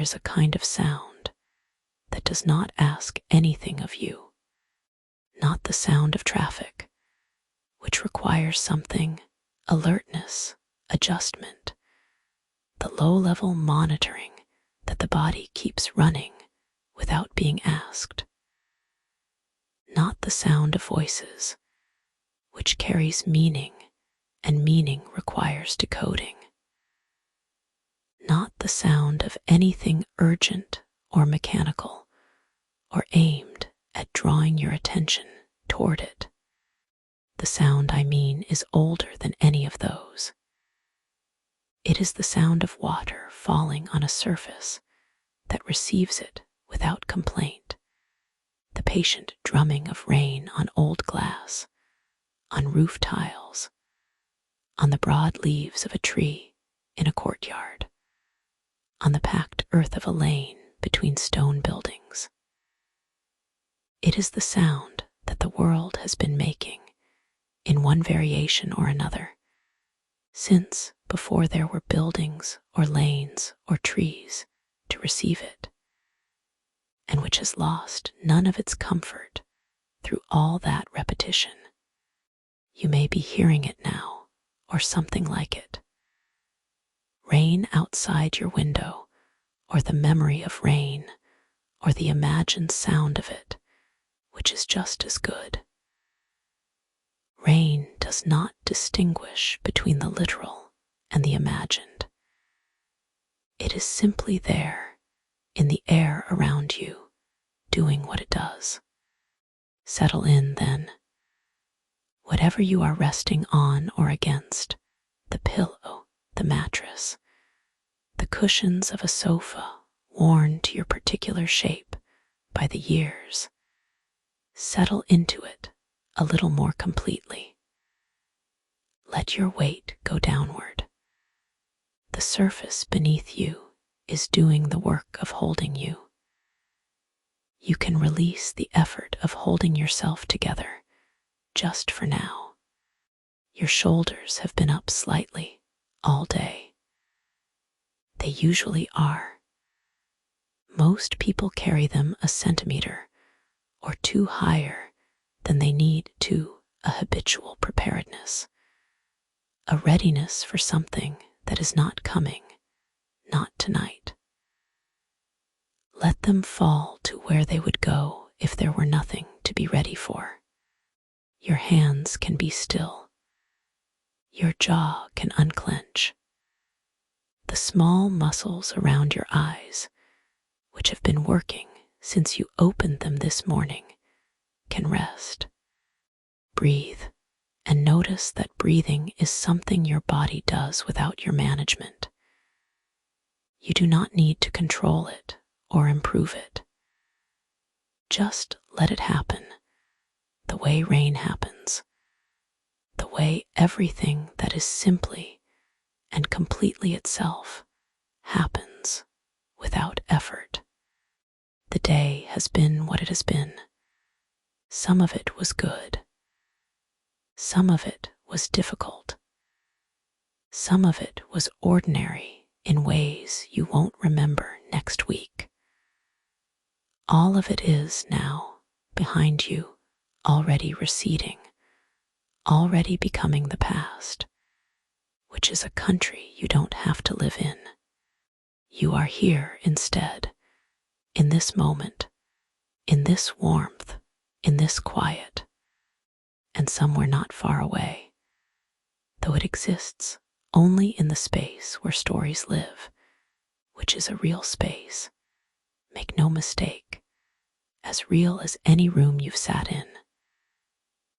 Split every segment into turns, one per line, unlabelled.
is a kind of sound that does not ask anything of you, not the sound of traffic, which requires something, alertness, adjustment, the low-level monitoring that the body keeps running without being asked, not the sound of voices, which carries meaning, and meaning requires decoding, not the sound of anything urgent or mechanical, or aimed at drawing your attention toward it. The sound, I mean, is older than any of those. It is the sound of water falling on a surface that receives it without complaint, the patient drumming of rain on old glass, on roof tiles, on the broad leaves of a tree in a courtyard, on the packed earth of a lane between stone buildings. It is the sound that the world has been making in one variation or another, since before there were buildings or lanes or trees to receive it, and which has lost none of its comfort through all that repetition. You may be hearing it now, or something like it. Rain outside your window, or the memory of rain, or the imagined sound of it, which is just as good. Rain does not distinguish between the literal and the imagined. It is simply there, in the air around you, doing what it does. Settle in, then. Whatever you are resting on or against, the pillow, the mattress, the cushions of a sofa worn to your particular shape by the years, settle into it a little more completely. Let your weight go downward. The surface beneath you is doing the work of holding you. You can release the effort of holding yourself together just for now. Your shoulders have been up slightly all day. They usually are. Most people carry them a centimeter or two higher than they need to a habitual preparedness, a readiness for something that is not coming, not tonight. Let them fall to where they would go if there were nothing to be ready for. Your hands can be still. Your jaw can unclench. The small muscles around your eyes, which have been working since you opened them this morning, can rest. Breathe, and notice that breathing is something your body does without your management. You do not need to control it or improve it. Just let it happen, the way rain happens, the way everything that is simply and completely itself happens without effort. The day has been what it has been. Some of it was good. Some of it was difficult. Some of it was ordinary in ways you won't remember next week. All of it is now behind you, already receding, already becoming the past, which is a country you don't have to live in. You are here instead, in this moment, in this warmth, in this quiet, and somewhere not far away, though it exists only in the space where stories live, which is a real space, make no mistake, as real as any room you've sat in.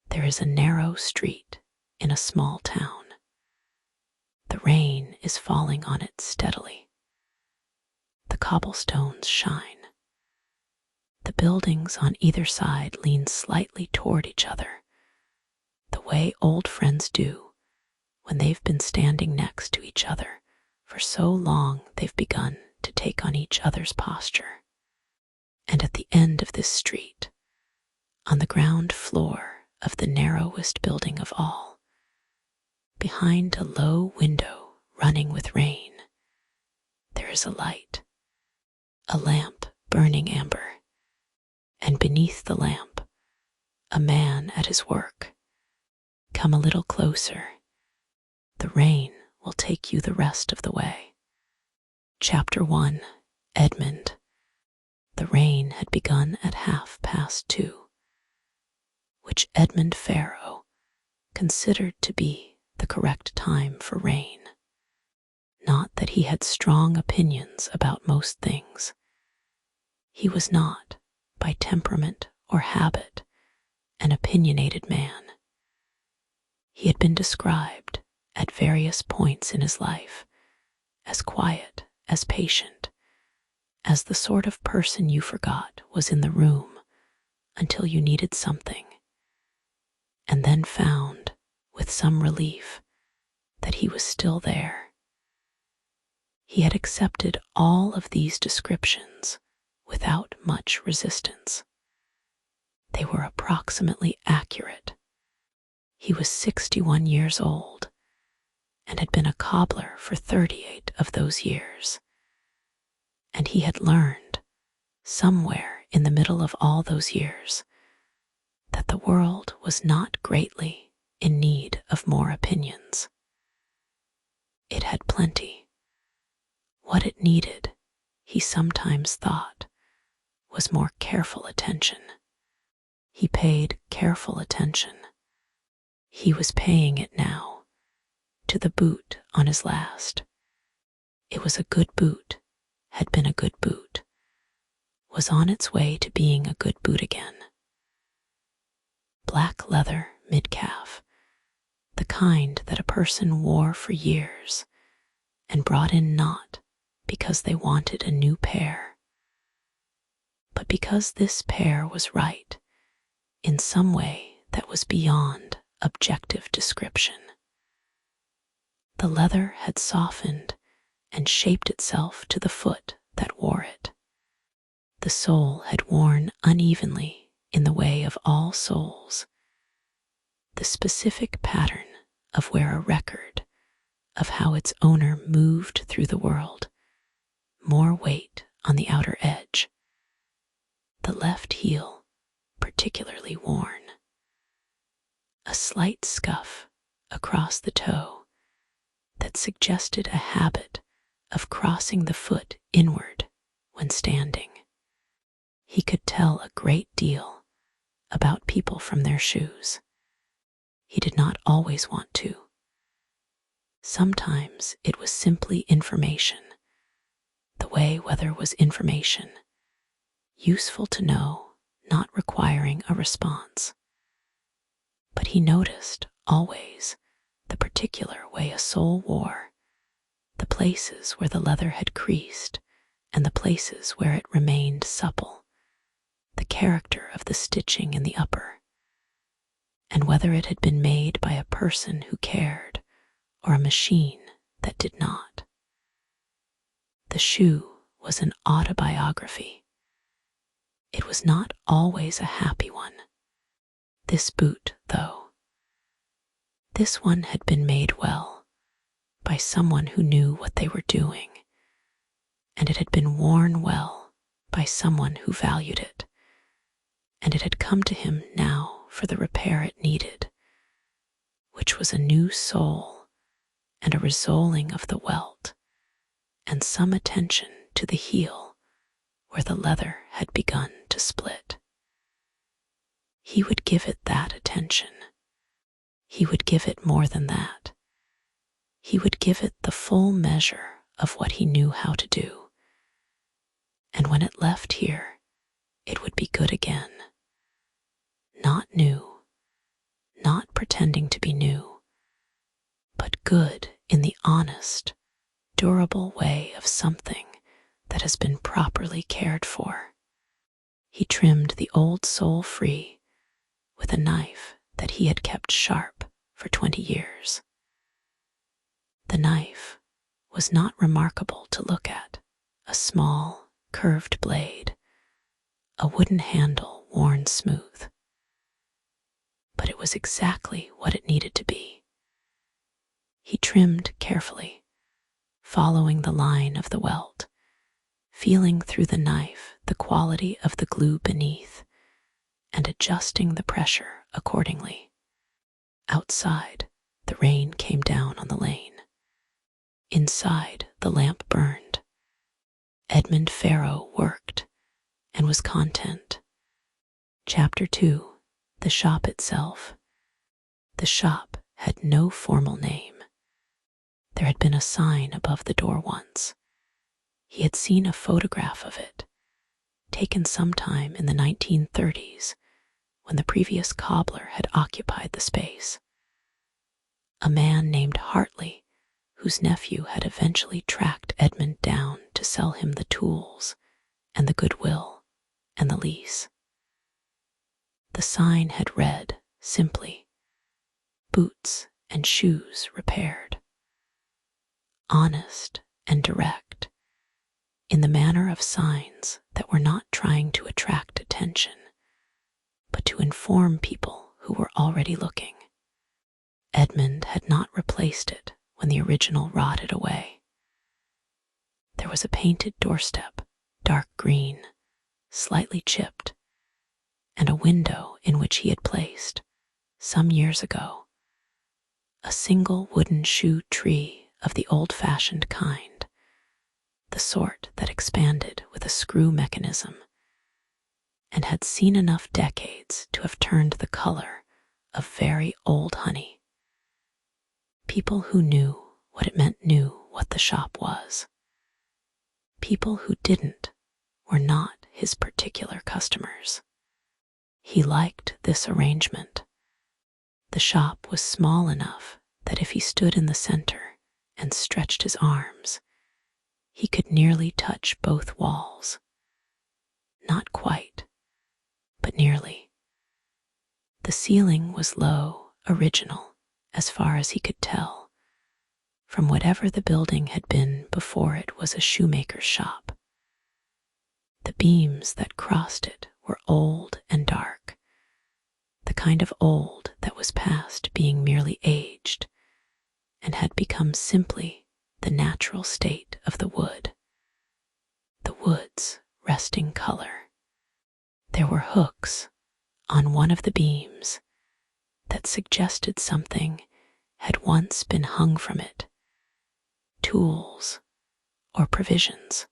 There is a narrow street in a small town. The rain is falling on it steadily. The cobblestones shine. The buildings on either side lean slightly toward each other, the way old friends do when they've been standing next to each other for so long they've begun to take on each other's posture. And at the end of this street, on the ground floor of the narrowest building of all, behind a low window running with rain, there is a light, a lamp burning amber, and beneath the lamp, a man at his work. Come a little closer. The rain will take you the rest of the way. Chapter 1. Edmund. The rain had begun at 2:30, which Edmund Pharaoh considered to be the correct time for rain. Not that he had strong opinions about most things. He was not, by temperament or habit, an opinionated man. He had been described, at various points in his life, as quiet, as patient, as the sort of person you forgot was in the room until you needed something, and then found, with some relief, that he was still there. He had accepted all of these descriptions without much resistance. They were approximately accurate. He was 61 years old and had been a cobbler for 38 of those years. And he had learned, somewhere in the middle of all those years, that the world was not greatly in need of more opinions. It had plenty. What it needed, he sometimes thought, was more careful attention. He paid careful attention. He was paying it now, to the boot on his last. It was a good boot, had been a good boot, was on its way to being a good boot again. Black leather mid-calf, the kind that a person wore for years and brought in not because they wanted a new pair, but because this pair was right in some way that was beyond objective description. The leather had softened and shaped itself to the foot that wore it. The sole had worn unevenly in the way of all soles, the specific pattern of where a record of how its owner moved through the world, more weight on the outer edge. The left heel particularly worn. A slight scuff across the toe that suggested a habit of crossing the foot inward when standing. He could tell a great deal about people from their shoes. He did not always want to. Sometimes it was simply information. The way weather was information, useful to know, not requiring a response. But he noticed, always, the particular way a sole wore, the places where the leather had creased, and the places where it remained supple, the character of the stitching in the upper, and whether it had been made by a person who cared or a machine that did not. The shoe was an autobiography. It was not always a happy one. This boot, though. This one had been made well by someone who knew what they were doing, and it had been worn well by someone who valued it, and it had come to him now for the repair it needed, which was a new sole and a resoling of the welt, and some attention to the heel where the leather had begun to split. He would give it that attention. He would give it more than that. He would give it the full measure of what he knew how to do. And when it left here, it would be good again. Not new, not pretending to be new, but good in the honest, durable way of something that has been properly cared for. He trimmed the old sole free with a knife that he had kept sharp for 20 years. The knife was not remarkable to look at, a small, curved blade, a wooden handle worn smooth. But it was exactly what it needed to be. He trimmed carefully, following the line of the welt, feeling through the knife the quality of the glue beneath and adjusting the pressure accordingly. Outside, the rain came down on the lane. Inside, the lamp burned. Edmund Farrow worked and was content. Chapter 2. The Shop Itself. The shop had no formal name. There had been a sign above the door once. He had seen a photograph of it, taken sometime in the 1930s, when the previous cobbler had occupied the space. A man named Hartley, whose nephew had eventually tracked Edmund down to sell him the tools and the goodwill and the lease. The sign had read, simply, "Boots and shoes repaired." Honest and direct, in the manner of signs that were not trying to attract attention, but to inform people who were already looking. Edmund had not replaced it when the original rotted away. There was a painted doorstep, dark green, slightly chipped, and a window in which he had placed, some years ago, a single wooden shoe tree of the old-fashioned kind, the sort that expanded with a screw mechanism, and had seen enough decades to have turned the color of very old honey. People who knew what it meant knew what the shop was. People who didn't were not his particular customers. He liked this arrangement. The shop was small enough that if he stood in the center and stretched his arms, he could nearly touch both walls. Not quite, but nearly. The ceiling was low, original, as far as he could tell, from whatever the building had been before it was a shoemaker's shop. The beams that crossed it were old and dark, the kind of old that was past being merely aged and had become simply the natural state of the wood, the wood's resting color. There were hooks on one of the beams that suggested something had once been hung from it, tools or provisions,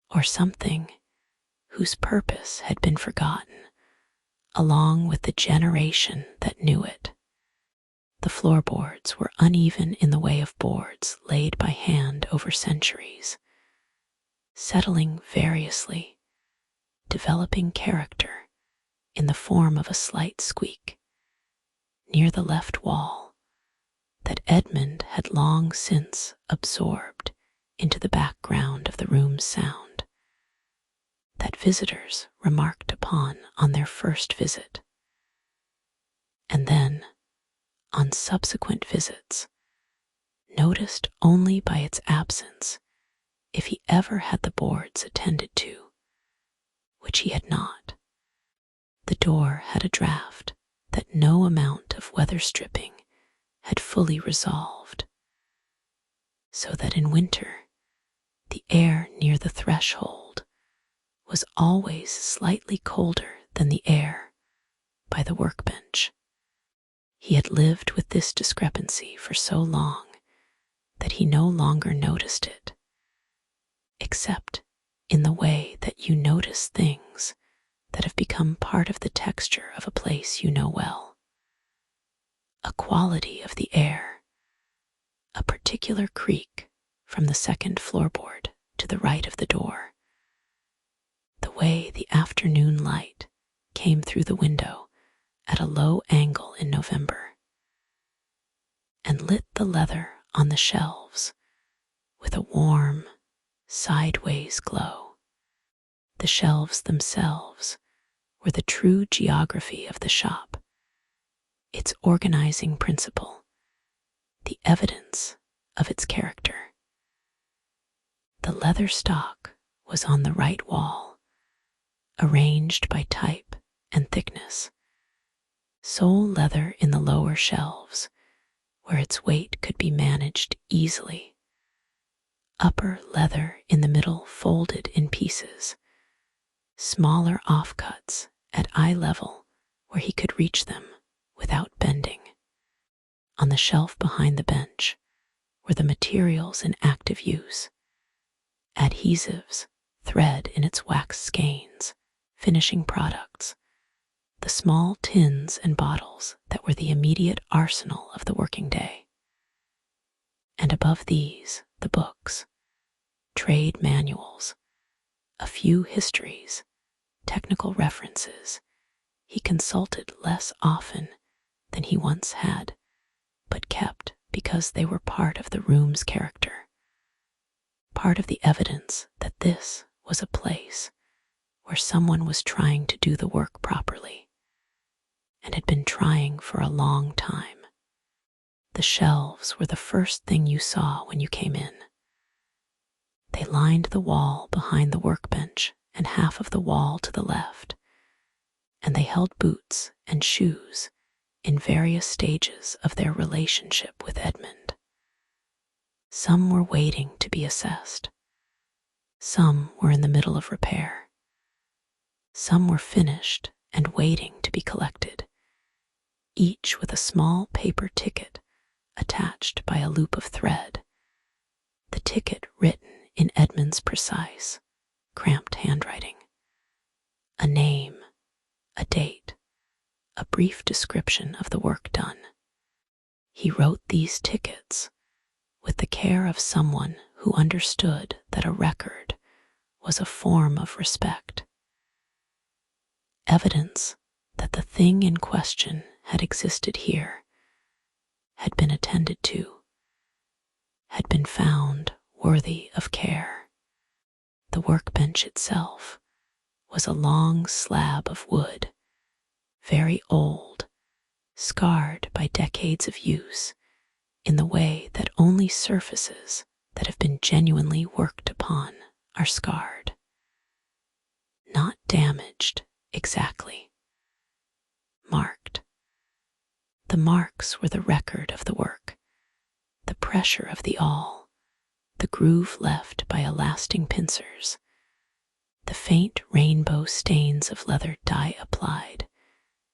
or something whose purpose had been forgotten along with the generation that knew it. The floorboards were uneven in the way of boards laid by hand over centuries, settling variously, developing character in the form of a slight squeak near the left wall that Edmund had long since absorbed into the background of the room's sound, that visitors remarked upon on their first visit, and then, on subsequent visits, noticed only by its absence if he ever had the boards attended to, which he had not. The door had a draught that no amount of weather stripping had fully resolved, so that in winter the air near the threshold was always slightly colder than the air by the workbench. He had lived with this discrepancy for so long that he no longer noticed it, except in the way that you notice things that have become part of the texture of a place you know well. A quality of the air, a particular creak from the second floorboard to the right of the door, the way the afternoon light came through the window at a low angle in November, and lit the leather on the shelves with a warm, sideways glow. The shelves themselves were the true geography of the shop, its organizing principle, the evidence of its character. The leather stock was on the right wall, arranged by type and thickness, sole leather in the lower shelves, where its weight could be managed easily, upper leather in the middle folded in pieces, smaller offcuts at eye level where he could reach them without bending. On the shelf behind the bench were the materials in active use: adhesives, thread in its wax skeins, finishing products, the small tins and bottles that were the immediate arsenal of the working day. And above these, the books, trade manuals, a few histories, technical references he consulted less often than he once had, but kept because they were part of the room's character, part of the evidence that this was a place where someone was trying to do the work properly and had been trying for a long time. The shelves were the first thing you saw when you came in. They lined the wall behind the workbench and half of the wall to the left, and they held boots and shoes in various stages of their relationship with Edmund. Some were waiting to be assessed. Some were in the middle of repair. Some were finished and waiting to be collected, each with a small paper ticket attached by a loop of thread, the ticket written in Edmund's precise, cramped handwriting. A name, a date, a brief description of the work done. He wrote these tickets with the care of someone who understood that a record was a form of respect, evidence that the thing in question had existed here, had been attended to, had been found worthy of care. The workbench itself was a long slab of wood, very old, scarred by decades of use in the way that only surfaces that have been genuinely worked upon are scarred. Not damaged exactly, marked. The marks were the record of the work, the pressure of the awl, the groove left by elasting pincers, the faint rainbow stains of leather dye applied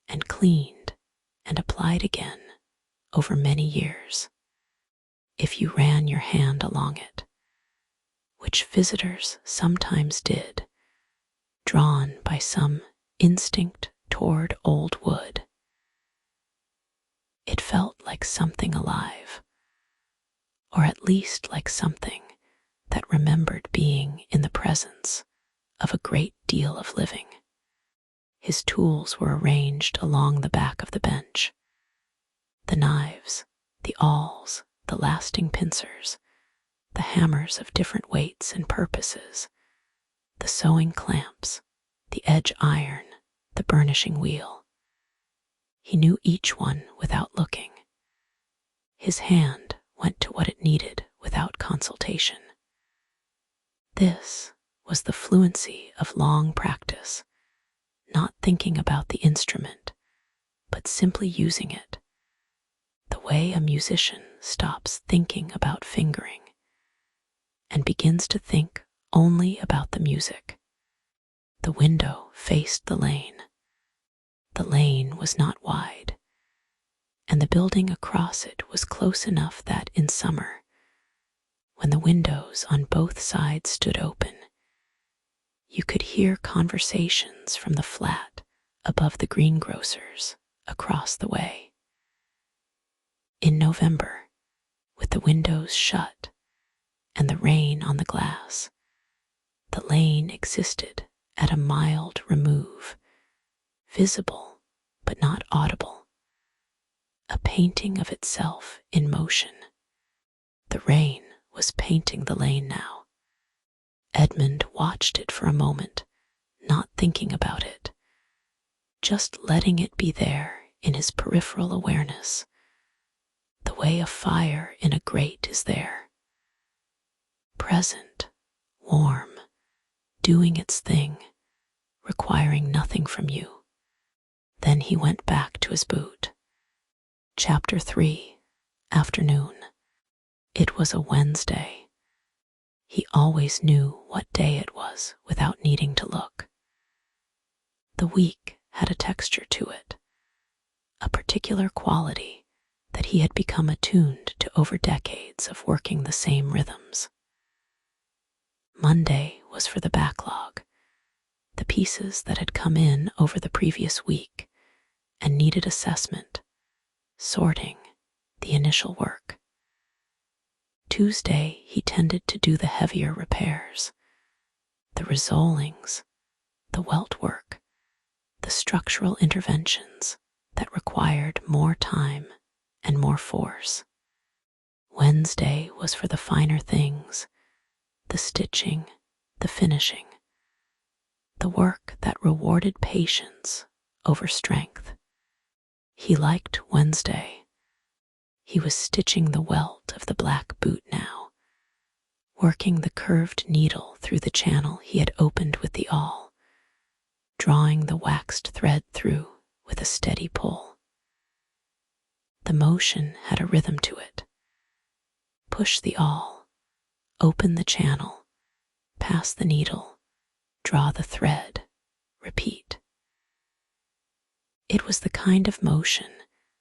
and cleaned and applied again over many years. If you ran your hand along it, which visitors sometimes did, drawn by some instinct toward old wood, it felt like something alive, or at least like something that remembered being in the presence of a great deal of living. His tools were arranged along the back of the bench. The knives, the awls, the lasting pincers, the hammers of different weights and purposes, the sewing clamps, the edge iron, the burnishing wheel. He knew each one without looking. His hand went to what it needed without consultation. This was the fluency of long practice, not thinking about the instrument, but simply using it, the way a musician stops thinking about fingering and begins to think only about the music. The window faced the lane. The lane was not wide, and the building across it was close enough that in summer, when the windows on both sides stood open, you could hear conversations from the flat above the greengrocer's across the way. In November, with the windows shut and the rain on the glass, the lane existed at a mild remove, visible but not audible, a painting of itself in motion. The rain was painting the lane now. Edmund watched it for a moment, not thinking about it, just letting it be there in his peripheral awareness, the way a fire in a grate is there, present, warm, doing its thing, requiring nothing from you. Then he went back to his boot. Chapter 3, Afternoon. It was a Wednesday. He always knew what day it was without needing to look. The week had a texture to it, a particular quality that he had become attuned to over decades of working the same rhythms. Monday was for the backlog, the pieces that had come in over the previous week and needed assessment, sorting, the initial work. Tuesday, he tended to do the heavier repairs, the resolings, the welt work, the structural interventions that required more time and more force. Wednesday was for the finer things, the stitching, the finishing, the work that rewarded patience over strength. He liked Wednesday. He was stitching the welt of the black boot now, working the curved needle through the channel he had opened with the awl, drawing the waxed thread through with a steady pull. The motion had a rhythm to it. Push the awl, open the channel, pass the needle, draw the thread, repeat. It was the kind of motion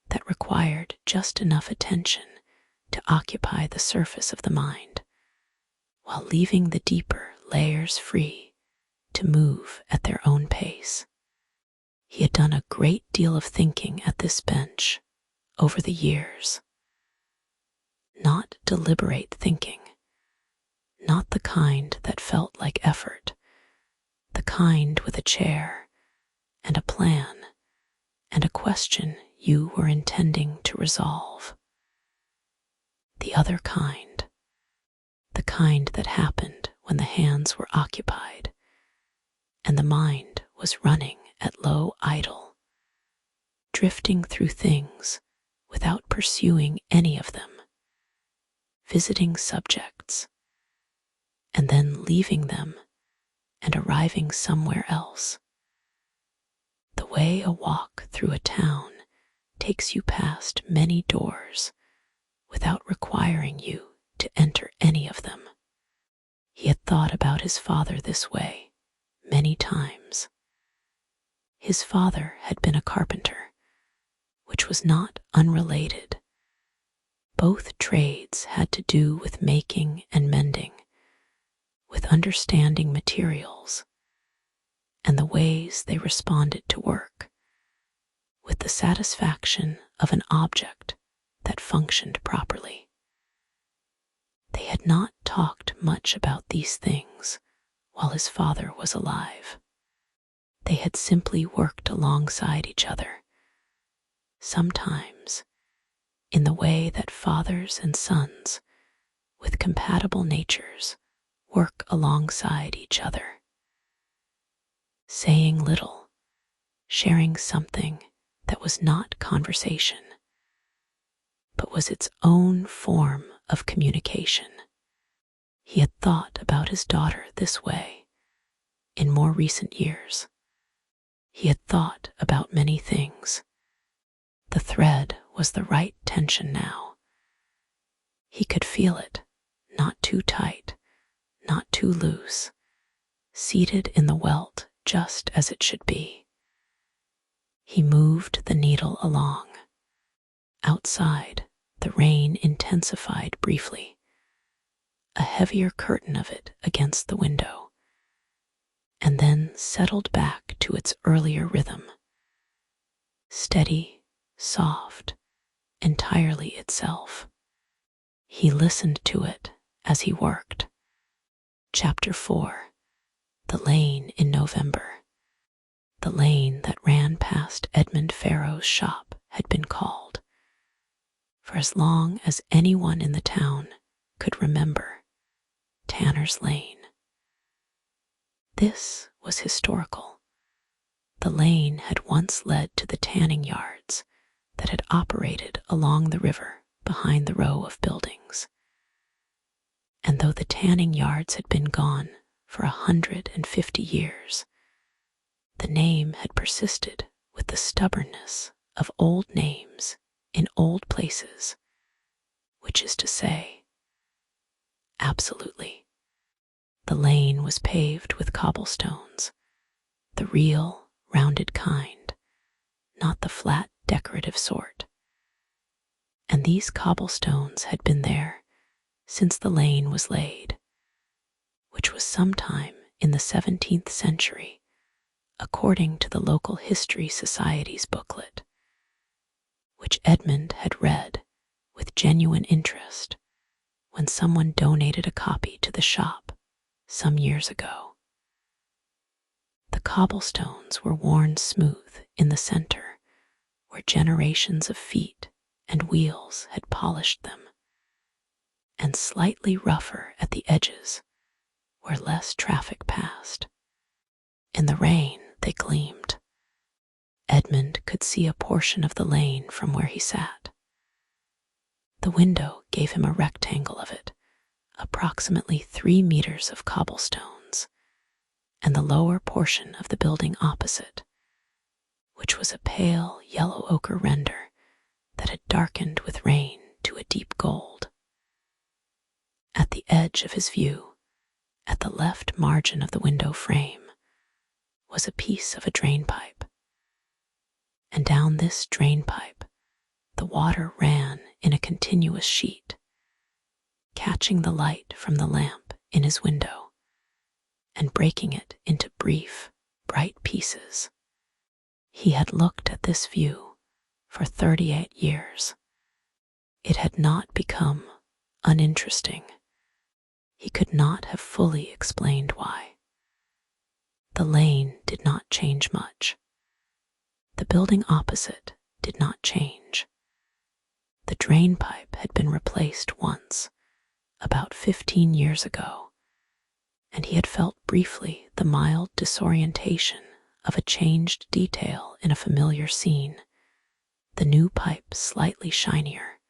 that required just enough attention to occupy the surface of the mind, while leaving the deeper layers free to move at their own pace. He had done a great deal of thinking at this bench over the years. Not deliberate thinking, not the kind that felt like effort, the kind with a chair and a plan and a question you were intending to resolve. The other kind, the kind that happened when the hands were occupied and the mind was running at low idle, drifting through things without pursuing any of them, visiting subjects, and then leaving them and arriving somewhere else. The way a walk through a town takes you past many doors without requiring you to enter any of them. He had thought about his father this way many times. His father had been a carpenter, which was not unrelated. Both trades had to do with making and mending, with understanding materials and the ways they responded to work, with the satisfaction of an object that functioned properly. They had not talked much about these things while his father was alive. They had simply worked alongside each other, sometimes in the way that fathers and sons with compatible natures work alongside each other, saying little, sharing something that was not conversation, but was its own form of communication. He had thought about his daughter this way in more recent years. He had thought about many things. The thread was the right tension now. He could feel it, not too tight, not too loose, seated in the welt just as it should be. He moved the needle along. Outside, the rain intensified briefly, a heavier curtain of it against the window, and then settled back to its earlier rhythm, steady, soft, entirely itself. He listened to it as he worked. Chapter 4. The Lane in November. The lane that ran past Edmund Farrow's shop had been called, for as long as anyone in the town could remember, Tanner's Lane. This was historical. The lane had once led to the tanning yards that had operated along the river behind the row of buildings. And though the tanning yards had been gone for 150 years, the name had persisted with the stubbornness of old names in old places, which is to say, absolutely, The lane was paved with cobblestones, the real, rounded kind, not the flat, decorative sort. And these cobblestones had been there since the lane was laid, which was sometime in the 17th century, according to the local history society's booklet, which Edmund had read with genuine interest when someone donated a copy to the shop some years ago. The cobblestones were worn smooth in the center, where generations of feet and wheels had polished them, and slightly rougher at the edges, where less traffic passed. In the rain, they gleamed. Edmund could see a portion of the lane from where he sat. The window gave him a rectangle of it, approximately 3 meters of cobblestones, and the lower portion of the building opposite, which was a pale yellow ochre render that had darkened with rain to a deep gold. At the edge of his view, at the left margin of the window frame, was a piece of a drain pipe, and down this drain pipe the water ran in a continuous sheet, catching the light from the lamp in his window and breaking it into brief, bright pieces. He had looked at this view for 38 years. It had not become uninteresting. He could not have fully explained why. The lane did not change much. The building opposite did not change. The drain pipe had been replaced once, about 15 years ago, and he had felt briefly the mild disorientation of a changed detail in a familiar scene, the new pipe slightly shinier,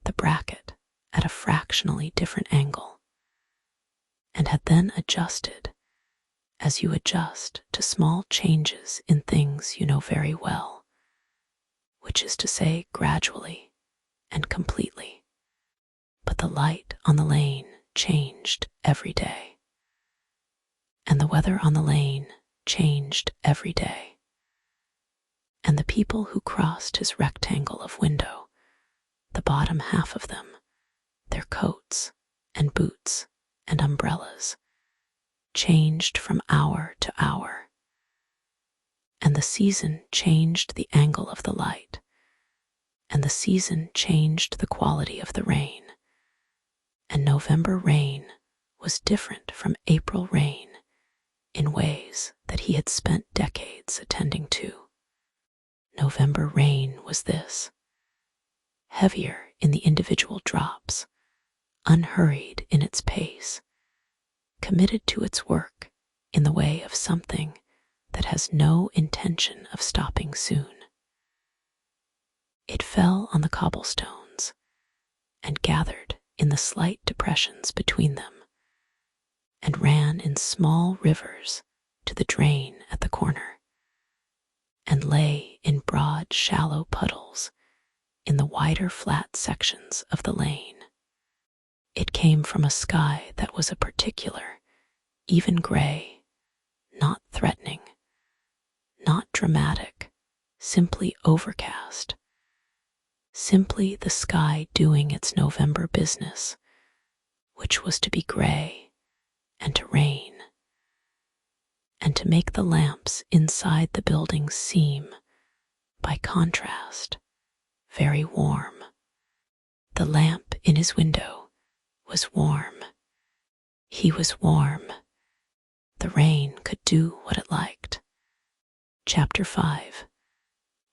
the bracket at a fractionally different angle, and had then adjusted as you adjust to small changes in things you know very well, which is to say gradually and completely. But the light on the lane changed every day, and the weather on the lane changed every day, and the people who crossed his rectangle of window, the bottom half of them, their coats and boots and umbrellas, changed from hour to hour, and the season changed the angle of the light, and the season changed the quality of the rain, and November rain was different from April rain in ways that he had spent decades attending to. November rain was this: heavier in the individual drops, unhurried in its pace, committed to its work in the way of something that has no intention of stopping soon. It fell on the cobblestones and gathered in the slight depressions between them, and ran in small rivers to the drain at the corner, and lay in broad, shallow puddles in the wider, flat sections of the lane. It came from a sky that was a particular, even gray, not threatening, not dramatic, simply overcast, simply the sky doing its November business, which was to be gray and to rain, and to make the lamps inside the buildings seem, by contrast, very warm. The lamp in his window was warm. He was warm. The rain could do what it liked. Chapter 5.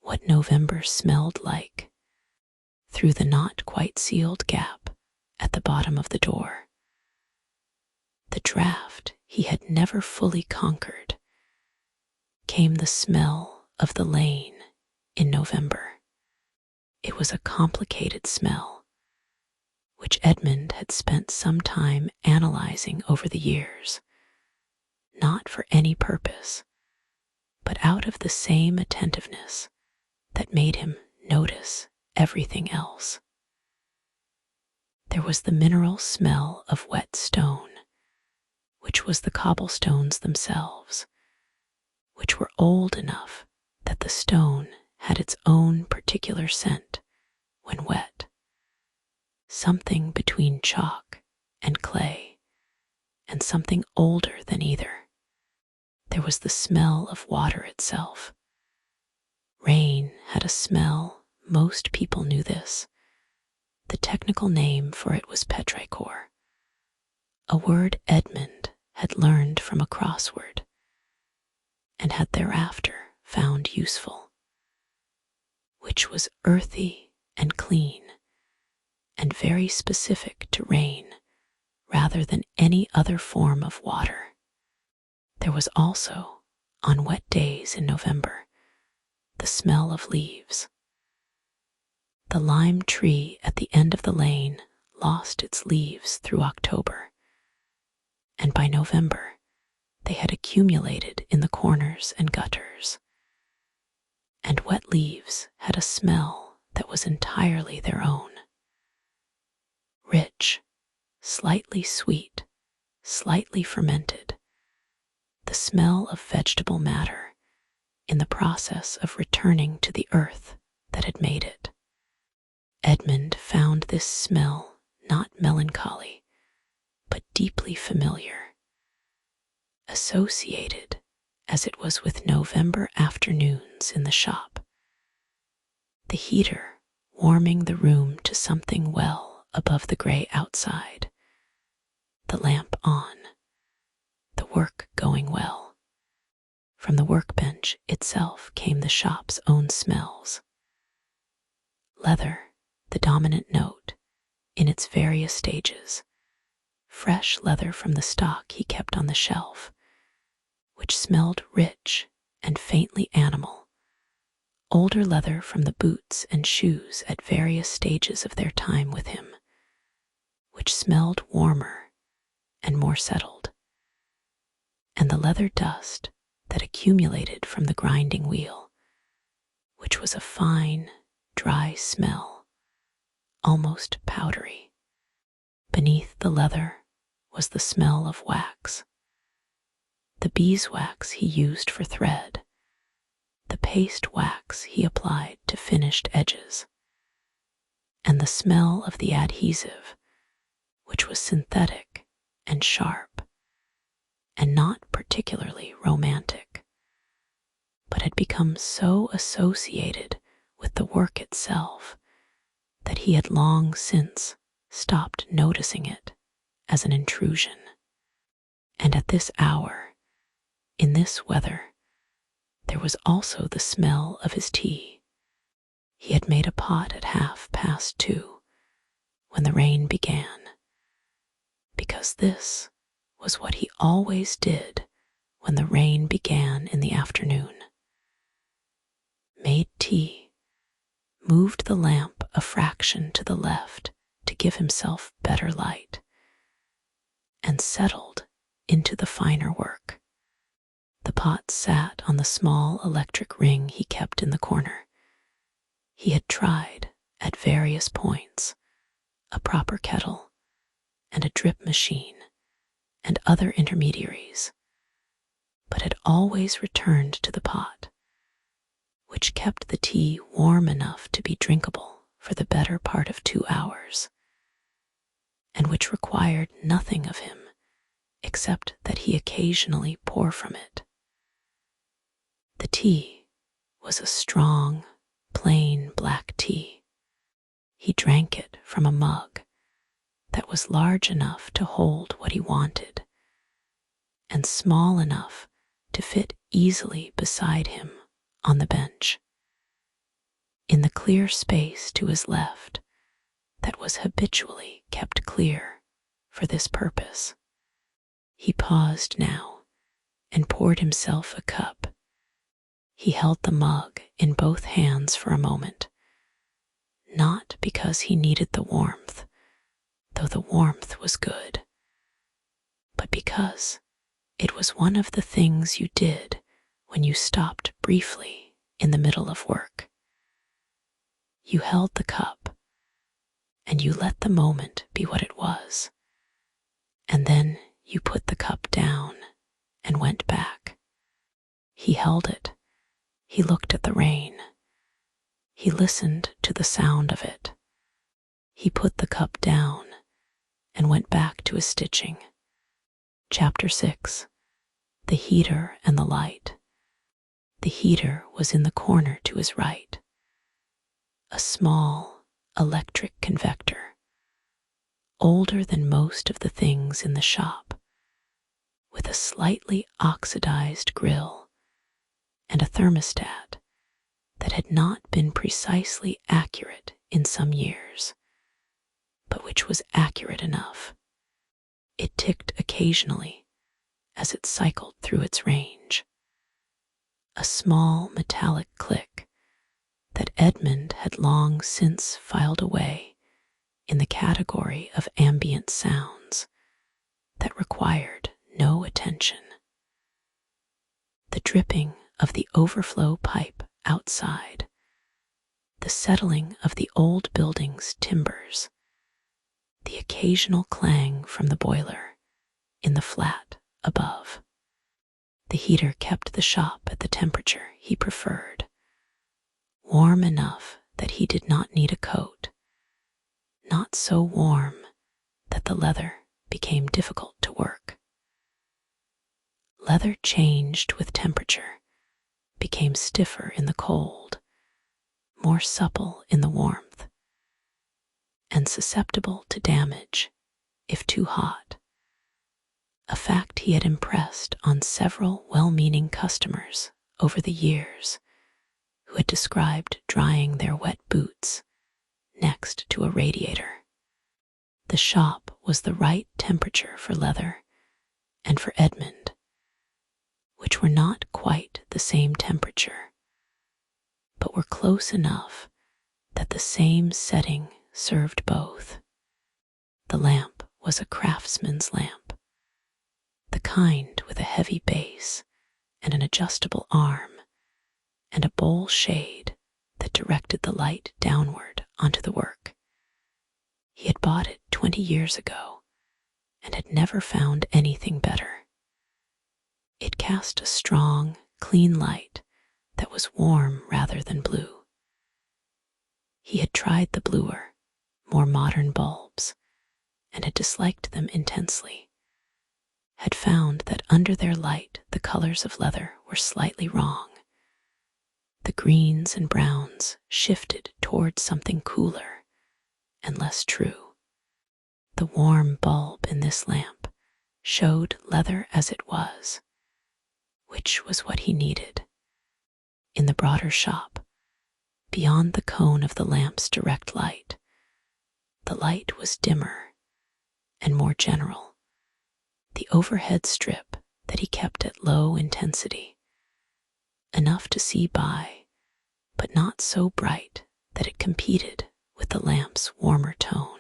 What November Smelled Like. Through the not quite sealed gap at the bottom of the door. The draft he had never fully conquered, came the smell of the lane in November. It was a complicated smell, which Edmund had spent some time analyzing over the years, not for any purpose, but out of the same attentiveness that made him notice everything else. There was the mineral smell of wet stone, which was the cobblestones themselves, which were old enough that the stone had its own particular scent when wet, something between chalk and clay, and something older than either. There was the smell of water itself. Rain had a smell, most people knew this. The technical name for it was petrichor, a word Edmund had learned from a crossword and had thereafter found useful, which was earthy and clean and very specific to rain rather than any other form of water. There was also, on wet days in November, the smell of leaves. The lime tree at the end of the lane lost its leaves through October, and by November they had accumulated in the corners and gutters. And wet leaves had a smell that was entirely their own. Rich, slightly sweet, slightly fermented, the smell of vegetable matter in the process of returning to the earth that had made it. Edmund found this smell not melancholy, but deeply familiar, associated as it was with November afternoons in the shop, the heater warming the room to something well above the gray outside, the lamp on, the work going well. From the workbench itself came the shop's own smells. Leather, the dominant note, in its various stages. Fresh leather from the stock he kept on the shelf, which smelled rich and faintly animal. Older leather from the boots and shoes at various stages of their time with him, which smelled warmer and more settled. And the leather dust that accumulated from the grinding wheel, which was a fine, dry smell, almost powdery. Beneath the leather was the smell of wax, the beeswax he used for thread, the paste wax he applied to finished edges, and the smell of the adhesive, which was synthetic and sharp, and not particularly romantic, but had become so associated with the work itself that he had long since stopped noticing it as an intrusion. And at this hour, in this weather, there was also the smell of his tea. He had made a pot at 2:30 when the rain began, because this was what he always did when the rain began in the afternoon. Made tea, moved the lamp a fraction to the left to give himself better light, and settled into the finer work. The pot sat on the small electric ring he kept in the corner. He had tried, at various points, a proper kettle and a drip machine and other intermediaries, but had always returned to the pot, which kept the tea warm enough to be drinkable for the better part of 2 hours, and which required nothing of him except that he occasionally pour from it. The tea was a strong, plain black tea. He drank it from a mug that was large enough to hold what he wanted, and small enough to fit easily beside him on the bench. In the clear space to his left that was habitually kept clear for this purpose, he paused now and poured himself a cup. He held the mug in both hands for a moment, not because he needed the warmth, though the warmth was good, but because it was one of the things you did when you stopped briefly in the middle of work. You held the cup, and you let the moment be what it was, and then you put the cup down and went back. He held it. He looked at the rain. He listened to the sound of it. He put the cup down and went back to his stitching. Chapter 6. The Heater and the Light. The heater was in the corner to his right. A small electric convector, older than most of the things in the shop, with a slightly oxidized grill and a thermostat that had not been precisely accurate in some years, but which was accurate enough. It ticked occasionally as it cycled through its range, a small metallic click that Edmund had long since filed away in the category of ambient sounds that required no attention. The dripping of the overflow pipe outside, the settling of the old building's timbers, the occasional clang from the boiler in the flat above. The heater kept the shop at the temperature he preferred, warm enough that he did not need a coat, not so warm that the leather became difficult to work. Leather changed with temperature, became stiffer in the cold, more supple in the warmth, and susceptible to damage if too hot, a fact he had impressed on several well-meaning customers over the years who had described drying their wet boots next to a radiator. The shop was the right temperature for leather and for Edmund, which were not quite the same temperature, but were close enough that the same setting served both. The lamp was a craftsman's lamp, the kind with a heavy base and an adjustable arm and a bowl shade that directed the light downward onto the work. He had bought it 20 years ago and had never found anything better. It cast a strong, clean light that was warm rather than blue. He had tried the bluer, more modern bulbs and had disliked them intensely, had found that under their light the colors of leather were slightly wrong. The greens and browns shifted towards something cooler and less true. The warm bulb in this lamp showed leather as it was, which was what he needed. In the broader shop, beyond the cone of the lamp's direct light, the light was dimmer and more general, the overhead strip that he kept at low intensity, enough to see by, but not so bright that it competed with the lamp's warmer tone.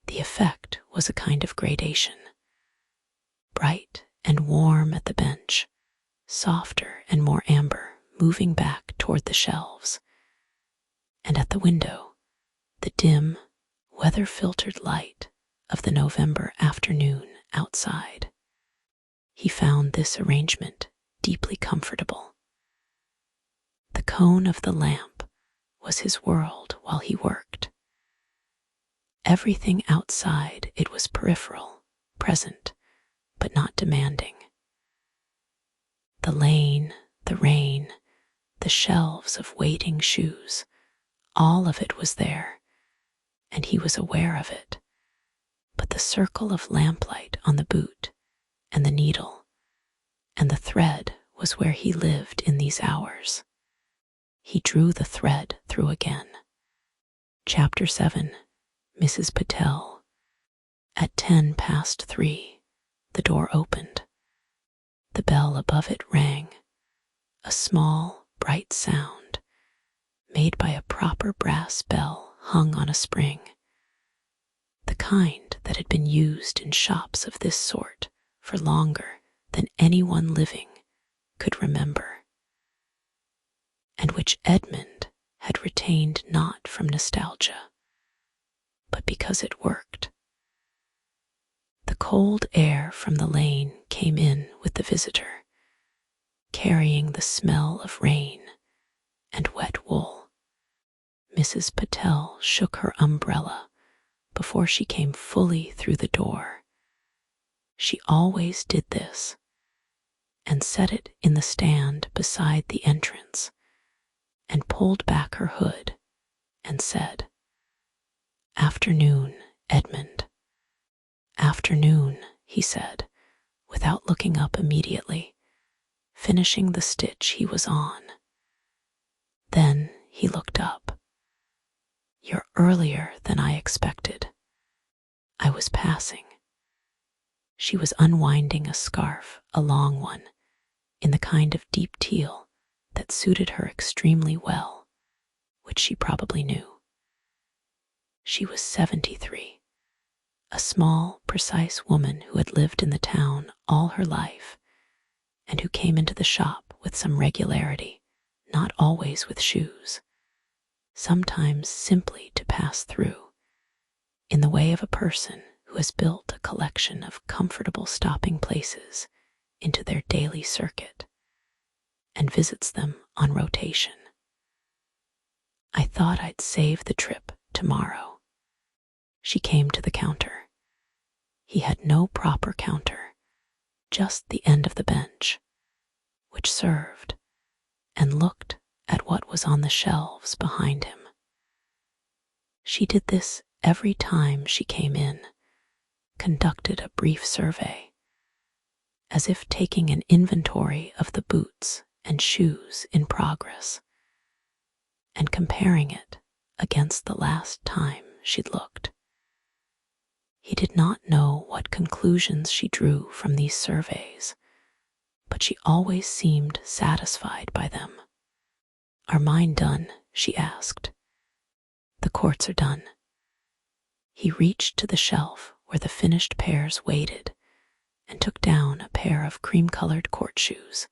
The effect was a kind of gradation, bright and warm at the bench, softer and more amber moving back toward the shelves, and at the window, the dim, weather-filtered light of the November afternoon outside. He found this arrangement deeply comfortable. The cone of the lamp was his world while he worked. Everything outside it was peripheral, present, but not demanding. The lane, the rain, the shelves of waiting shoes, all of it was there, and he was aware of it. But the circle of lamplight on the boot, and the needle, and the thread was where he lived in these hours. He drew the thread through again. Chapter 7. Mrs. Patel. At 3:10, the door opened. The bell above it rang, a small, bright sound, made by a proper brass bell hung on a spring, the kind that had been used in shops of this sort for longer than anyone living could remember, and which Edmund had retained not from nostalgia, but because it worked. The cold air from the lane came in with the visitor, carrying the smell of rain and wet wool. Mrs. Patel shook her umbrella before she came fully through the door. She always did this, and set it in the stand beside the entrance, and pulled back her hood and said, "Afternoon, Edmund." "Afternoon," he said, without looking up immediately, finishing the stitch he was on. Then he looked up. "You're earlier than I expected." I was passing. She was unwinding a scarf, a long one, in the kind of deep teal that suited her extremely well, which she probably knew. She was 73, a small, precise woman who had lived in the town all her life, and who came into the shop with some regularity, not always with shoes, sometimes simply to pass through, in the way of a person who has built a collection of comfortable stopping places into their daily circuit and visits them on rotation. I thought I'd save the trip tomorrow. She came to the counter. He had no proper counter, just the end of the bench, which served, and looked at what was on the shelves behind him. She did this every time she came in, conducted a brief survey, as if taking an inventory of the boots and shoes in progress, and comparing it against the last time she'd looked. He did not know what conclusions she drew from these surveys, but she always seemed satisfied by them. "Are mine done?" she asked. "The courts are done." He reached to the shelf where the finished pairs waited and took down a pair of cream-colored court shoes,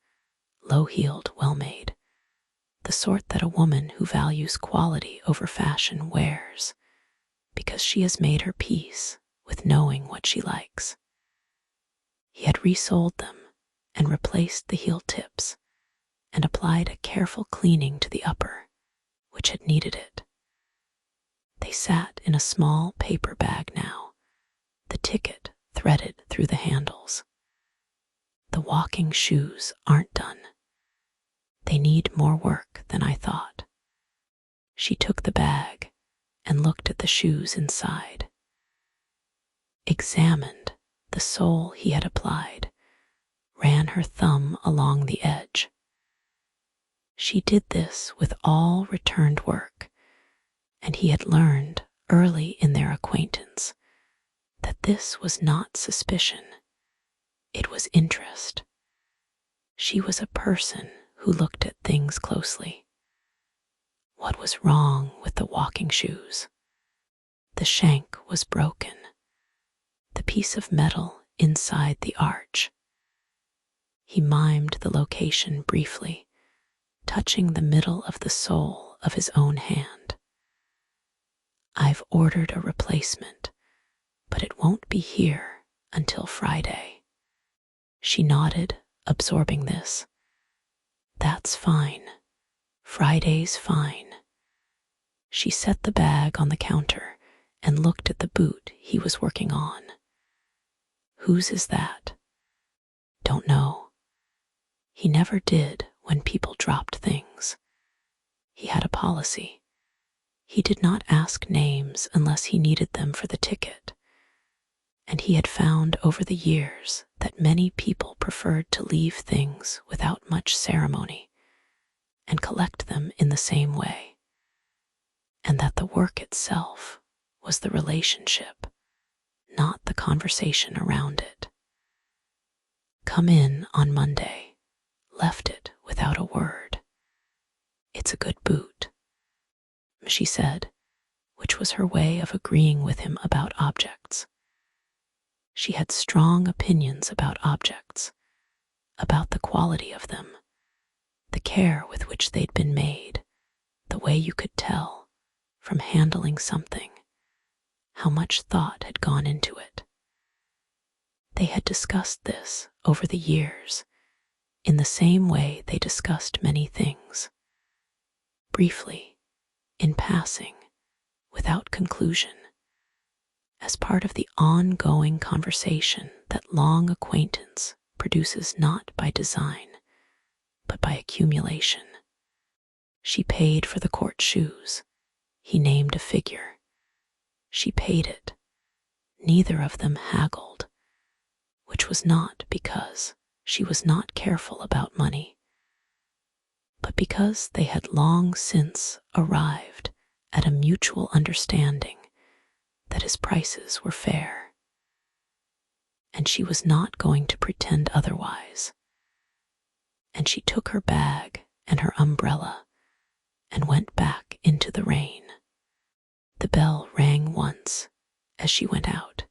low-heeled, well-made, the sort that a woman who values quality over fashion wears, because she has made her peace with knowing what she likes. He had resoled them and replaced the heel tips and applied a careful cleaning to the upper, which had needed it. They sat in a small paper bag now, the ticket threaded through the handles. "The walking shoes aren't done. They need more work than I thought." She took the bag and looked at the shoes inside, examined the sole he had applied, ran her thumb along the edge. She did this with all returned work, and he had learned early in their acquaintance that this was not suspicion, it was interest. She was a person who looked at things closely. What was wrong with the walking shoes? The shank was broken, the piece of metal inside the arch. He mimed the location briefly, touching the middle of the sole of his own hand. "I've ordered a replacement, but it won't be here until Friday." She nodded, absorbing this. "That's fine. Friday's fine." She set the bag on the counter and looked at the boot he was working on. "Whose is that?" "Don't know." He never did when people dropped things. He had a policy. He did not ask names unless he needed them for the ticket, and he had found over the years that many people preferred to leave things without much ceremony and collect them in the same way, and that the work itself was the relationship, not the conversation around it. "Come in on Monday." Left it without a word. "It's a good boot," she said, which was her way of agreeing with him about objects. She had strong opinions about objects, about the quality of them, the care with which they'd been made, the way you could tell, from handling something, how much thought had gone into it. They had discussed this over the years, in the same way they discussed many things. Briefly, in passing, without conclusion, as part of the ongoing conversation that long acquaintance produces not by design, but by accumulation. She paid for the court shoes. He named a figure. She paid it. Neither of them haggled, which was not because she was not careful about money, but because they had long since arrived at a mutual understanding that his prices were fair. And she was not going to pretend otherwise. And she took her bag and her umbrella and went back into the rain. The bell rang once as she went out.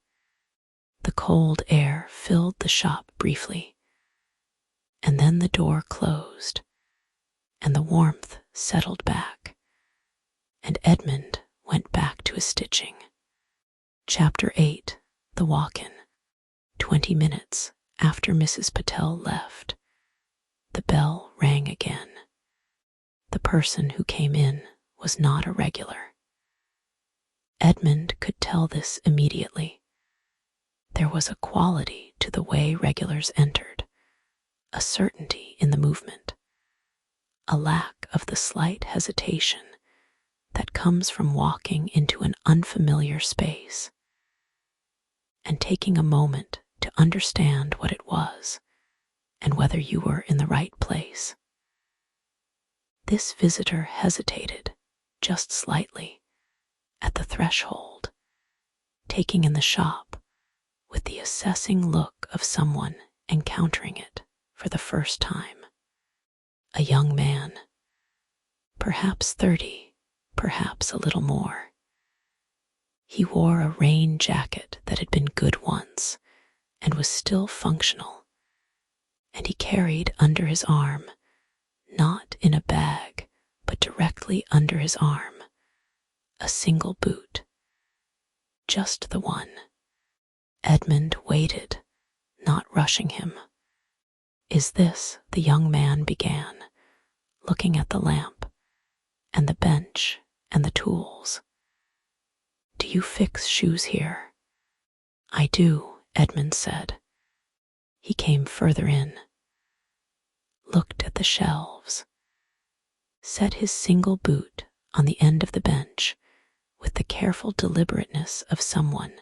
The cold air filled the shop briefly, and then the door closed, and the warmth settled back, and Edmund went back to his stitching. Chapter 8. The Walk-in. 20 minutes after Mrs. Patel left, the bell rang again. The person who came in was not a regular. Edmund could tell this immediately. There was a quality to the way regulars entered, a certainty in the movement, a lack of the slight hesitation that comes from walking into an unfamiliar space and taking a moment to understand what it was and whether you were in the right place. This visitor hesitated, just slightly, at the threshold, taking in the shop with the assessing look of someone encountering it for the first time. A young man, perhaps 30, perhaps a little more. He wore a rain jacket that had been good once and was still functional, and he carried under his arm, not in a bag, but directly under his arm, a single boot. Just the one. Edmund waited, not rushing him. "Is this?" the young man began, looking at the lamp, and the bench, and the tools. "Do you fix shoes here?" "I do," Edmund said. He came further in, looked at the shelves, set his single boot on the end of the bench with the careful deliberateness of someone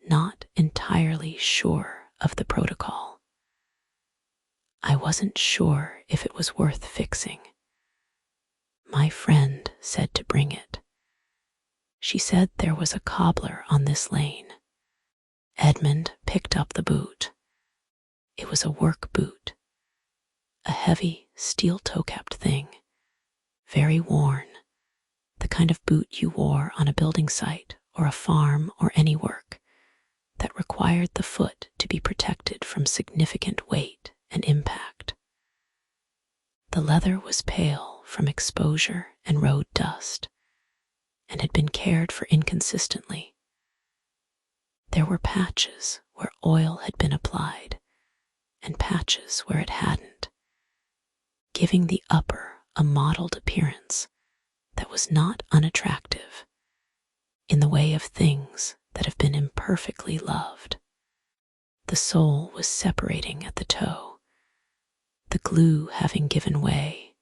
not entirely sure of the protocol. "I wasn't sure if it was worth fixing. My friend said to bring it. She said there was a cobbler on this lane." Edmund picked up the boot. It was a work boot, a heavy steel toe-capped thing, very worn, the kind of boot you wore on a building site or a farm or any work that required the foot to be protected from significant weight and impact. The leather was pale from exposure and road dust, and had been cared for inconsistently. There were patches where oil had been applied, and patches where it hadn't, giving the upper a mottled appearance that was not unattractive in the way of things that have been imperfectly loved. The sole was separating at the toe, the glue having given way,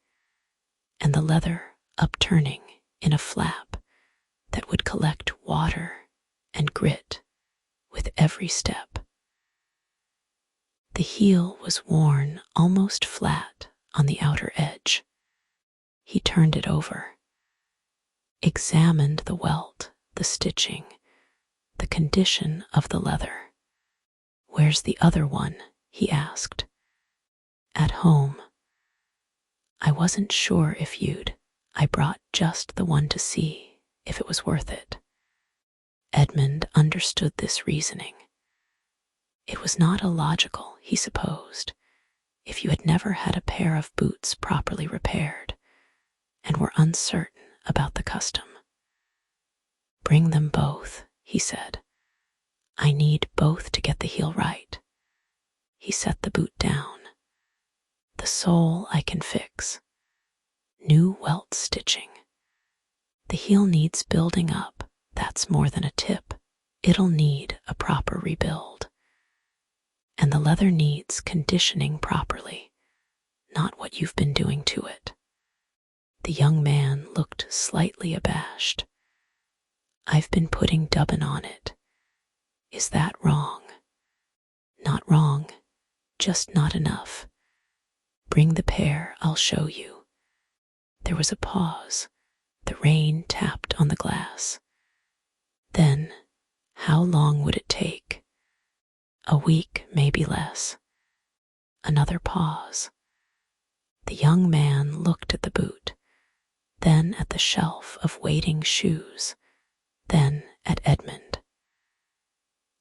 and the leather upturning in a flap that would collect water and grit with every step. The heel was worn almost flat on the outer edge. He turned it over, examined the welt, the stitching, the condition of the leather. "Where's the other one?" he asked. "At home. I wasn't sure if I brought just the one to see if it was worth it." Edmund understood this reasoning. It was not illogical, he supposed, if you had never had a pair of boots properly repaired and were uncertain about the custom. "Bring them both," he said. "I need both to get the heel right." He set the boot down. The sole I can fix. New welt stitching. The heel needs building up. That's more than a tip. It'll need a proper rebuild. And the leather needs conditioning properly, not what you've been doing to it. The young man looked slightly abashed. I've been putting dubbin on it. Is that wrong? Not wrong, just not enough. Bring the pair, I'll show you. There was a pause. The rain tapped on the glass. Then, how long would it take? A week, maybe less. Another pause. The young man looked at the boot, then at the shelf of waiting shoes, then at Edmund.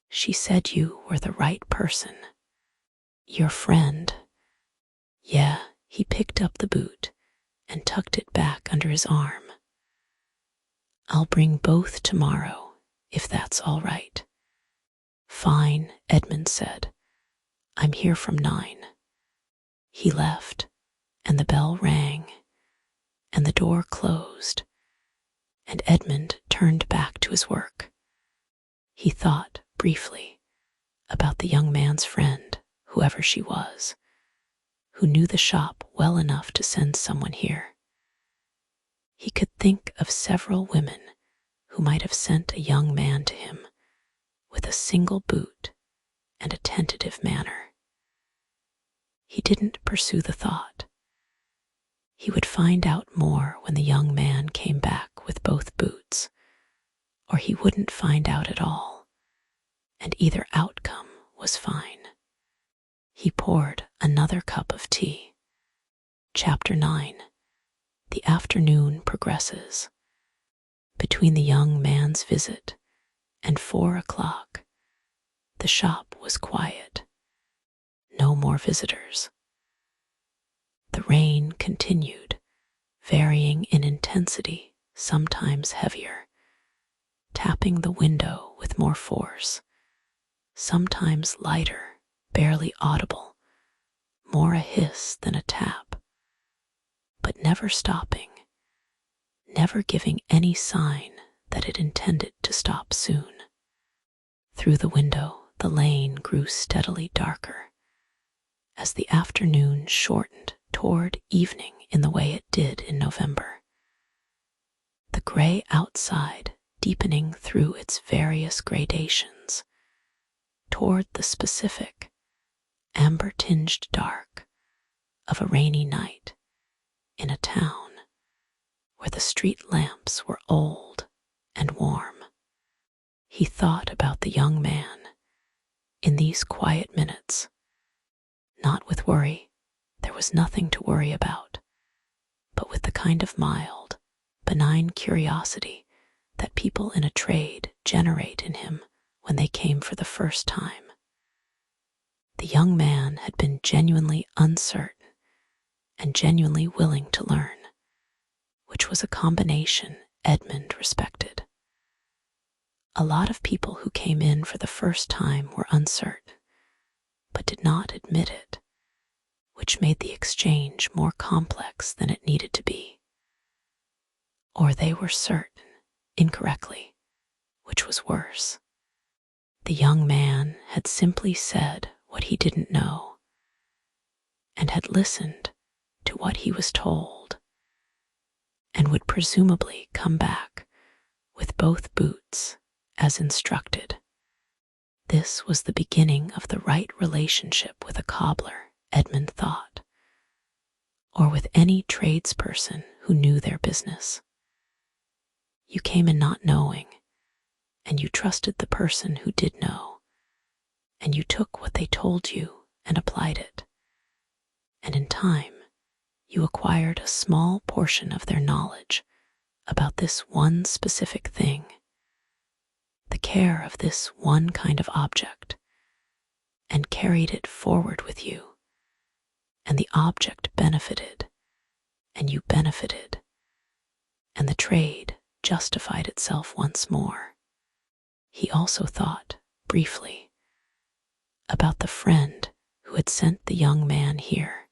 She said you were the right person. Your friend. Yeah, he picked up the boot and tucked it back under his arm. I'll bring both tomorrow, if that's all right. Fine, Edmund said. I'm here from 9. He left, and the bell rang, and the door closed, and Edmund turned back to his work. He thought, briefly, about the young man's friend, whoever she was, who knew the shop well enough to send someone here. He could think of several women who might have sent a young man to him with a single boot and a tentative manner. He didn't pursue the thought. He would find out more when the young man came back with both boots, or he wouldn't find out at all, and either outcome was fine. He poured another cup of tea. Chapter 9. The afternoon progresses. Between the young man's visit and 4 o'clock, the shop was quiet. No more visitors. The rain continued, varying in intensity, sometimes heavier, tapping the window with more force, sometimes lighter, barely audible, more a hiss than a tap, but never stopping, never giving any sign that it intended to stop soon. Through the window, the lane grew steadily darker, as the afternoon shortened toward evening in the way it did in November. The gray outside deepening through its various gradations toward the specific, amber-tinged dark of a rainy night in a town where the street lamps were old and warm. He thought about the young man in these quiet minutes, not with worry. There was nothing to worry about, but with the kind of mild, benign curiosity that people in a trade generate in him when they came for the first time. The young man had been genuinely uncertain and genuinely willing to learn, which was a combination Edmund respected. A lot of people who came in for the first time were uncertain, but did not admit it, which made the exchange more complex than it needed to be. Or they were certain, incorrectly, which was worse. The young man had simply said what he didn't know, and had listened to what he was told, and would presumably come back with both boots as instructed. This was the beginning of the right relationship with a cobbler, Edmund thought, or with any tradesperson who knew their business. You came in not knowing, and you trusted the person who did know, and you took what they told you and applied it, and in time you acquired a small portion of their knowledge about this one specific thing, the care of this one kind of object, and carried it forward with you, and the object benefited, and you benefited, and the trade justified itself once more. He also thought, briefly, about the friend who had sent the young man here.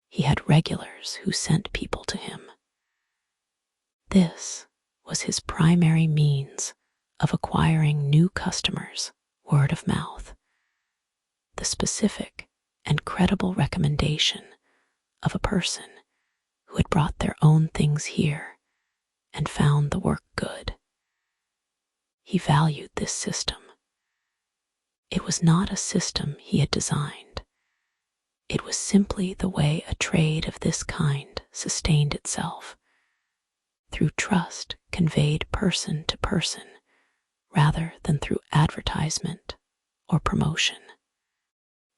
He had regulars who sent people to him. This was his primary means of acquiring new customers, word of mouth, the specific and credible recommendation of a person who had brought their own things here and found the work good. He valued this system. It was not a system he had designed. It was simply the way a trade of this kind sustained itself, through trust conveyed person to person rather than through advertisement or promotion.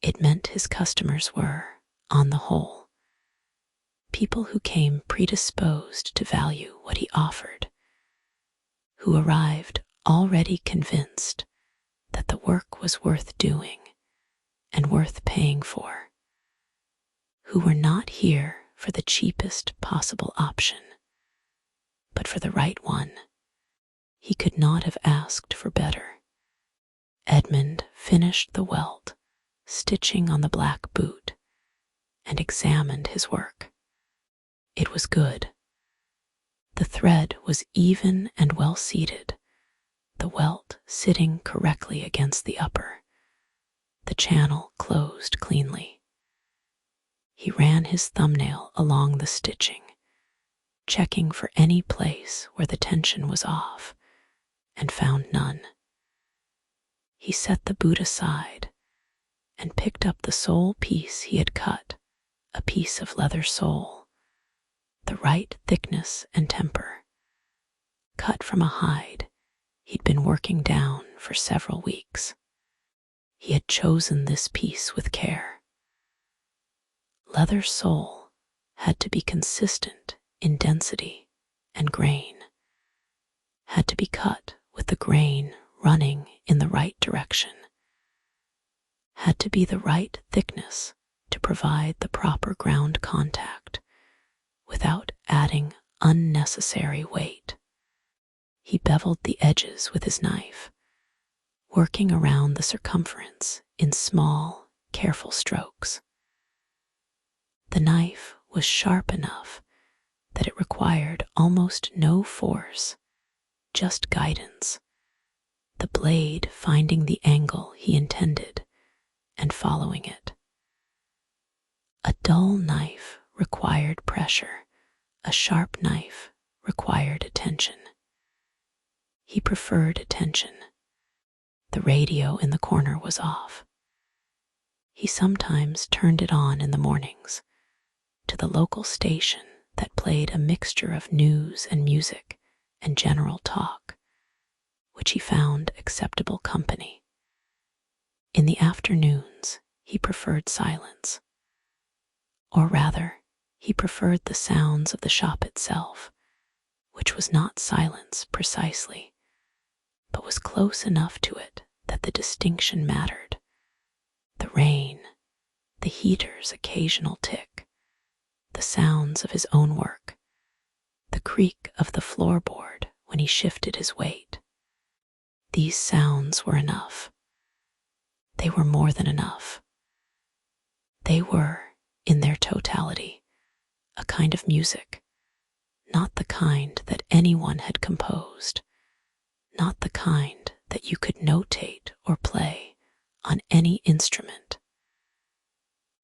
It meant his customers were, on the whole, people who came predisposed to value what he offered, who arrived already convinced that the work was worth doing and worth paying for, who were not here for the cheapest possible option, but for the right one. He could not have asked for better. Edmund finished the welt, stitching on the black boot, and examined his work. It was good. The thread was even and well seated, the welt sitting correctly against the upper, the channel closed cleanly. He ran his thumbnail along the stitching, checking for any place where the tension was off, and found none. He set the boot aside and picked up the sole piece he had cut, a piece of leather sole, the right thickness and temper, cut from a hide he'd been working down for several weeks. He had chosen this piece with care. Leather sole had to be consistent in density and grain, had to be cut with the grain running in the right direction, had to be the right thickness to provide the proper ground contact without adding unnecessary weight. He beveled the edges with his knife, working around the circumference in small, careful strokes. The knife was sharp enough that it required almost no force, just guidance, the blade finding the angle he intended and following it. A dull knife required pressure, a sharp knife required attention. He preferred attention. The radio in the corner was off. He sometimes turned it on in the mornings, to the local station that played a mixture of news and music and general talk, which he found acceptable company. In the afternoons, he preferred silence. Or rather, he preferred the sounds of the shop itself, which was not silence precisely, but was close enough to it that the distinction mattered. The rain, the heater's occasional tick, the sounds of his own work, the creak of the floorboard when he shifted his weight. These sounds were enough. They were more than enough. They were, in their totality, a kind of music, not the kind that anyone had composed, not the kind that you could notate or play on any instrument,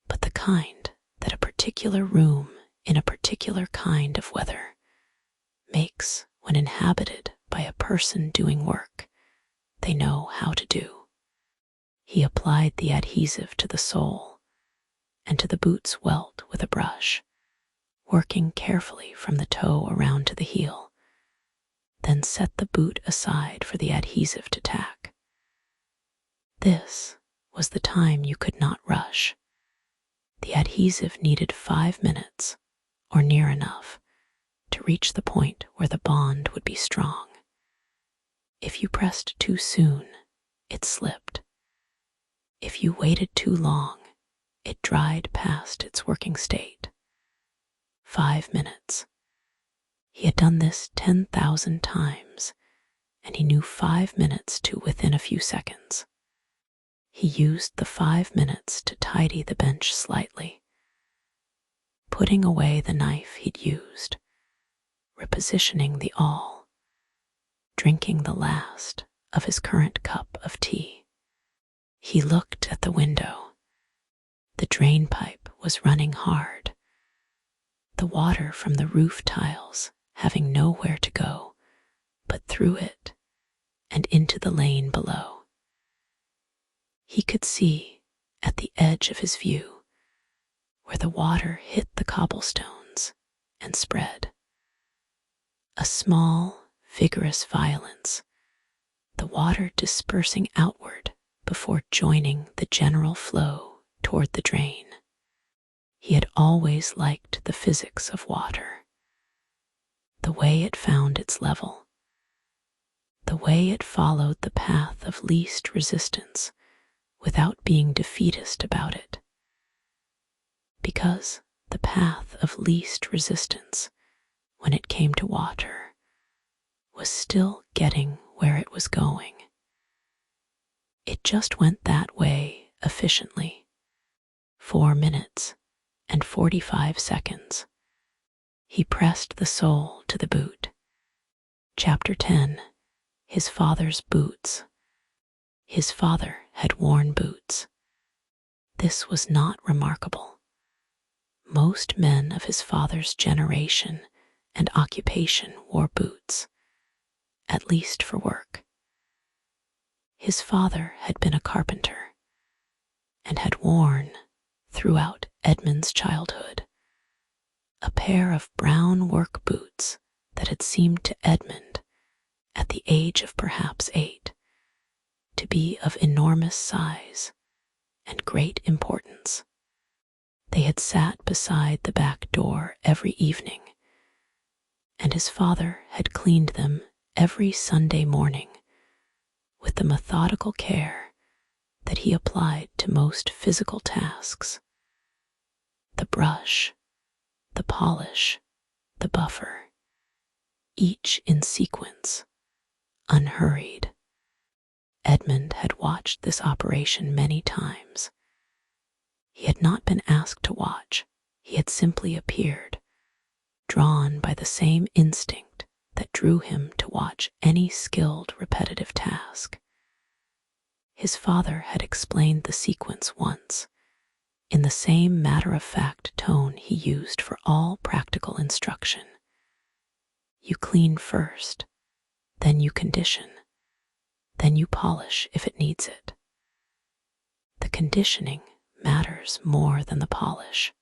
but the kind that a particular room in a particular kind of weather makes when inhabited by a person doing work they know how to do. He applied the adhesive to the sole and to the boot's welt with a brush, working carefully from the toe around to the heel, then set the boot aside for the adhesive to tack. This was the time you could not rush. The adhesive needed 5 minutes, or near enough, to reach the point where the bond would be strong. If you pressed too soon, it slipped. If you waited too long, it dried past its working state. 5 minutes. He had done this 10,000 times, and he knew 5 minutes to within a few seconds. He used the 5 minutes to tidy the bench slightly, putting away the knife he'd used, repositioning the awl, drinking the last of his current cup of tea. He looked at the window. The drain pipe was running hard, the water from the roof tiles having nowhere to go but through it and into the lane below. He could see, at the edge of his view, where the water hit the cobblestones and spread. A small, vigorous violence, the water dispersing outward before joining the general flow toward the drain. He had always liked the physics of water, the way it found its level, the way it followed the path of least resistance without being defeatist about it. Because the path of least resistance, when it came to water, was still getting where it was going. It just went that way efficiently. 4 minutes and 45 seconds. He pressed the sole to the boot. Chapter 10. His father's boots. His father had worn boots. This was not remarkable. Most men of his father's generation and occupation wore boots, at least for work. His father had been a carpenter and had worn, throughout Edmund's childhood, a pair of brown work boots that had seemed to Edmund, at the age of perhaps 8, to be of enormous size and great importance. They had sat beside the back door every evening, and his father had cleaned them every Sunday morning with the methodical care that he applied to most physical tasks. The brush, the polish, the buffer, each in sequence, unhurried. Edmund had watched this operation many times. He had not been asked to watch, he had simply appeared, drawn by the same instinct that drew him to watch any skilled repetitive task. His father had explained the sequence once, in the same matter-of-fact tone he used for all practical instruction. You clean first, then you condition, then you polish if it needs it. The conditioning matters more than the polish.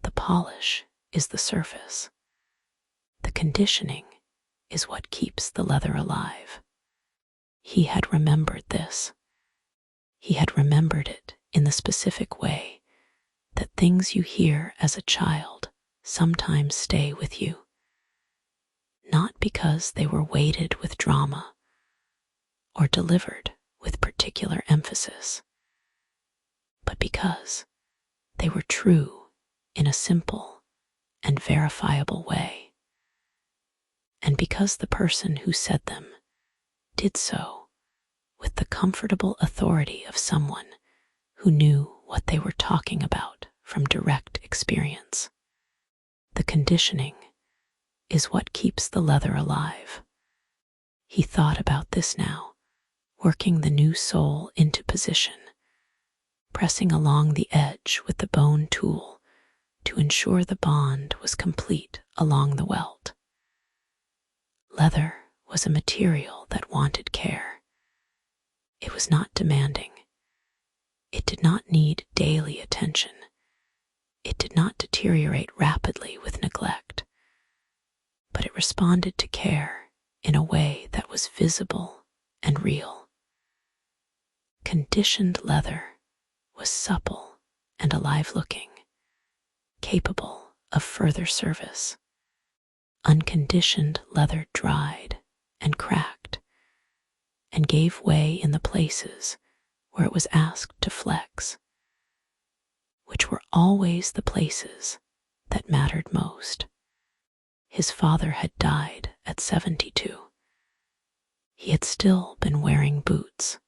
The polish is the surface. The conditioning is what keeps the leather alive. He had remembered this. He had remembered it in the specific way that things you hear as a child sometimes stay with you, not because they were weighted with drama or delivered with particular emphasis, but because they were true in a simple and verifiable way, and because the person who said them did so with the comfortable authority of someone who knew what they were talking about from direct experience. The conditioning is what keeps the leather alive. He thought about this now, working the new sole into position, pressing along the edge with the bone tool to ensure the bond was complete along the welt. Leather was a material that wanted care. It was not demanding. It did not need daily attention. It did not deteriorate rapidly with neglect, but it responded to care in a way that was visible and real. Conditioned leather was supple and alive-looking, capable of further service. Unconditioned leather dried and cracked and gave way in the places where it was asked to flex, which were always the places that mattered most. His father had died at 72. He had still been wearing boots.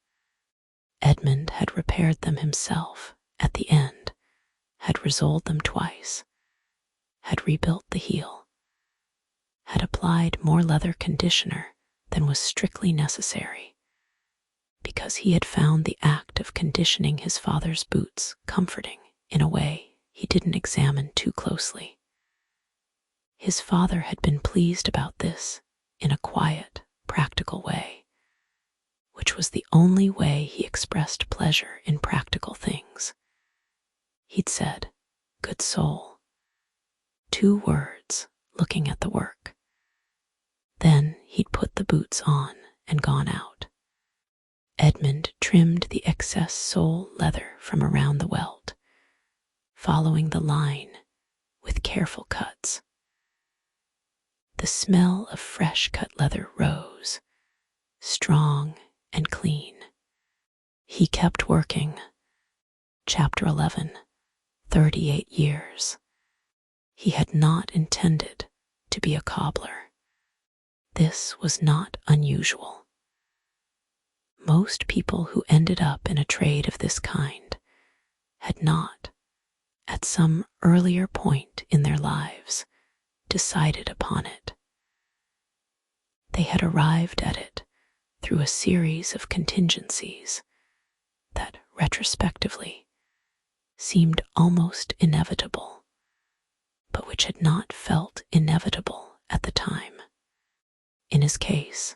Edmund had repaired them himself at the end, had resoled them twice, had rebuilt the heel, had applied more leather conditioner than was strictly necessary, because he had found the act of conditioning his father's boots comforting in a way he didn't examine too closely. His father had been pleased about this in a quiet, practical way, which was the only way he expressed pleasure in practical things. He'd said, "Good soul," 2 words, looking at the work. Then he'd put the boots on and gone out. Edmund trimmed the excess sole leather from around the welt, following the line with careful cuts. The smell of fresh cut leather rose, strong and clean. He kept working. Chapter 11, 38 years. He had not intended to be a cobbler. This was not unusual. Most people who ended up in a trade of this kind had not, at some earlier point in their lives, decided upon it. They had arrived at it through a series of contingencies that, retrospectively, seemed almost inevitable, but which had not felt inevitable at the time. In his case,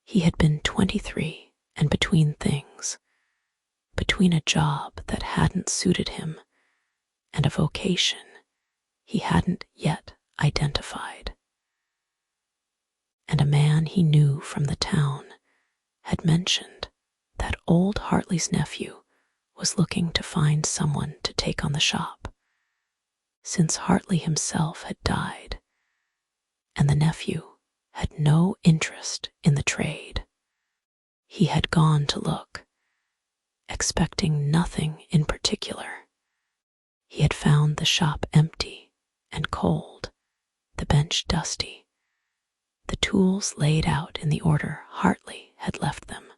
he had been 23 and between things, between a job that hadn't suited him and a vocation he hadn't yet identified. And a man he knew from the town had mentioned that old Hartley's nephew was looking to find someone to take on the shop, since Hartley himself had died, and the nephew had no interest in the trade. He had gone to look, expecting nothing in particular. He had found the shop empty and cold, the bench dusty, the tools laid out in the order Hartley had left them.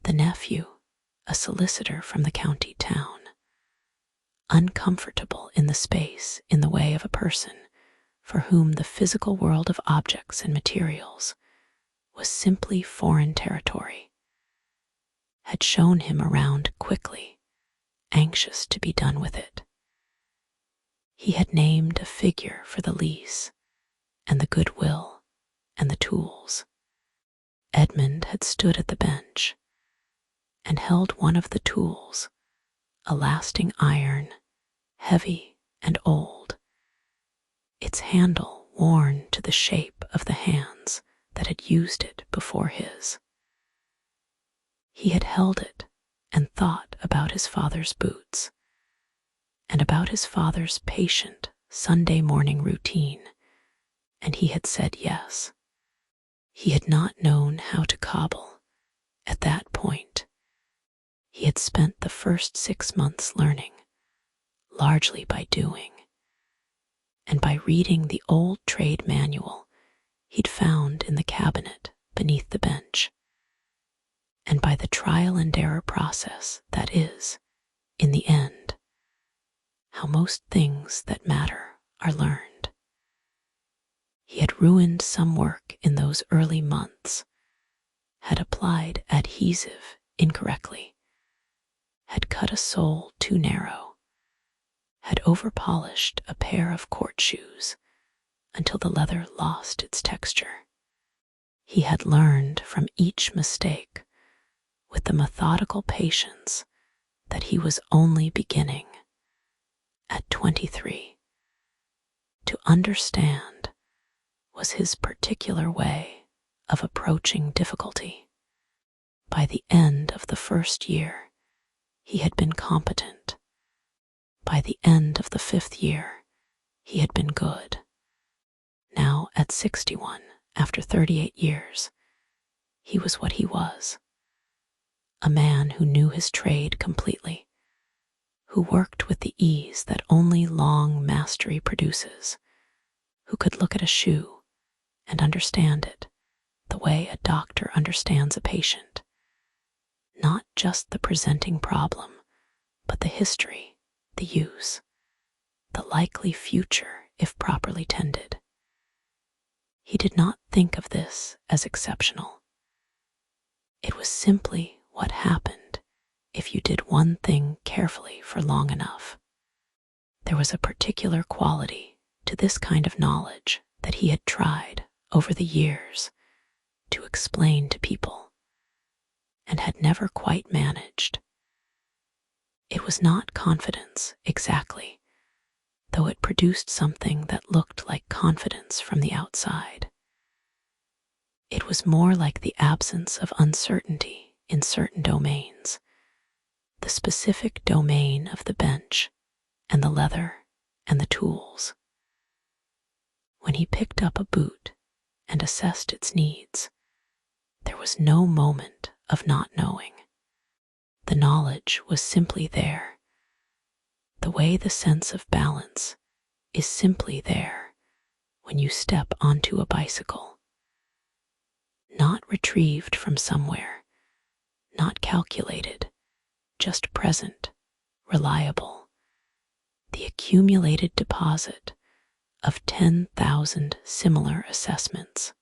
The nephew, a solicitor from the county town, uncomfortable in the space in the way of a person for whom the physical world of objects and materials was simply foreign territory, had shown him around quickly, anxious to be done with it. He had named a figure for the lease and the goodwill and the tools. Edmund had stood at the bench and held one of the tools, a lasting iron, heavy and old, its handle worn to the shape of the hands that had used it before his. He had held it and thought about his father's boots, and about his father's patient Sunday morning routine, and he had said yes. He had not known how to cobble at that point. He had spent the first 6 months learning, largely by doing, and by reading the old trade manual he'd found in the cabinet beneath the bench, and by the trial and error process that is, in the end, how most things that matter are learned. He had ruined some work in those early months, had applied adhesive incorrectly, had cut a sole too narrow, had over-polished a pair of court shoes until the leather lost its texture. He had learned from each mistake with the methodical patience that he was only beginning, at 23. To understand was his particular way of approaching difficulty. By the end of the first year, he had been competent. By the end of the 5th year, he had been good. Now, at 61, after 38 years, he was what he was. A man who knew his trade completely, who worked with the ease that only long mastery produces, who could look at a shoe and understand it the way a doctor understands a patient, not just the presenting problem, but the history, the use, the likely future if properly tended. He did not think of this as exceptional. It was simply what happened if you did one thing carefully for long enough. There was a particular quality to this kind of knowledge that he had tried over the years to explain to people and had never quite managed. It was not confidence exactly, though it produced something that looked like confidence from the outside. It was more like the absence of uncertainty in certain domains, the specific domain of the bench and the leather and the tools. When he picked up a boot and assessed its needs, there was no moment of not knowing. The knowledge was simply there, the way the sense of balance is simply there when you step onto a bicycle. Not retrieved from somewhere, not calculated, just present, reliable. The accumulated deposit of 10,000 similar assessments.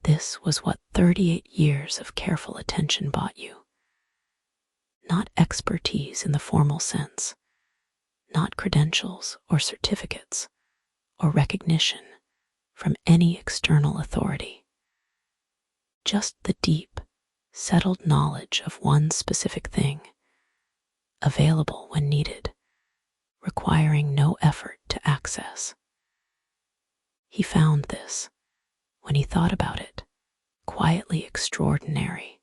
This was what 38 years of careful attention bought you. Not expertise in the formal sense, not credentials or certificates or recognition from any external authority. Just the deep, settled knowledge of one specific thing, available when needed, requiring no effort to access. He found this, when he thought about it, quietly extraordinary,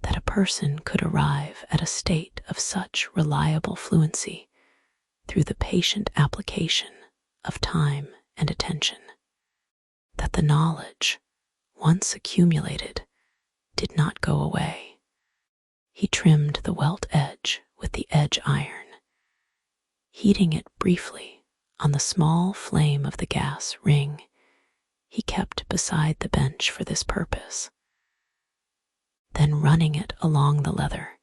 that a person could arrive at a state of such reliable fluency through the patient application of time and attention, that the knowledge, once accumulated, did not go away. He trimmed the welt edge with the edge iron, heating it briefly on the small flame of the gas ring he kept beside the bench for this purpose, then running it along the leather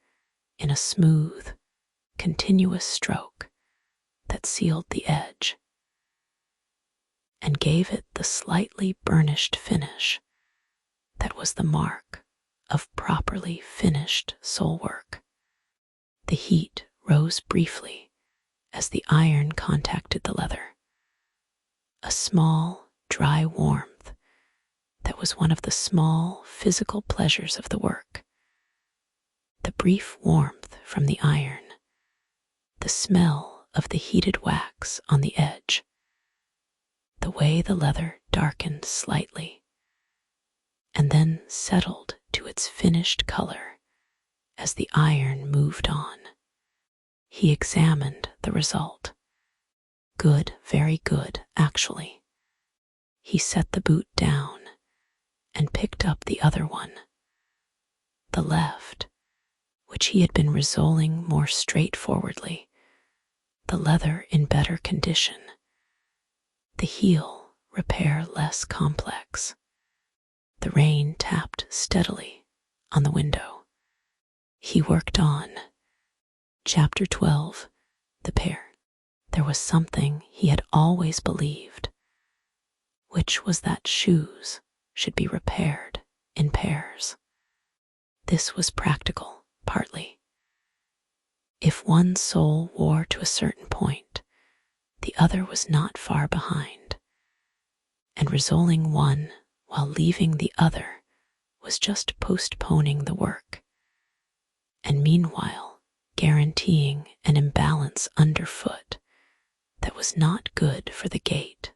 in a smooth, continuous stroke that sealed the edge and gave it the slightly burnished finish that was the mark of properly finished soul work. The heat rose briefly as the iron contacted the leather, a small, dry warmth that was one of the small physical pleasures of the work. The brief warmth from the iron, the smell of the heated wax on the edge, the way the leather darkened slightly and then settled to its finished color as the iron moved on. He examined the result. Good, very good, actually. He set the boot down and picked up the other one, the left, which he had been resoling more straightforwardly, the leather in better condition, the heel repair less complex. The rain tapped steadily on the window. He worked on. Chapter 12, The Pair. There was something he had always believed, which was that shoes should be repaired in pairs. This was practical, partly. If one sole wore to a certain point, the other was not far behind, and resoling one while leaving the other was just postponing the work, and meanwhile guaranteeing an imbalance underfoot that was not good for the gait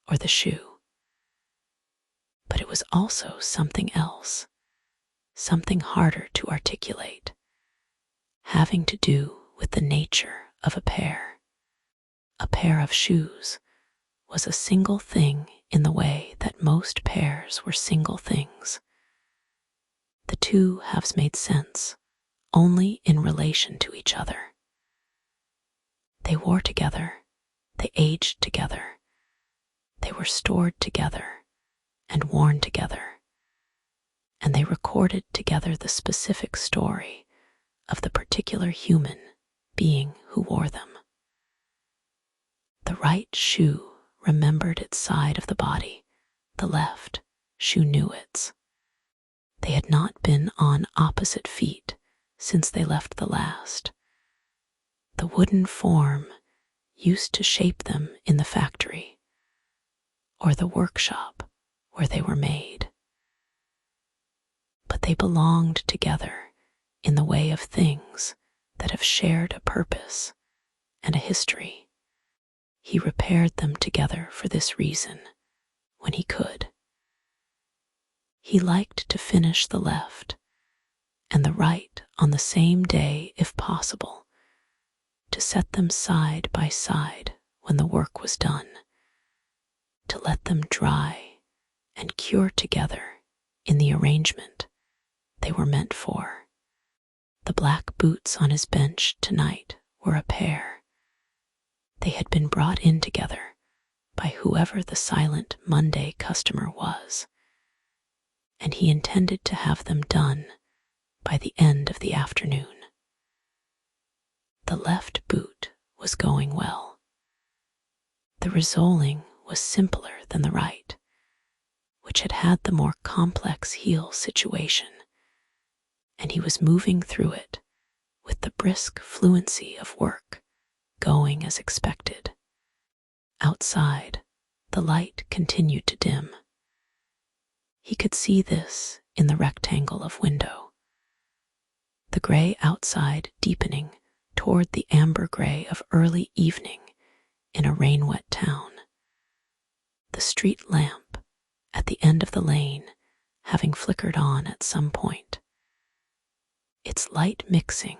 or the shoe. But it was also something else, something harder to articulate, having to do with the nature of a pair. A pair of shoes was a single thing in the way that most pairs were single things. The two halves made sense only in relation to each other. They wore together, they aged together, they were stored together and worn together, and they recorded together the specific story of the particular human being who wore them. The right shoe remembered its side of the body, the left shoe knew its. They had not been on opposite feet since they left the last. The wooden form used to shape them in the factory or the workshop where they were made. But they belonged together in the way of things that have shared a purpose and a history. He repaired them together for this reason when he could. He liked to finish the left and the right on the same day if possible, to set them side by side when the work was done, to let them dry and cure together in the arrangement they were meant for. The black boots on his bench tonight were a pair. They had been brought in together by whoever the silent Monday customer was, and he intended to have them done by the end of the afternoon. The left boot was going well. The resoling was simpler than the right, which had had the more complex heel situation, and he was moving through it with the brisk fluency of work going as expected. Outside, the light continued to dim. He could see this in the rectangle of window. The gray outside deepening toward the amber gray of early evening in a rain-wet town. The street lamp at the end of the lane having flickered on at some point, its light mixing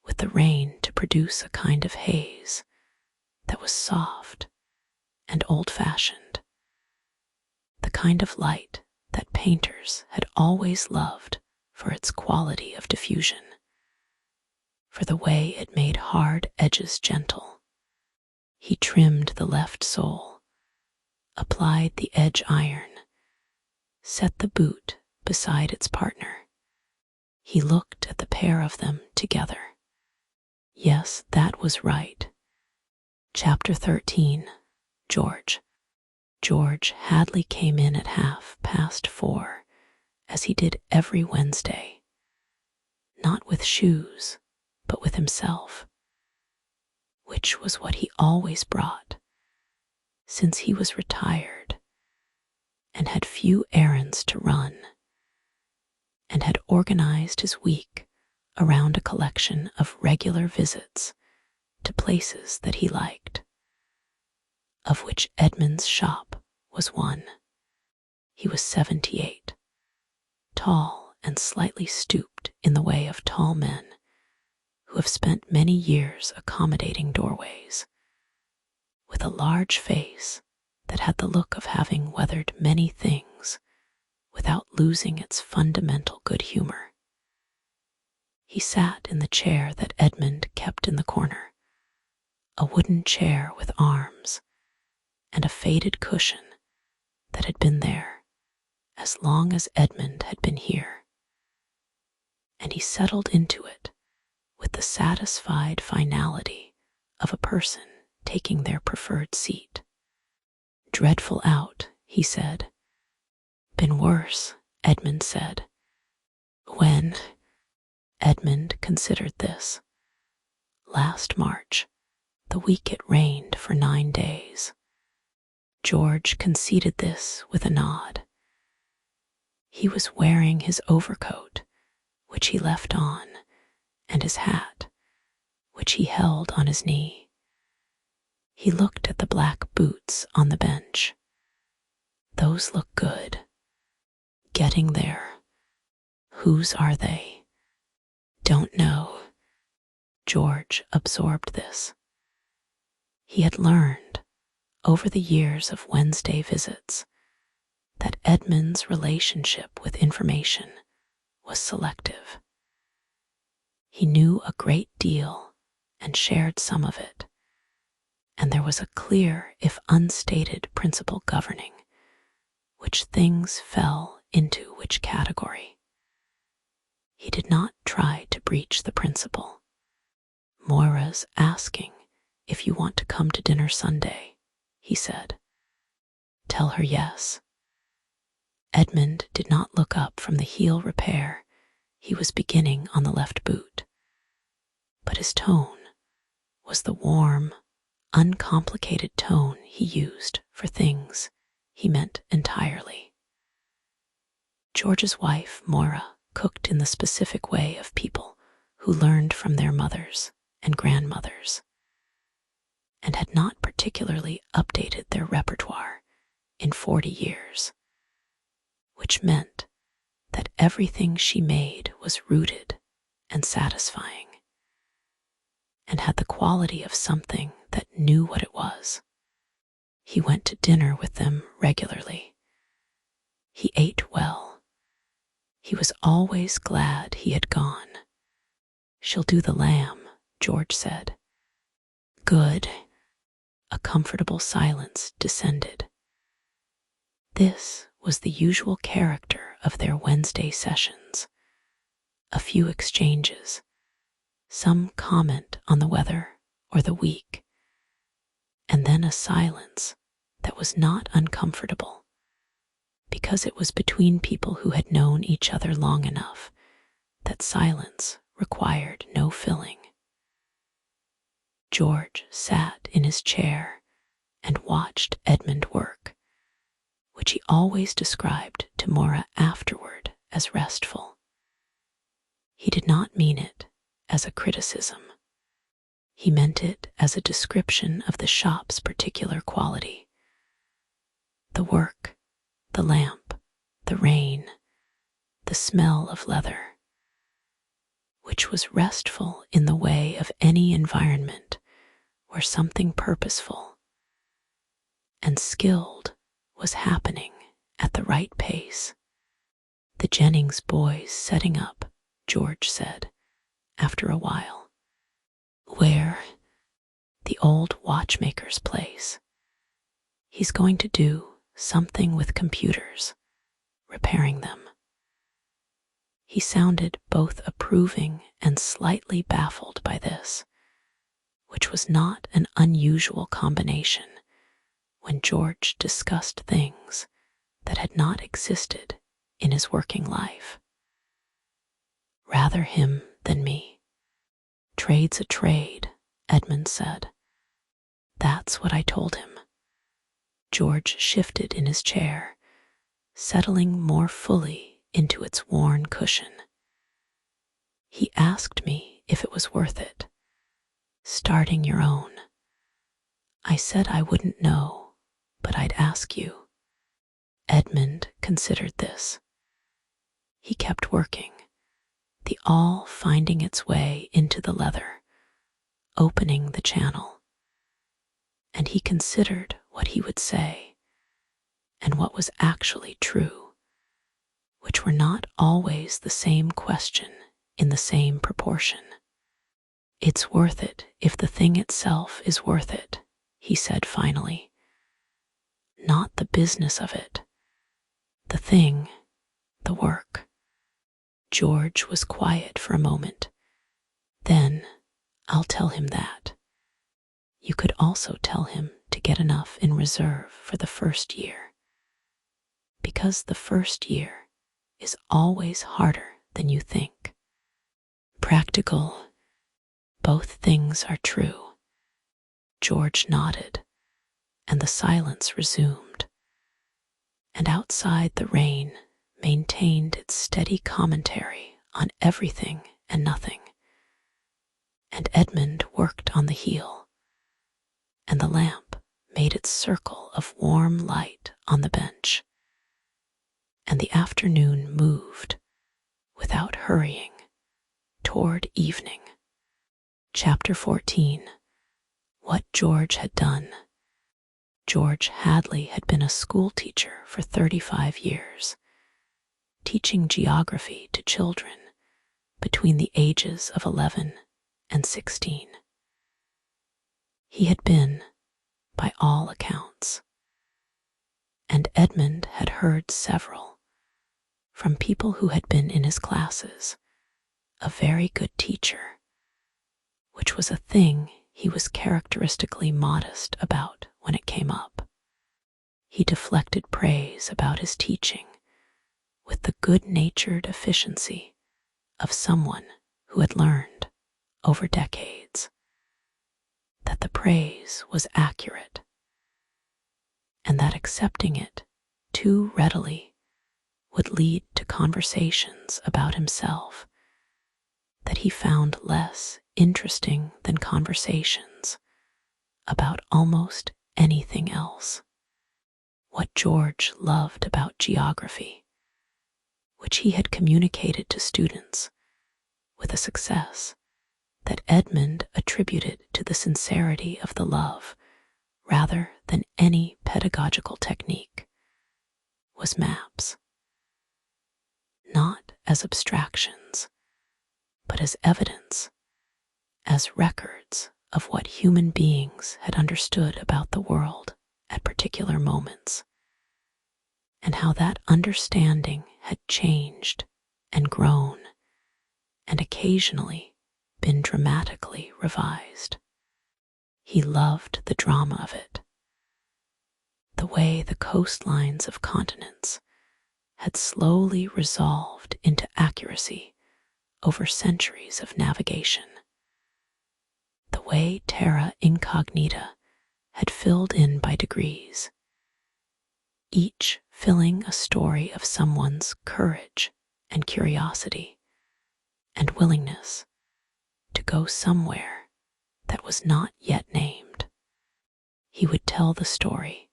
with the rain to produce a kind of haze that was soft and old-fashioned, the kind of light that painters had always loved for its quality of diffusion, for the way it made hard edges gentle. He trimmed the left sole, applied the edge iron, set the boot beside its partner. He looked at the pair of them together. Yes, that was right. Chapter 13. George. George Hadley came in at 4:30, as he did every Wednesday, not with shoes, but with himself, which was what he always brought, since he was retired and had few errands to run, and had organized his week around a collection of regular visits to places that he liked, of which Edmund's shop was one. He was 78, tall and slightly stooped in the way of tall men who have spent many years accommodating doorways, with a large face that had the look of having weathered many things without losing its fundamental good humor. He sat in the chair that Edmund kept in the corner, a wooden chair with arms and a faded cushion that had been there as long as Edmund had been here, and he settled into it with the satisfied finality of a person taking their preferred seat. "Dreadful out," he said. "Been worse," Edmund said. "When?" Edmund considered this. "Last March, the week it rained for 9 days." George conceded this with a nod. He was wearing his overcoat, which he left on, and his hat, which he held on his knee. He looked at the black boots on the bench. "Those look good. Getting there. Whose are they?" "Don't know." George absorbed this. He had learned, over the years of Wednesday visits, that Edmund's relationship with information was selective. He knew a great deal and shared some of it, and there was a clear, if unstated, principle governing which things fell into which category. He did not try to breach the principle. Moira's asking if you want to come to dinner Sunday, he said. Tell her yes. Edmund did not look up from the heel repair he was beginning on the left boot, but his tone was the warm, uncomplicated tone he used for things he meant entirely. George's wife, Moira, cooked in the specific way of people who learned from their mothers and grandmothers, and had not particularly updated their repertoire in 40 years, which meant that everything she made was rooted and satisfying, and had the quality of something that knew what it was. He went to dinner with them regularly. He ate well. He was always glad he had gone. She'll do the lamb, George said. Good. A comfortable silence descended. This was the usual character of their Wednesday sessions. A few exchanges, some comment on the weather or the week, and then a silence that was not uncomfortable, because it was between people who had known each other long enough that silence required no filling. George sat in his chair and watched Edmund work, which he always described to Moira afterward as restful. He did not mean it as a criticism. He meant it as a description of the shop's particular quality. The work, the lamp, the rain, the smell of leather, which was restful in the way of any environment where something purposeful and skilled was happening at the right pace. The Jennings boys setting up, George said, after a while. Where? The old watchmaker's place. He's going to do something with computers, repairing them. He sounded both approving and slightly baffled by this, which was not an unusual combination when George discussed things that had not existed in his working life. Rather him than me. Trade's a trade, Edmund said. That's what I told him. George shifted in his chair, settling more fully into its worn cushion. He asked me if it was worth it, starting your own. I said I wouldn't know, but I'd ask you. Edmund considered this. He kept working, the awl finding its way into the leather, opening the channel. And he considered what he would say, and what was actually true, which were not always the same question in the same proportion. It's worth it if the thing itself is worth it, he said finally. Not the business of it. The thing, the work. George was quiet for a moment. Then, I'll tell him that. You could also tell him to get enough in reserve for the first year. Because the first year is always harder than you think. Practical. Both things are true. George nodded, and the silence resumed. And outside the rain maintained its steady commentary on everything and nothing. And Edmund worked on the heel, and the lamp made its circle of warm light on the bench. And the afternoon moved, without hurrying, toward evening. Chapter 14. What George had done. George Hadley had been a school teacher for 35 years, teaching geography to children between the ages of 11 and 16. He had been, by all accounts, and Edmund had heard several, from people who had been in his classes, a very good teacher, which was a thing he was characteristically modest about when it came up. He deflected praise about his teaching with the good-natured efficiency of someone who had learned over decades that the praise was accurate, and that accepting it too readily would lead to conversations about himself that he found less interesting than conversations about almost anything else. What George loved about geography, which he had communicated to students with a success that Edmund attributed to the sincerity of the love rather than any pedagogical technique, was maps. Not as abstractions, but as evidence, as records of what human beings had understood about the world at particular moments, and how that understanding had changed and grown and occasionally been dramatically revised. He loved the drama of it, the way the coastlines of continents had slowly resolved into accuracy over centuries of navigation, the way terra incognita had filled in by degrees, each filling a story of someone's courage and curiosity and willingness to go somewhere that was not yet named. He would tell the story.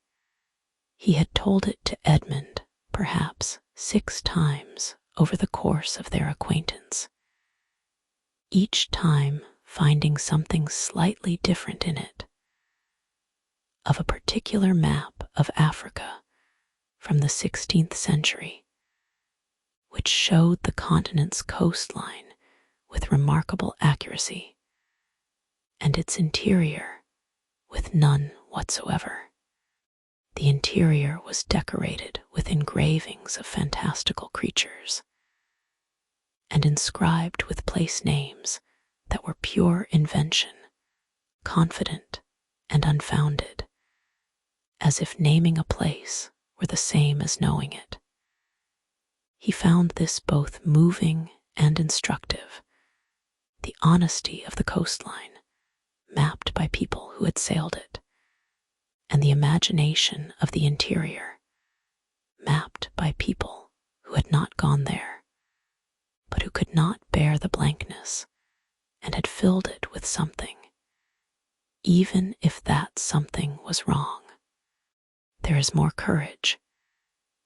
He had told it to Edmund perhaps 6 times over the course of their acquaintance, each time finding something slightly different in it, of a particular map of Africa from the 16th century, which showed the continent's coastline with remarkable accuracy, and its interior with none whatsoever. The interior was decorated with engravings of fantastical creatures, and inscribed with place names that were pure invention, confident and unfounded, as if naming a place were the same as knowing it. He found this both moving and instructive, the honesty of the coastline, mapped by people who had sailed it, and the imagination of the interior, mapped by people who had not gone there, but who could not bear the blankness and had filled it with something, even if that something was wrong. There is more courage,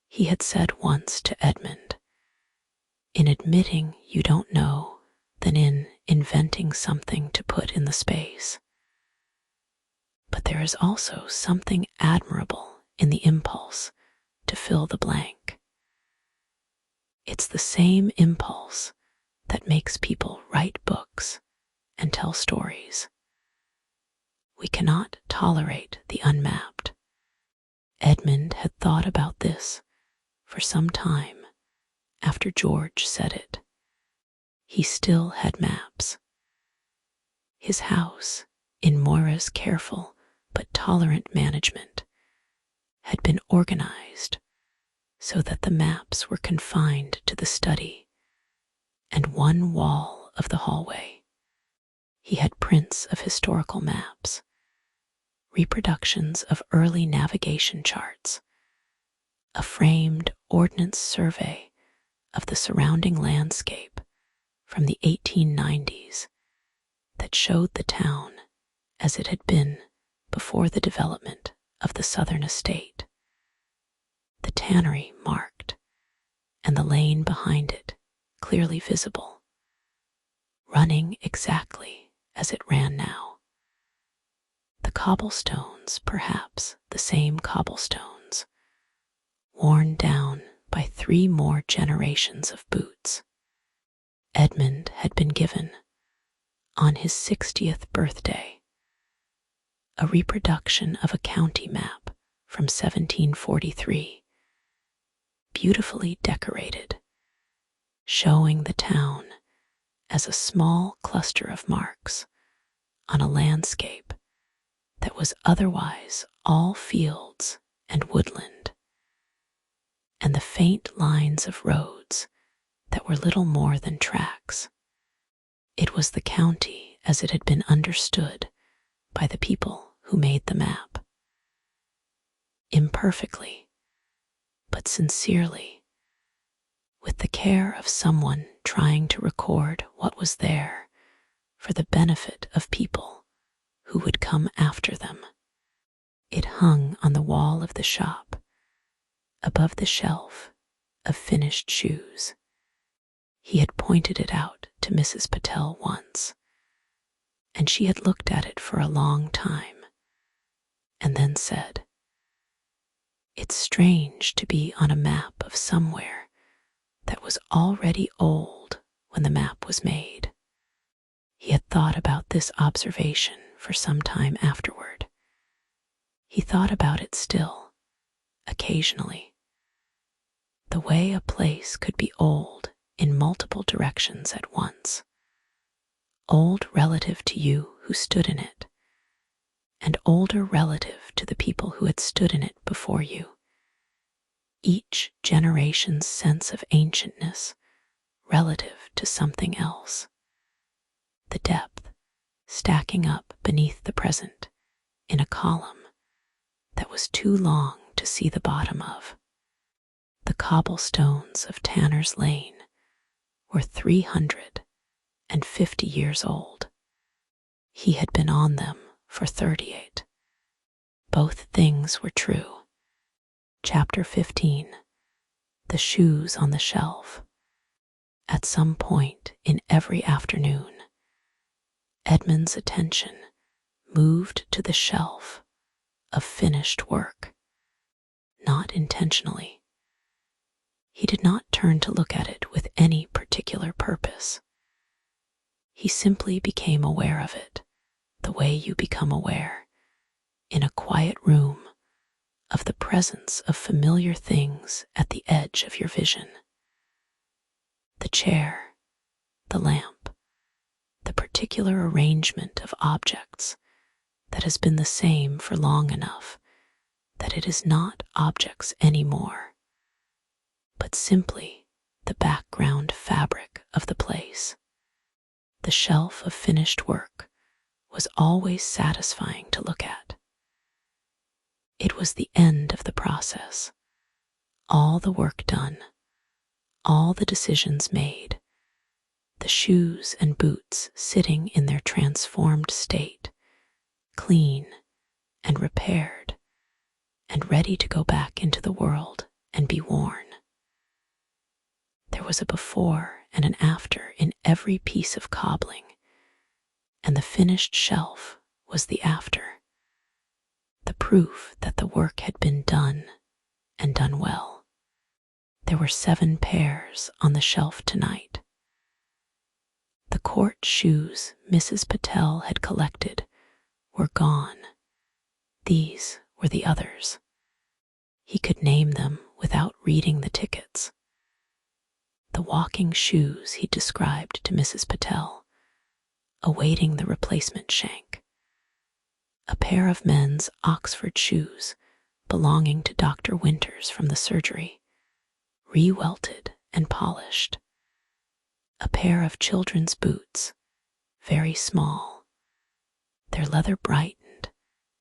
he had said once to Edmund, in admitting you don't know than in inventing something to put in the space. But there is also something admirable in the impulse to fill the blank. It's the same impulse that makes people write books and tell stories. We cannot tolerate the unmapped. Edmund had thought about this for some time after George said it. He still had maps. His house, in Moira's careful but tolerant management, had been organized so that the maps were confined to the study and one wall of the hallway. He had prints of historical maps, reproductions of early navigation charts, a framed ordnance survey of the surrounding landscape from the 1890s that showed the town as it had been before the development of the southern estate, the tannery marked, and the lane behind it clearly visible, running exactly as it ran now. The cobblestones, perhaps the same cobblestones, worn down by 3 more generations of boots. Edmund had been given, on his 60th birthday, a reproduction of a county map from 1743, beautifully decorated showing the town as a small cluster of marks on a landscape that was otherwise all fields and woodland, and the faint lines of roads that were little more than tracks. It was the county as it had been understood by the people who made the map. Imperfectly, but sincerely, with the care of someone trying to record what was there for the benefit of people who would come after them. It hung on the wall of the shop, above the shelf of finished shoes. He had pointed it out to Mrs. Patel once, and she had looked at it for a long time, and then said, "It's strange to be on a map of somewhere that was already old when the map was made." He had thought about this observation for some time afterward. He thought about it still, occasionally. The way a place could be old in multiple directions at once. Old relative to you who stood in it, and older relative to the people who had stood in it before you. Each generation's sense of ancientness relative to something else. The depth stacking up beneath the present in a column that was too long to see the bottom of. The cobblestones of Tanner's Lane were 350 years old. He had been on them for 38. Both things were true. Chapter 15. The shoes on the shelf. At some point in every afternoon, Edmund's attention moved to the shelf of finished work, not intentionally. He did not turn to look at it with any particular purpose. He simply became aware of it, the way you become aware, in a quiet room, of the presence of familiar things at the edge of your vision. The chair, the lamp, the particular arrangement of objects that has been the same for long enough that it is not objects anymore, but simply the background fabric of the place. The shelf of finished work was always satisfying to look at. It was the end of the process, all the work done, all the decisions made, the shoes and boots sitting in their transformed state, clean and repaired, and ready to go back into the world and be worn. There was a before and an after in every piece of cobbling, and the finished shelf was the after, the proof that the work had been done and done well. There were 7 pairs on the shelf tonight. The court shoes Mrs. Patel had collected were gone. These were the others. He could name them without reading the tickets. The walking shoes he described to Mrs. Patel, awaiting the replacement shank. A pair of men's Oxford shoes belonging to Dr. Winters from the surgery, re-welted and polished. A pair of children's boots, very small, their leather brightened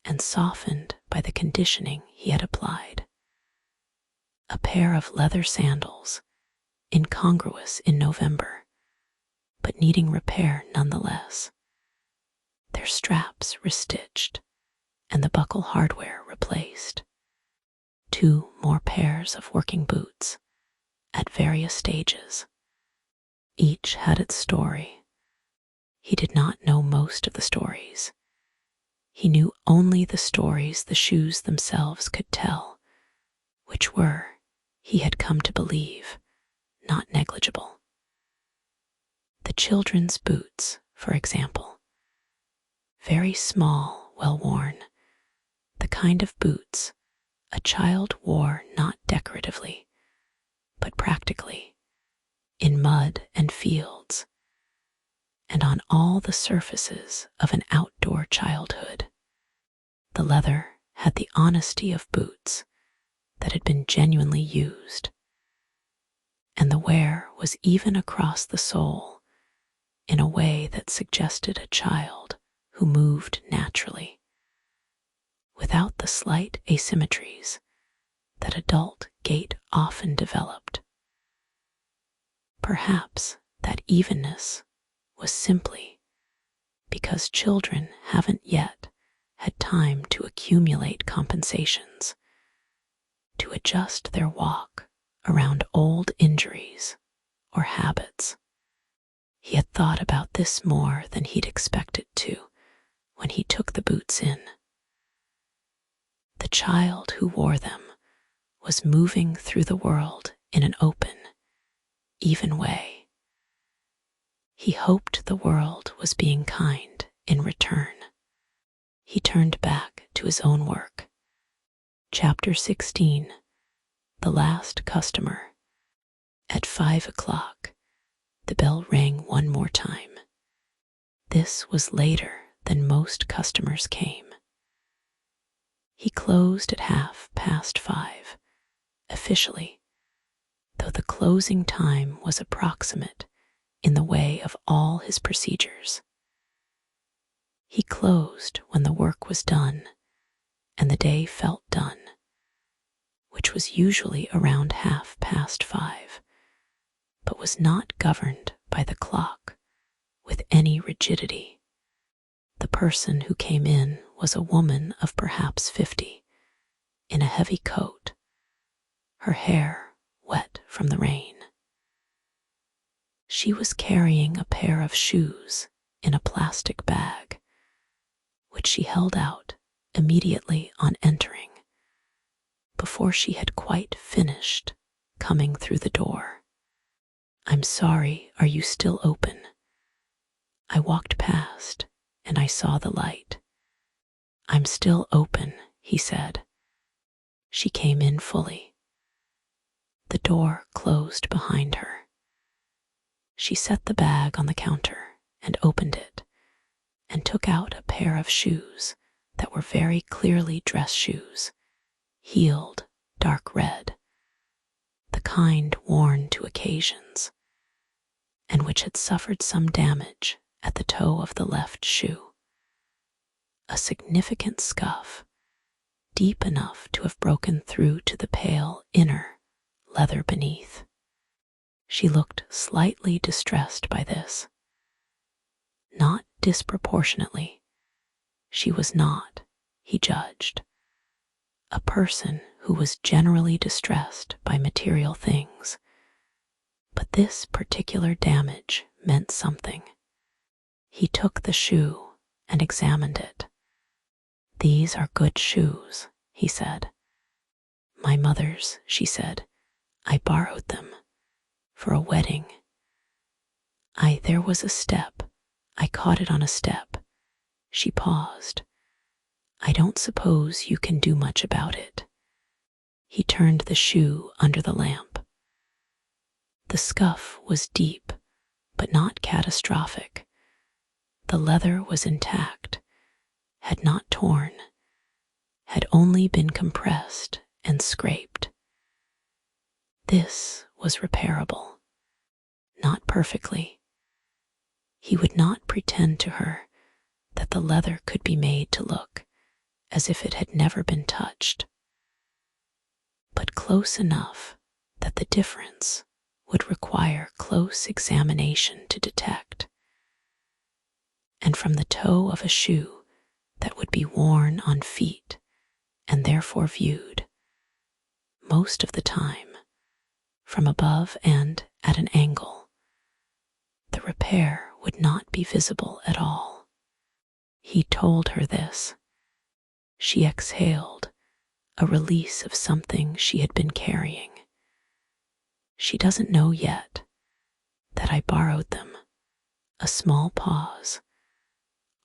and softened by the conditioning he had applied. A pair of leather sandals, incongruous in November, but needing repair nonetheless. Their straps restitched and the buckle hardware replaced. 2 more pairs of working boots at various stages. Each had its story. He did not know most of the stories. He knew only the stories the shoes themselves could tell, which were, he had come to believe, not negligible. The children's boots, for example. Very small, well-worn, the kind of boots a child wore not decoratively, but practically, in mud and fields, and on all the surfaces of an outdoor childhood. The leather had the honesty of boots that had been genuinely used, and the wear was even across the sole in a way that suggested a child who moved naturally, without the slight asymmetries that adult gait often developed. Perhaps that evenness was simply because children haven't yet had time to accumulate compensations, to adjust their walk around old injuries or habits. He had thought about this more than he'd expected to when he took the boots in. The child who wore them was moving through the world in an open, even way. He hoped the world was being kind in return. He turned back to his own work. Chapter 16, The Last Customer. At 5 o'clock, the bell rang one more time. This was later than most customers came. He closed at 5:30, officially, though the closing time was approximate in the way of all his procedures. He closed when the work was done and the day felt done, which was usually around 5:30, but was not governed by the clock with any rigidity. The person who came in was a woman of perhaps 50, in a heavy coat, her hair wet from the rain. She was carrying a pair of shoes in a plastic bag, which she held out immediately on entering, before she had quite finished coming through the door. "I'm sorry, are you still open? I walked past and I saw the light." "I'm still open," he said. She came in fully. The door closed behind her. She set the bag on the counter and opened it, and took out a pair of shoes that were very clearly dress shoes, heeled, dark red, the kind worn to occasions, and which had suffered some damage at the toe of the left shoe. A significant scuff, deep enough to have broken through to the pale inner leather beneath. She looked slightly distressed by this. Not disproportionately. She was not, he judged, a person who was generally distressed by material things, but this particular damage meant something. He took the shoe and examined it. "These are good shoes," he said. "My mother's," she said. "I borrowed them for a wedding. There was a step. I caught it on a step." She paused. "I don't suppose you can do much about it." He turned the shoe under the lamp. The scuff was deep, but not catastrophic. The leather was intact, had not torn, had only been compressed and scraped. This was repairable. Not perfectly. He would not pretend to her that the leather could be made to look as if it had never been touched, but close enough that the difference would require close examination to detect. And from the toe of a shoe that would be worn on feet and therefore viewed, most of the time, from above and at an angle, the repair would not be visible at all. He told her this. She exhaled, a release of something she had been carrying. "She doesn't know yet that I borrowed them," a small pause,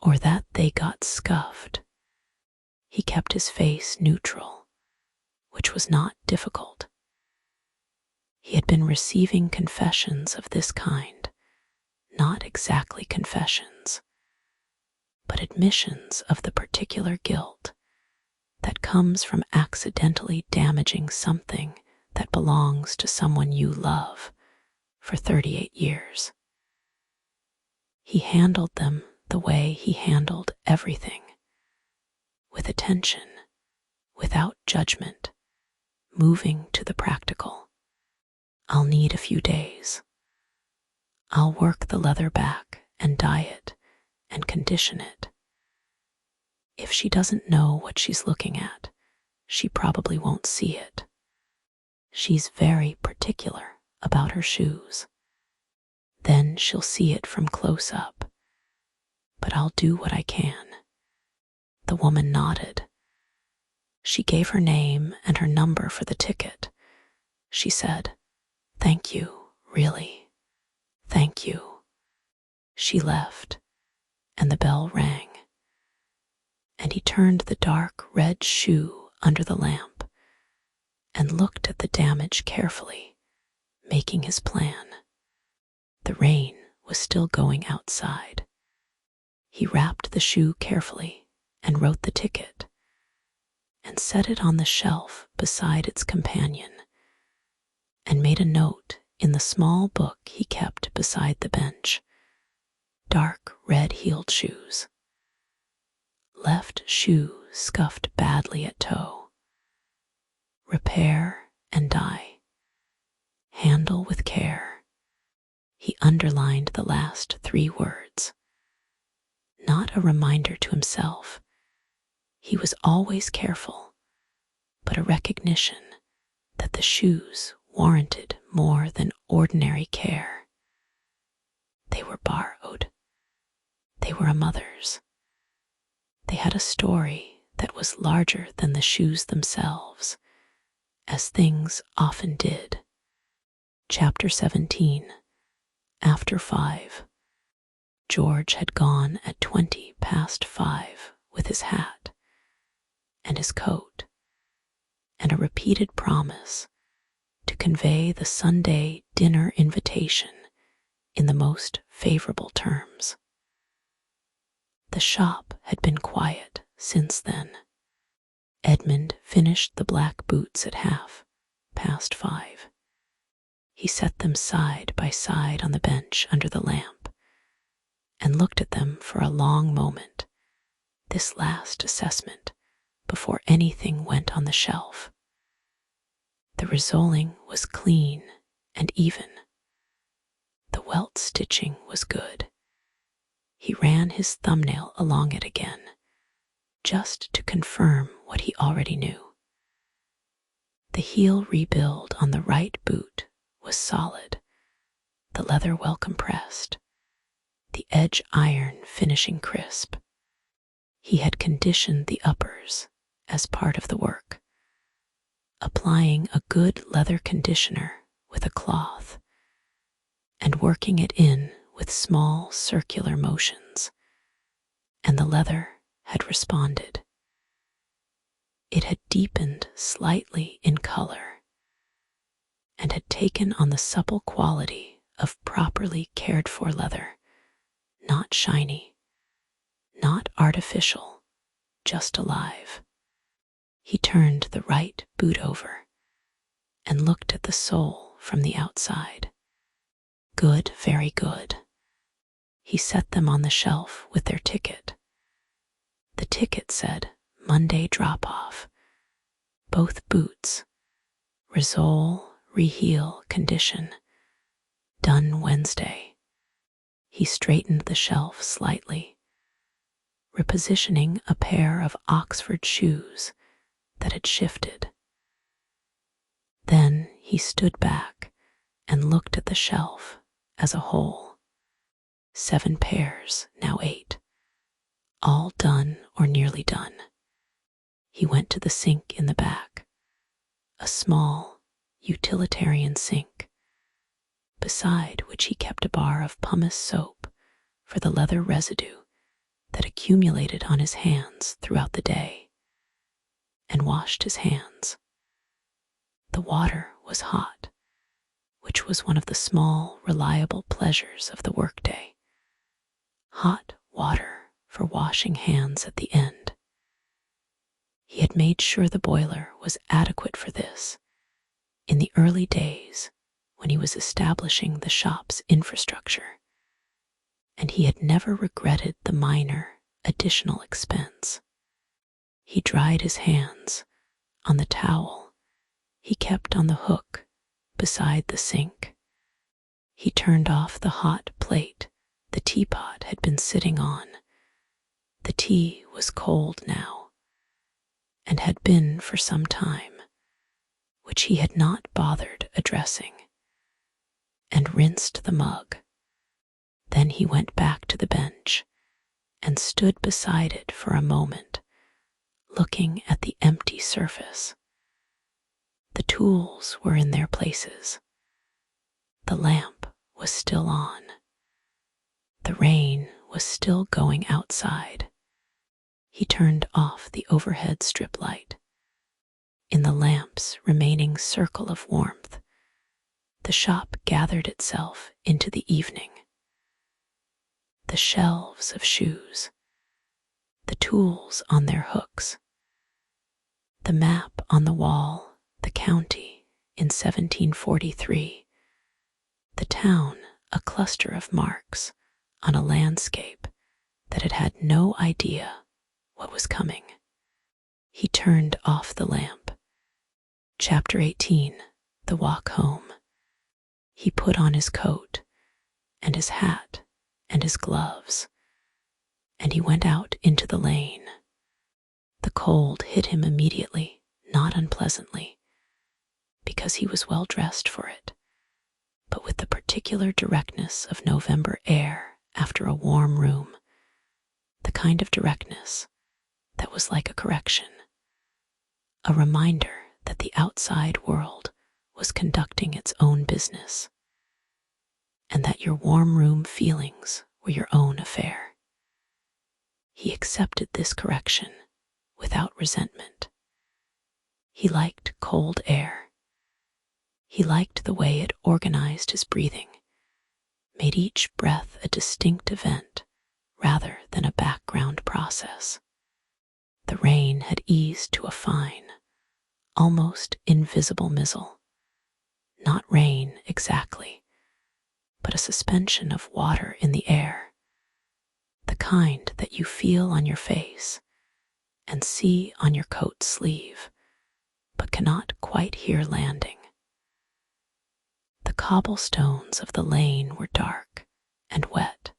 "or that they got scuffed." He kept his face neutral, which was not difficult. He had been receiving confessions of this kind, not exactly confessions, but admissions of the particular guilt that comes from accidentally damaging something that belongs to someone you love for 38 years. He handled them the way he handled everything, with attention, without judgment, moving to the practical. I'll need a few days. I'll work the leather back and dye it and condition it. If she doesn't know what she's looking at, she probably won't see it. She's very particular about her shoes. Then she'll see it from close up. But I'll do what I can. The woman nodded. She gave her name and her number for the ticket. She said, "Thank you, really. Thank you." She left, and the bell rang. And he turned the dark red shoe under the lamp and looked at the damage carefully, making his plan. The rain was still going outside. He wrapped the shoe carefully and wrote the ticket and set it on the shelf beside its companion and made a note in the small book he kept beside the bench. Dark red-heeled shoes. Left shoe scuffed badly at toe. Repair and dye. Handle with care. He underlined the last 3 words. Not a reminder to himself. He was always careful, but a recognition that the shoes warranted more than ordinary care. They were borrowed. They were a mother's. They had a story that was larger than the shoes themselves, as things often did. Chapter 17. After 5. George had gone at 5:20 with his hat and his coat and a repeated promise to convey the Sunday dinner invitation in the most favorable terms. The shop had been quiet since then. Edmund finished the black boots at 5:30. He set them side by side on the bench under the lamp and looked at them for a long moment, this last assessment before anything went on the shelf. The risoling was clean and even. The welt stitching was good. He ran his thumbnail along it again, just to confirm what he already knew. The heel rebuild on the right boot was solid, the leather well compressed, the edge iron finishing crisp. He had conditioned the uppers as part of the work, applying a good leather conditioner with a cloth and working it in with small circular motions, and the leather had responded. It had deepened slightly in color and had taken on the supple quality of properly cared for leather, not shiny, not artificial, just alive. He turned the right boot over and looked at the sole from the outside. Good, very good. He set them on the shelf with their ticket. The ticket said Monday drop-off. Both boots. Risole, reheel, condition. Done Wednesday. He straightened the shelf slightly, repositioning a pair of Oxford shoes that had shifted. Then he stood back and looked at the shelf as a whole. 7 pairs, now 8. All done or nearly done. He went to the sink in the back, a small, utilitarian sink, beside which he kept a bar of pumice soap for the leather residue that accumulated on his hands throughout the day, and washed his hands. The water was hot, which was one of the small, reliable pleasures of the workday. Hot water for washing hands at the end. He had made sure the boiler was adequate for this in the early days when he was establishing the shop's infrastructure, and he had never regretted the minor additional expense. He dried his hands on the towel he kept on the hook beside the sink. He turned off the hot plate the teapot had been sitting on. The tea was cold now, and had been for some time, which he had not bothered addressing, and rinsed the mug. Then he went back to the bench and stood beside it for a moment, looking at the empty surface. The tools were in their places. The lamp was still on. The rain was still going outside. He turned off the overhead strip light. In the lamp's remaining circle of warmth, the shop gathered itself into the evening. The shelves of shoes, the tools on their hooks, the map on the wall, the county in 1743, the town a cluster of marks on a landscape that had had no idea what was coming. He turned off the lamp. Chapter 18, The Walk Home. He put on his coat and his hat and his gloves, and he went out into the lane. The cold hit him immediately, not unpleasantly, because he was well dressed for it, but with the particular directness of November air after a warm room, the kind of directness that was like a correction, a reminder that the outside world was conducting its own business, and that your warm room feelings were your own affair. He accepted this correction without resentment. He liked cold air. He liked the way it organized his breathing, made each breath a distinct event rather than a background process. The rain had eased to a fine, almost invisible mizzle. Not rain exactly, but a suspension of water in the air, the kind that you feel on your face and see on your coat sleeve, but cannot quite hear landing. The cobblestones of the lane were dark and wet,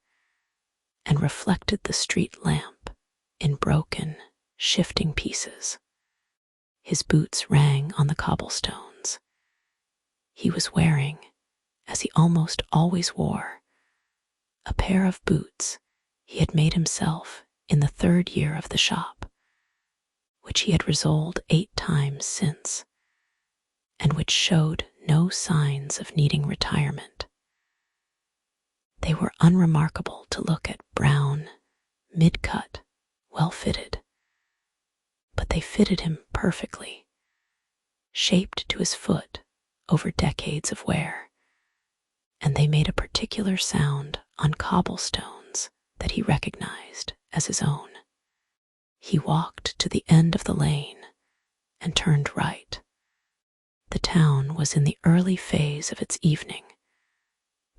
and reflected the street lamp in broken, shifting pieces. His boots rang on the cobblestones. He was wearing, as he almost always wore, a pair of boots he had made himself in the 3rd year of the shop, which he had resoled 8 times since, and which showed no signs of needing retirement. They were unremarkable to look at, brown, mid-cut, well-fitted, but they fitted him perfectly, shaped to his foot over decades of wear, and they made a particular sound on cobblestones that he recognized as his own. He walked to the end of the lane and turned right. The town was in the early phase of its evening,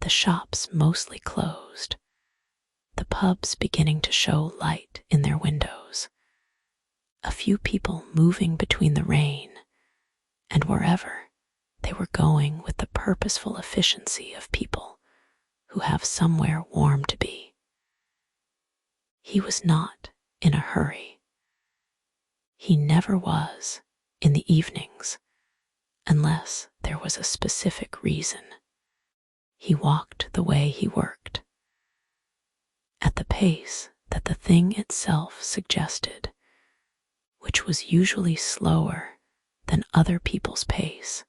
the shops mostly closed, the pubs beginning to show light in their windows, a few people moving between the rain and wherever they were going with the purposeful efficiency of people who have somewhere warm to be. He was not in a hurry. He never was in the evenings, unless there was a specific reason. He walked the way he worked, at the pace that the thing itself suggested, which was usually slower than other people's pace,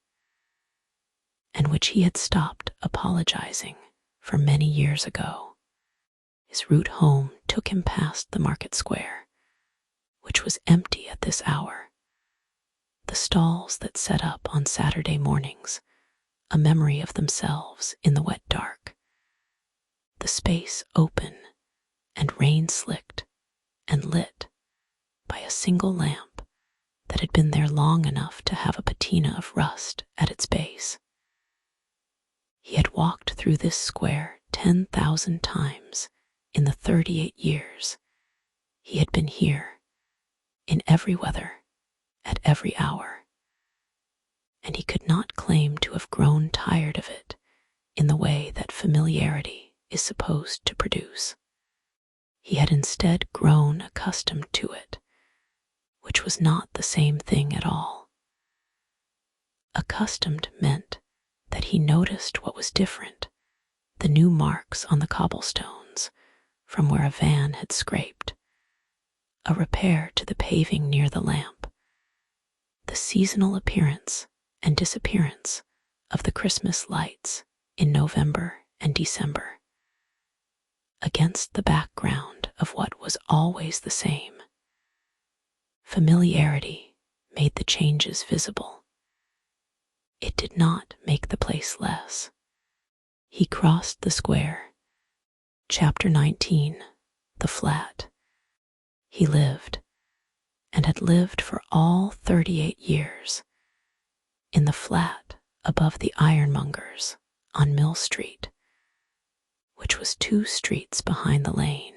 and which he had stopped apologizing for many years ago. His route home took him past the market square, which was empty at this hour. The stalls that set up on Saturday mornings a memory of themselves in the wet dark. The space open and rain-slicked and lit by a single lamp that had been there long enough to have a patina of rust at its base. He had walked through this square 10,000 times in the 38 years he had been here, in every weather, at every hour, and he could not claim to have grown tired of it in the way that familiarity is supposed to produce. He had instead grown accustomed to it, which was not the same thing at all. Accustomed meant that he noticed what was different, the new marks on the cobblestones from where a van had scraped, a repair to the paving near the lamp, the seasonal appearance and disappearance of the Christmas lights in November and December, against the background of what was always the same. Familiarity made the changes visible. It did not make the place less. He crossed the square. Chapter 19, The Flat. He lived, and had lived for all 38 years, in the flat above the ironmonger's on Mill Street, which was 2 streets behind the lane,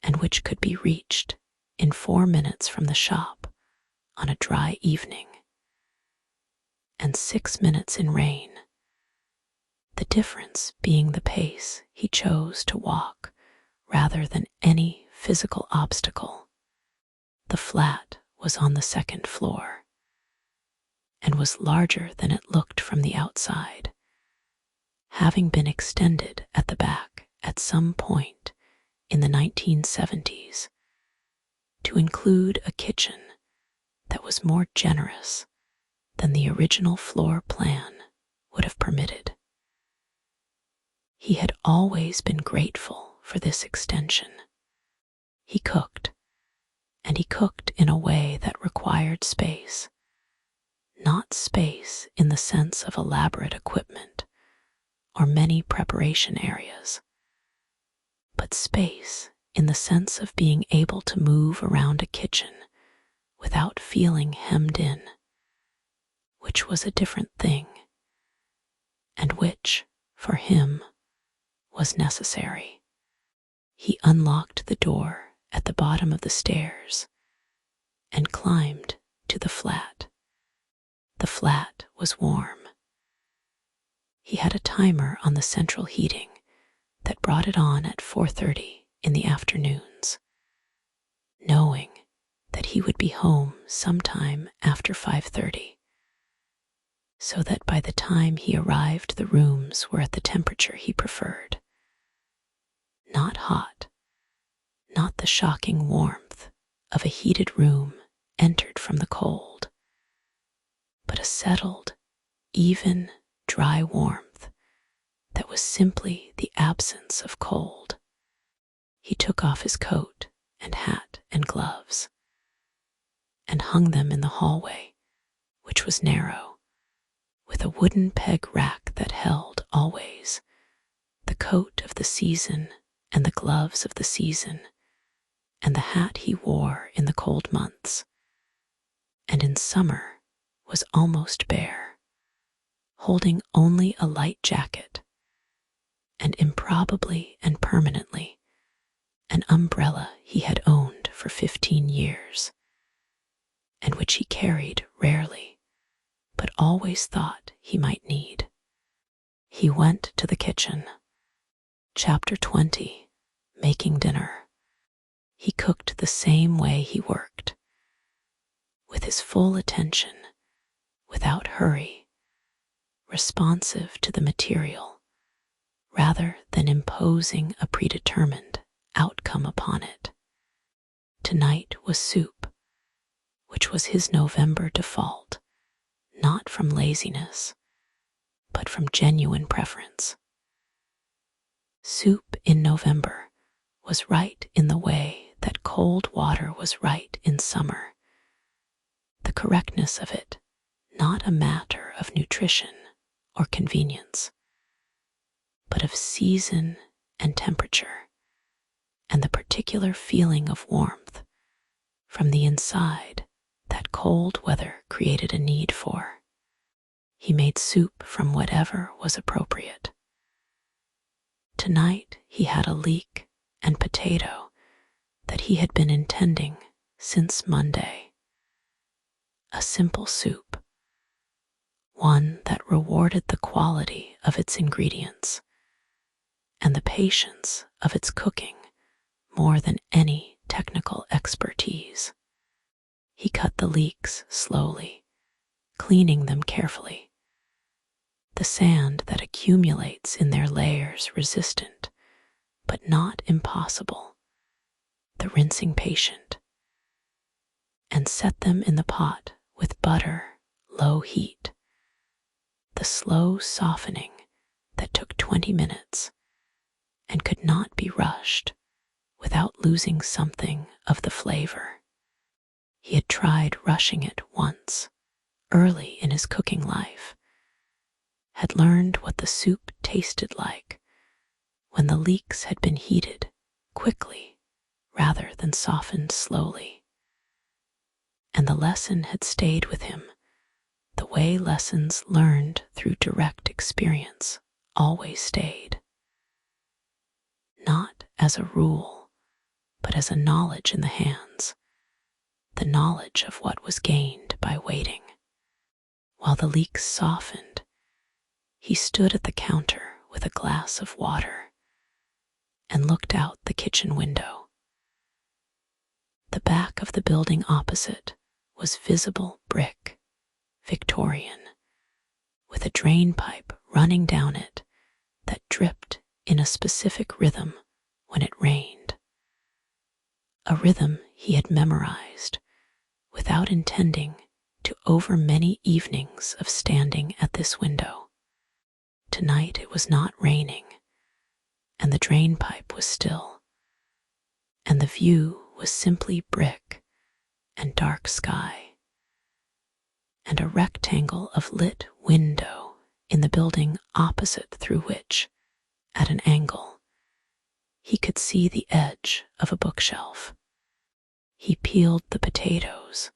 and which could be reached in 4 minutes from the shop on a dry evening, and 6 minutes in rain, the difference being the pace he chose to walk rather than any physical obstacle. The flat was on the 2nd floor, and was larger than it looked from the outside, having been extended at the back at some point in the 1970s to include a kitchen that was more generous than the original floor plan would have permitted. He had always been grateful for this extension. He cooked, and he cooked in a way that required space, not space in the sense of elaborate equipment or many preparation areas, but space in the sense of being able to move around a kitchen without feeling hemmed in, which was a different thing, and which, for him, was necessary. He unlocked the door at the bottom of the stairs and climbed to the flat. The flat was warm. He had a timer on the central heating that brought it on at 4:30 in the afternoons, knowing that he would be home sometime after 5:30, so that by the time he arrived the rooms were at the temperature he preferred. Not hot, not the shocking warmth of a heated room entered from the cold, but a settled, even, dry warmth that was simply the absence of cold. He took off his coat and hat and gloves and hung them in the hallway, which was narrow, with a wooden peg rack that held always the coat of the season and the gloves of the season and the hat he wore in the cold months, and in summer was almost bare, holding only a light jacket, and improbably and permanently an umbrella he had owned for 15 years, and which he carried rarely, but always thought he might need. He went to the kitchen. Chapter 20, Making Dinner. He cooked the same way he worked, with his full attention, without hurry, responsive to the material, rather than imposing a predetermined outcome upon it. Tonight was soup, which was his November default, not from laziness, but from genuine preference. Soup in November was right in the way that cold water was right in summer. The correctness of it, not a matter of nutrition, or convenience, but of season and temperature, and the particular feeling of warmth from the inside that cold weather created a need for. He made soup from whatever was appropriate. Tonight he had a leek and potato that he had been intending since Monday. A simple soup, one that rewarded the quality of its ingredients and the patience of its cooking more than any technical expertise. He cut the leeks slowly, cleaning them carefully, the sand that accumulates in their layers resistant, but not impossible, the rinsing patient, and set them in the pot with butter, low heat, the slow softening that took 20 minutes and could not be rushed without losing something of the flavor. He had tried rushing it once, early in his cooking life, had learned what the soup tasted like when the leeks had been heated quickly rather than softened slowly. And the lesson had stayed with him the way lessons learned through direct experience always stayed. Not as a rule, but as a knowledge in the hands, the knowledge of what was gained by waiting. While the leeks softened, he stood at the counter with a glass of water and looked out the kitchen window. The back of the building opposite was visible brick, Victorian, with a drain pipe running down it that dripped in a specific rhythm when it rained. A rhythm he had memorized without intending to over many evenings of standing at this window. Tonight it was not raining, and the drain pipe was still, and the view was simply brick and dark sky, and a rectangle of lit window in the building opposite through which, at an angle, he could see the edge of a bookshelf. He peeled the potatoes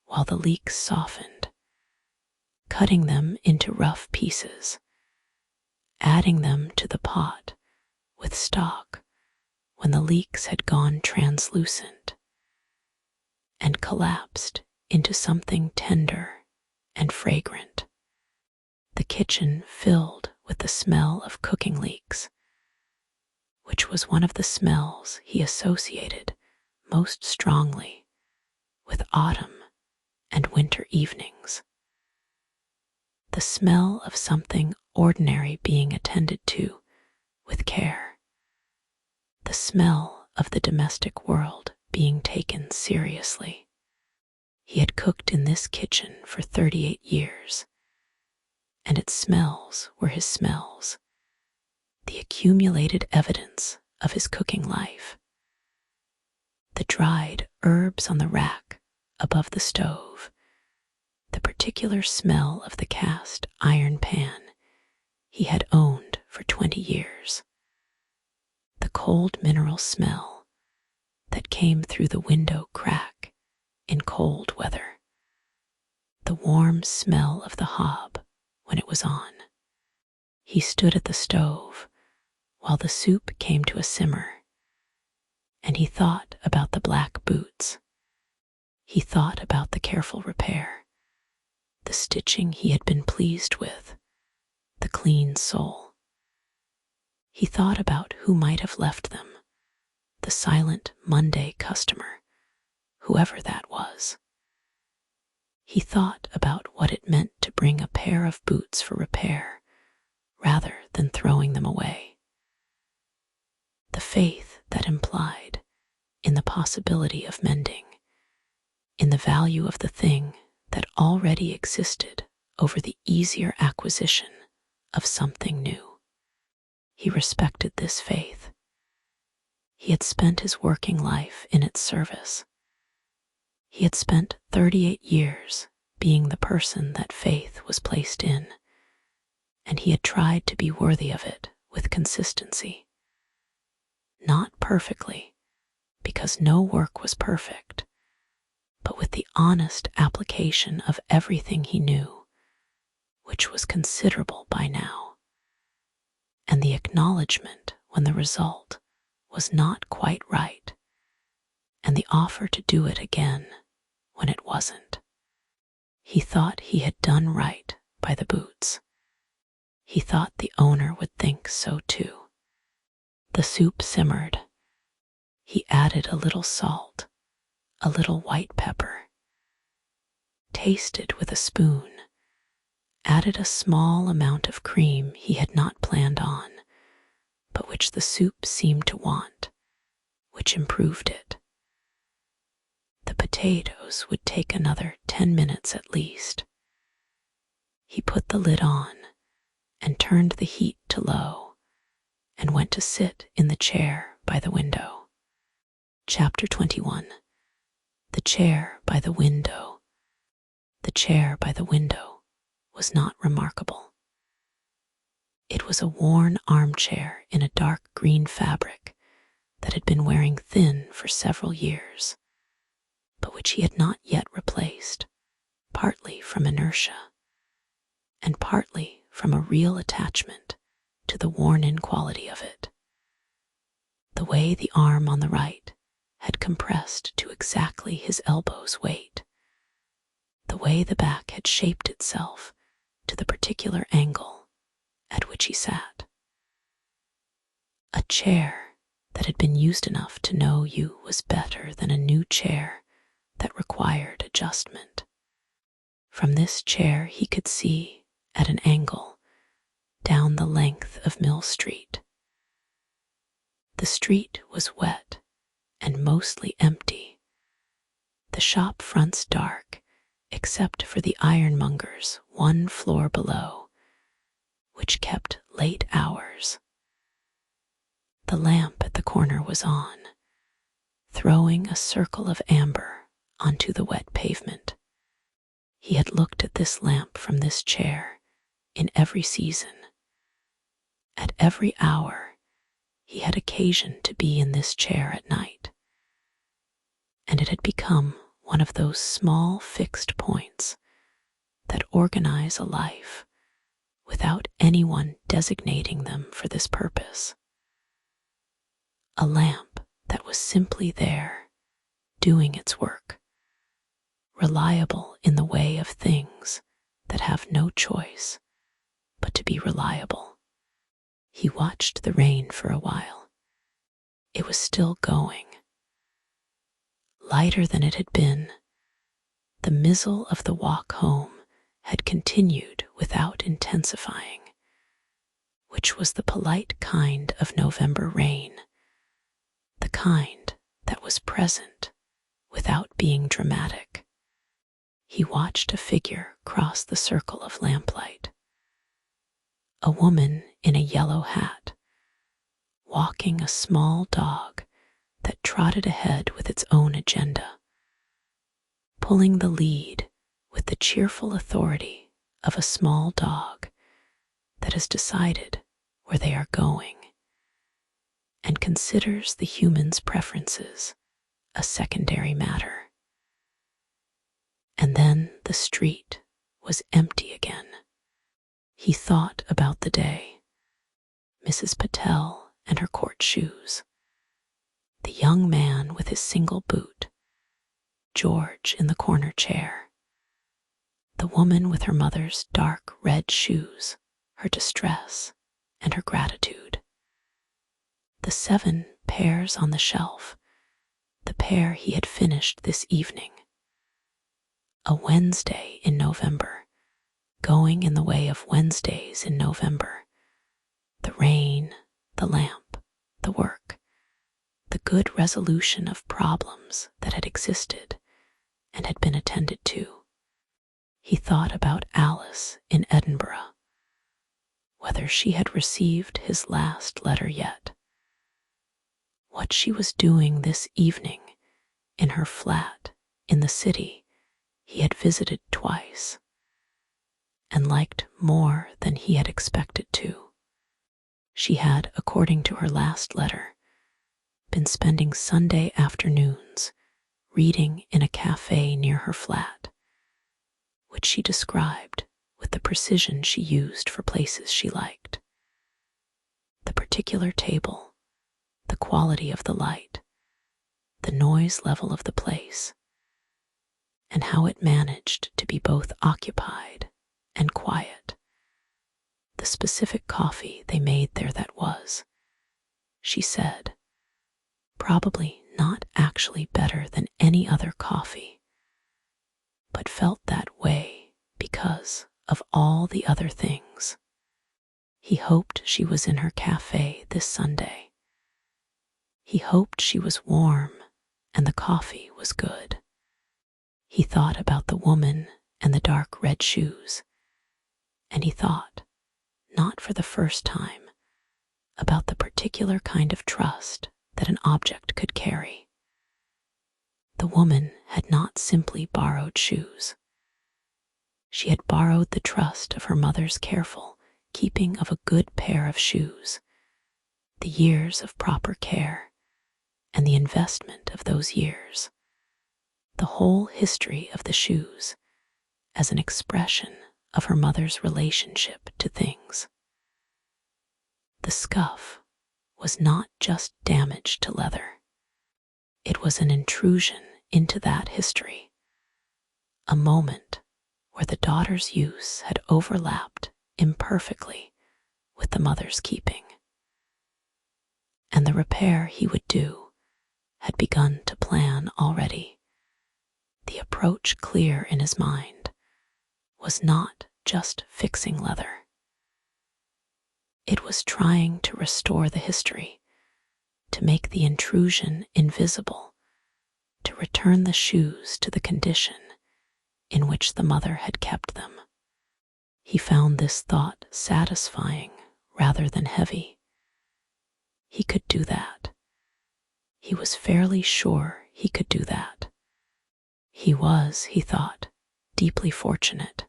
while the leeks softened, cutting them into rough pieces, adding them to the pot with stock when the leeks had gone translucent and collapsed into something tender and fragrant. The kitchen filled with the smell of cooking leeks, which was one of the smells he associated most strongly with autumn and winter evenings. The smell of something ordinary being attended to with care. The smell of the domestic world being taken seriously. He had cooked in this kitchen for 38 years, and its smells were his smells, the accumulated evidence of his cooking life. The dried herbs on the rack above the stove, the particular smell of the cast iron pan he had owned for 20 years, the cold mineral smell that came through the window crack in cold weather, the warm smell of the hob when it was on. He stood at the stove while the soup came to a simmer, and he thought about the black boots. He thought about the careful repair, the stitching he had been pleased with, the clean sole. He thought about who might have left them, the silent Monday customer, whoever that was. He thought about what it meant to bring a pair of boots for repair rather than throwing them away. The faith that implied in the possibility of mending, in the value of the thing that already existed over the easier acquisition of something new. He respected this faith. He had spent his working life in its service. He had spent 38 years being the person that faith was placed in, and he had tried to be worthy of it with consistency. Not perfectly, because no work was perfect, but with the honest application of everything he knew, which was considerable by now, and the acknowledgement when the result was not quite right, and the offer to do it again when it wasn't. He thought he had done right by the boots. He thought the owner would think so too. The soup simmered. He added a little salt, a little white pepper, tasted with a spoon, added a small amount of cream he had not planned on, but which the soup seemed to want, which improved it. The potatoes would take another 10 minutes at least. He put the lid on and turned the heat to low and went to sit in the chair by the window. Chapter 21. The chair by the window. The chair by the window was not remarkable. It was a worn armchair in a dark green fabric that had been wearing thin for several years, but which he had not yet replaced, partly from inertia, and partly from a real attachment to the worn-in quality of it. The way the arm on the right had compressed to exactly his elbow's weight, the way the back had shaped itself to the particular angle at which he sat. A chair that had been used enough to know you was better than a new chair that required adjustment. From this chair he could see, at an angle, down the length of Mill Street. The street was wet and mostly empty, the shop fronts dark except for the ironmonger's one floor below, which kept late hours. The lamp at the corner was on, throwing a circle of amber onto the wet pavement. He had looked at this lamp from this chair in every season. At every hour, he had occasion to be in this chair at night, and it had become one of those small fixed points that organize a life without anyone designating them for this purpose. A lamp that was simply there, doing its work, reliable in the way of things that have no choice but to be reliable. He watched the rain for a while. It was still going. Lighter than it had been, the mizzle of the walk home had continued without intensifying, which was the polite kind of November rain, the kind that was present without being dramatic. He watched a figure cross the circle of lamplight. A woman in a yellow hat, walking a small dog that trotted ahead with its own agenda, pulling the lead with the cheerful authority of a small dog that has decided where they are going and considers the human's preferences a secondary matter. And then the street was empty again. He thought about the day, Mrs. Patel and her court shoes, the young man with his single boot, George in the corner chair, the woman with her mother's dark red shoes, her distress and her gratitude, the 7 pairs on the shelf, the pair he had finished this evening. A Wednesday in November, going in the way of Wednesdays in November, the rain, the lamp, the work, the good resolution of problems that had existed and had been attended to. He thought about Alice in Edinburgh, whether she had received his last letter yet, what she was doing this evening in her flat in the city he had visited twice, and liked more than he had expected to. She had, according to her last letter, been spending Sunday afternoons reading in a cafe near her flat, which she described with the precision she used for places she liked. The particular table, the quality of the light, the noise level of the place, and how it managed to be both occupied and quiet. The specific coffee they made there that was, she said, probably not actually better than any other coffee, but felt that way because of all the other things. He hoped she was in her cafe this Sunday. He hoped she was warm and the coffee was good. He thought about the woman and the dark red shoes, and he thought, not for the first time, about the particular kind of trust that an object could carry. The woman had not simply borrowed shoes. She had borrowed the trust of her mother's careful keeping of a good pair of shoes, the years of proper care, and the investment of those years, the whole history of the shoes as an expression of her mother's relationship to things. The scuff was not just damage to leather. It was an intrusion into that history, a moment where the daughter's use had overlapped imperfectly with the mother's keeping. And the repair he would do had begun to plan already. The approach clear in his mind was not just fixing leather. It was trying to restore the history, to make the intrusion invisible, to return the shoes to the condition in which the mother had kept them. He found this thought satisfying rather than heavy. He could do that. He was fairly sure he could do that. He was, he thought, deeply fortunate,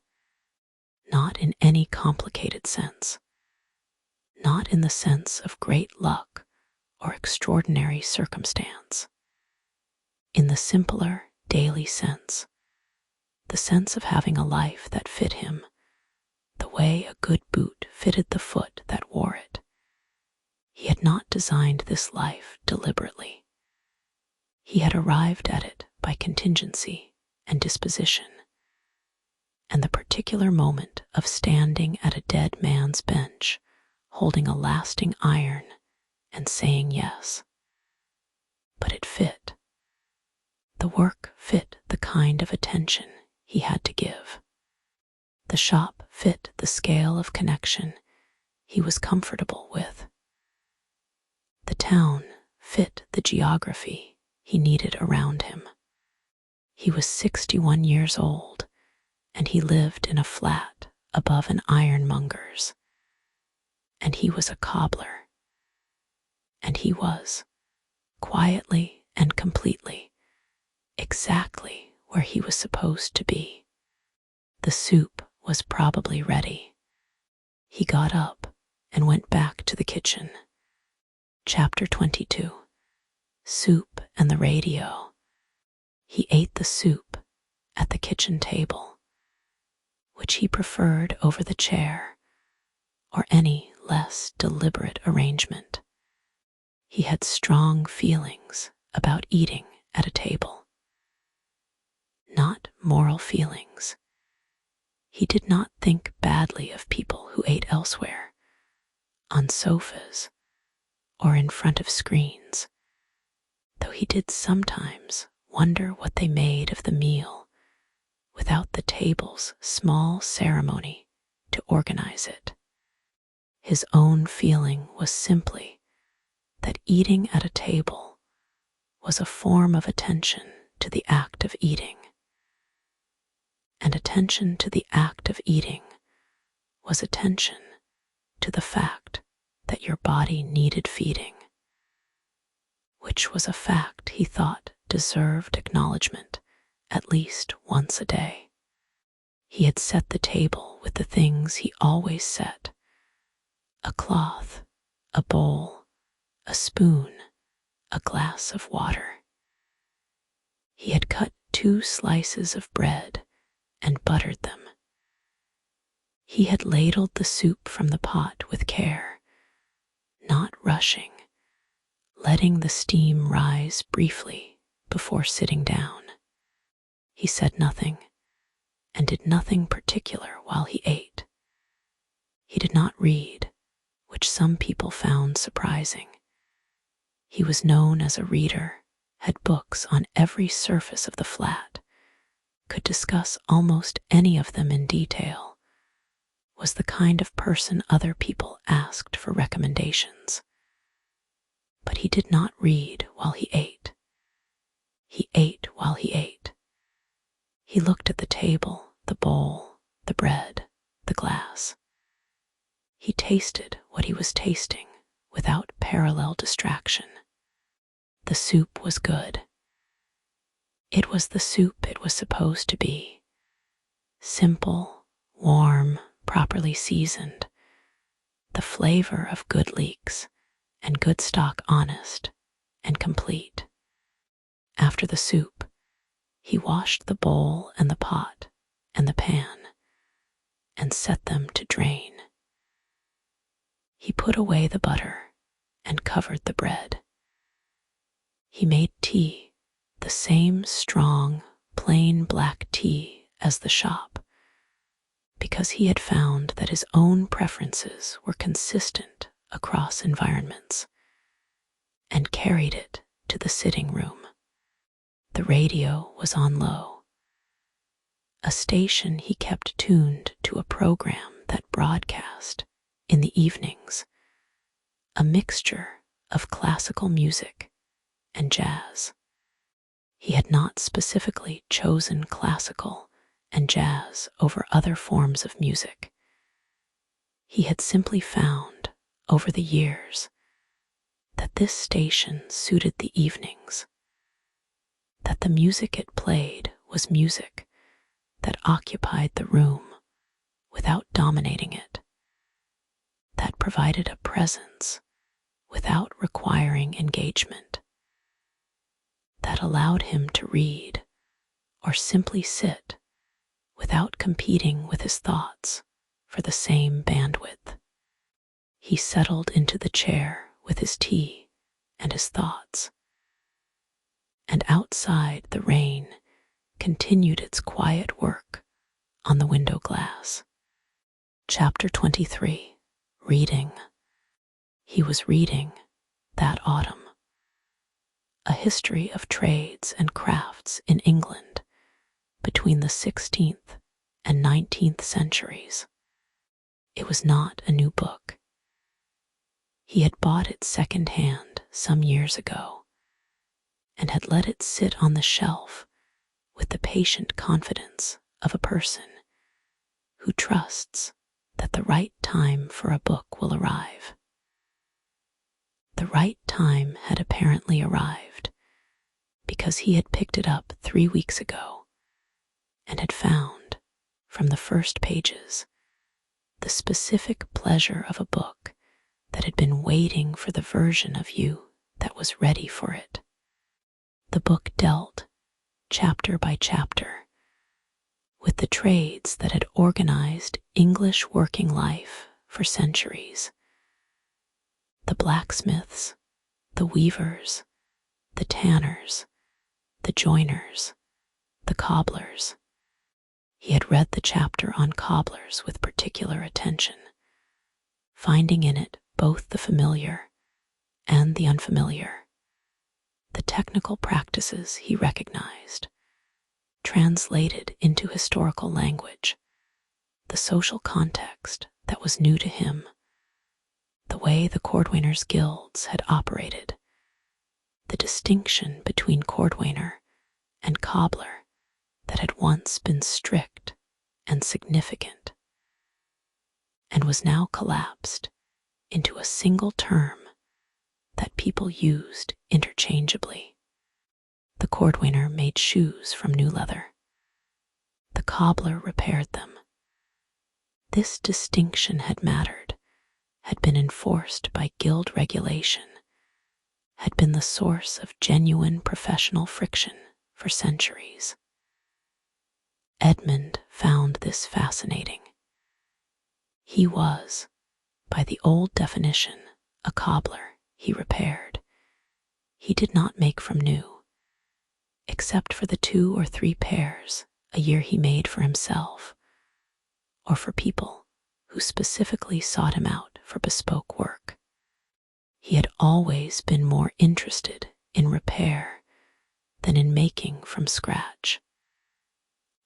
not in any complicated sense, not in the sense of great luck or extraordinary circumstance. In the simpler, daily sense, the sense of having a life that fit him, the way a good boot fitted the foot that wore it. He had not designed this life deliberately. He had arrived at it by contingency and disposition, and the particular moment of standing at a dead man's bench, holding a lasting iron and saying yes. But it fit. The work fit the kind of attention he had to give. The shop fit the scale of connection he was comfortable with. The town fit the geography he needed around him. He was 61 years old, and he lived in a flat above an ironmonger's. And he was a cobbler. And he was, quietly and completely, exactly where he was supposed to be. The soup was probably ready. He got up and went back to the kitchen. Chapter 22. Soup and the Radio. He ate the soup at the kitchen table, which he preferred over the chair or any less deliberate arrangement. He had strong feelings about eating at a table. Not moral feelings. He did not think badly of people who ate elsewhere, on sofas or in front of screens, though he did sometimes wonder what they made of the meal without the table's small ceremony to organize it. His own feeling was simply that eating at a table was a form of attention to the act of eating, and attention to the act of eating was attention to the fact that your body needed feeding, which was a fact he thought deserved acknowledgement at least once a day. He had set the table with the things he always set: a cloth, a bowl, a spoon, a glass of water. He had cut 2 slices of bread and buttered them. He had ladled the soup from the pot with care, not rushing, letting the steam rise briefly before sitting down. He said nothing, and did nothing particular while he ate. He did not read, which some people found surprising. He was known as a reader, had books on every surface of the flat, could discuss almost any of them in detail, was the kind of person other people asked for recommendations. But he did not read while he ate. He ate while he ate. He looked at the table, the bowl, the bread, the glass. He tasted what he was tasting without parallel distraction. The soup was good. It was the soup it was supposed to be. Simple, warm, properly seasoned. The flavor of good leeks, and good stock honest and complete. After the soup, he washed the bowl and the pot and the pan and set them to drain. He put away the butter and covered the bread. He made tea, the same strong, plain black tea as the shop, because he had found that his own preferences were consistent across environments, and carried it to the sitting room. The radio was on low, a station he kept tuned to a program that broadcast in the evenings, a mixture of classical music and jazz. He had not specifically chosen classical and jazz over other forms of music. He had simply found, over the years, that this station suited the evenings, that the music it played was music that occupied the room without dominating it, that provided a presence without requiring engagement, that allowed him to read or simply sit without competing with his thoughts for the same bandwidth. He settled into the chair with his tea and his thoughts, and outside the rain continued its quiet work on the window glass. Chapter 23. Reading. He was reading, that autumn, a history of trades and crafts in England between the 16th and 19th centuries. It was not a new book. He had bought it second-hand some years ago, and had let it sit on the shelf with the patient confidence of a person who trusts that the right time for a book will arrive. The right time had apparently arrived, because he had picked it up 3 weeks ago and had found, from the first pages, the specific pleasure of a book that had been waiting for the version of you that was ready for it. The book dealt, chapter by chapter, with the trades that had organized English working life for centuries. The blacksmiths, the weavers, the tanners, the joiners, the cobblers. He had read the chapter on cobblers with particular attention, finding in it both the familiar and the unfamiliar, the technical practices he recognized, translated into historical language, the social context that was new to him, the way the cordwainers' guilds had operated, the distinction between cordwainer and cobbler that had once been strict and significant, and was now collapsed into a single term that people used interchangeably. The cordwainer made shoes from new leather. The cobbler repaired them. this distinction had mattered, had been enforced by guild regulation, had been the source of genuine professional friction for centuries. Edmund found this fascinating. He was, by the old definition, a cobbler. He repaired. He did not make from new, except for the 2 or 3 pairs a year he made for himself, or for people who specifically sought him out for bespoke work. He had always been more interested in repair than in making from scratch,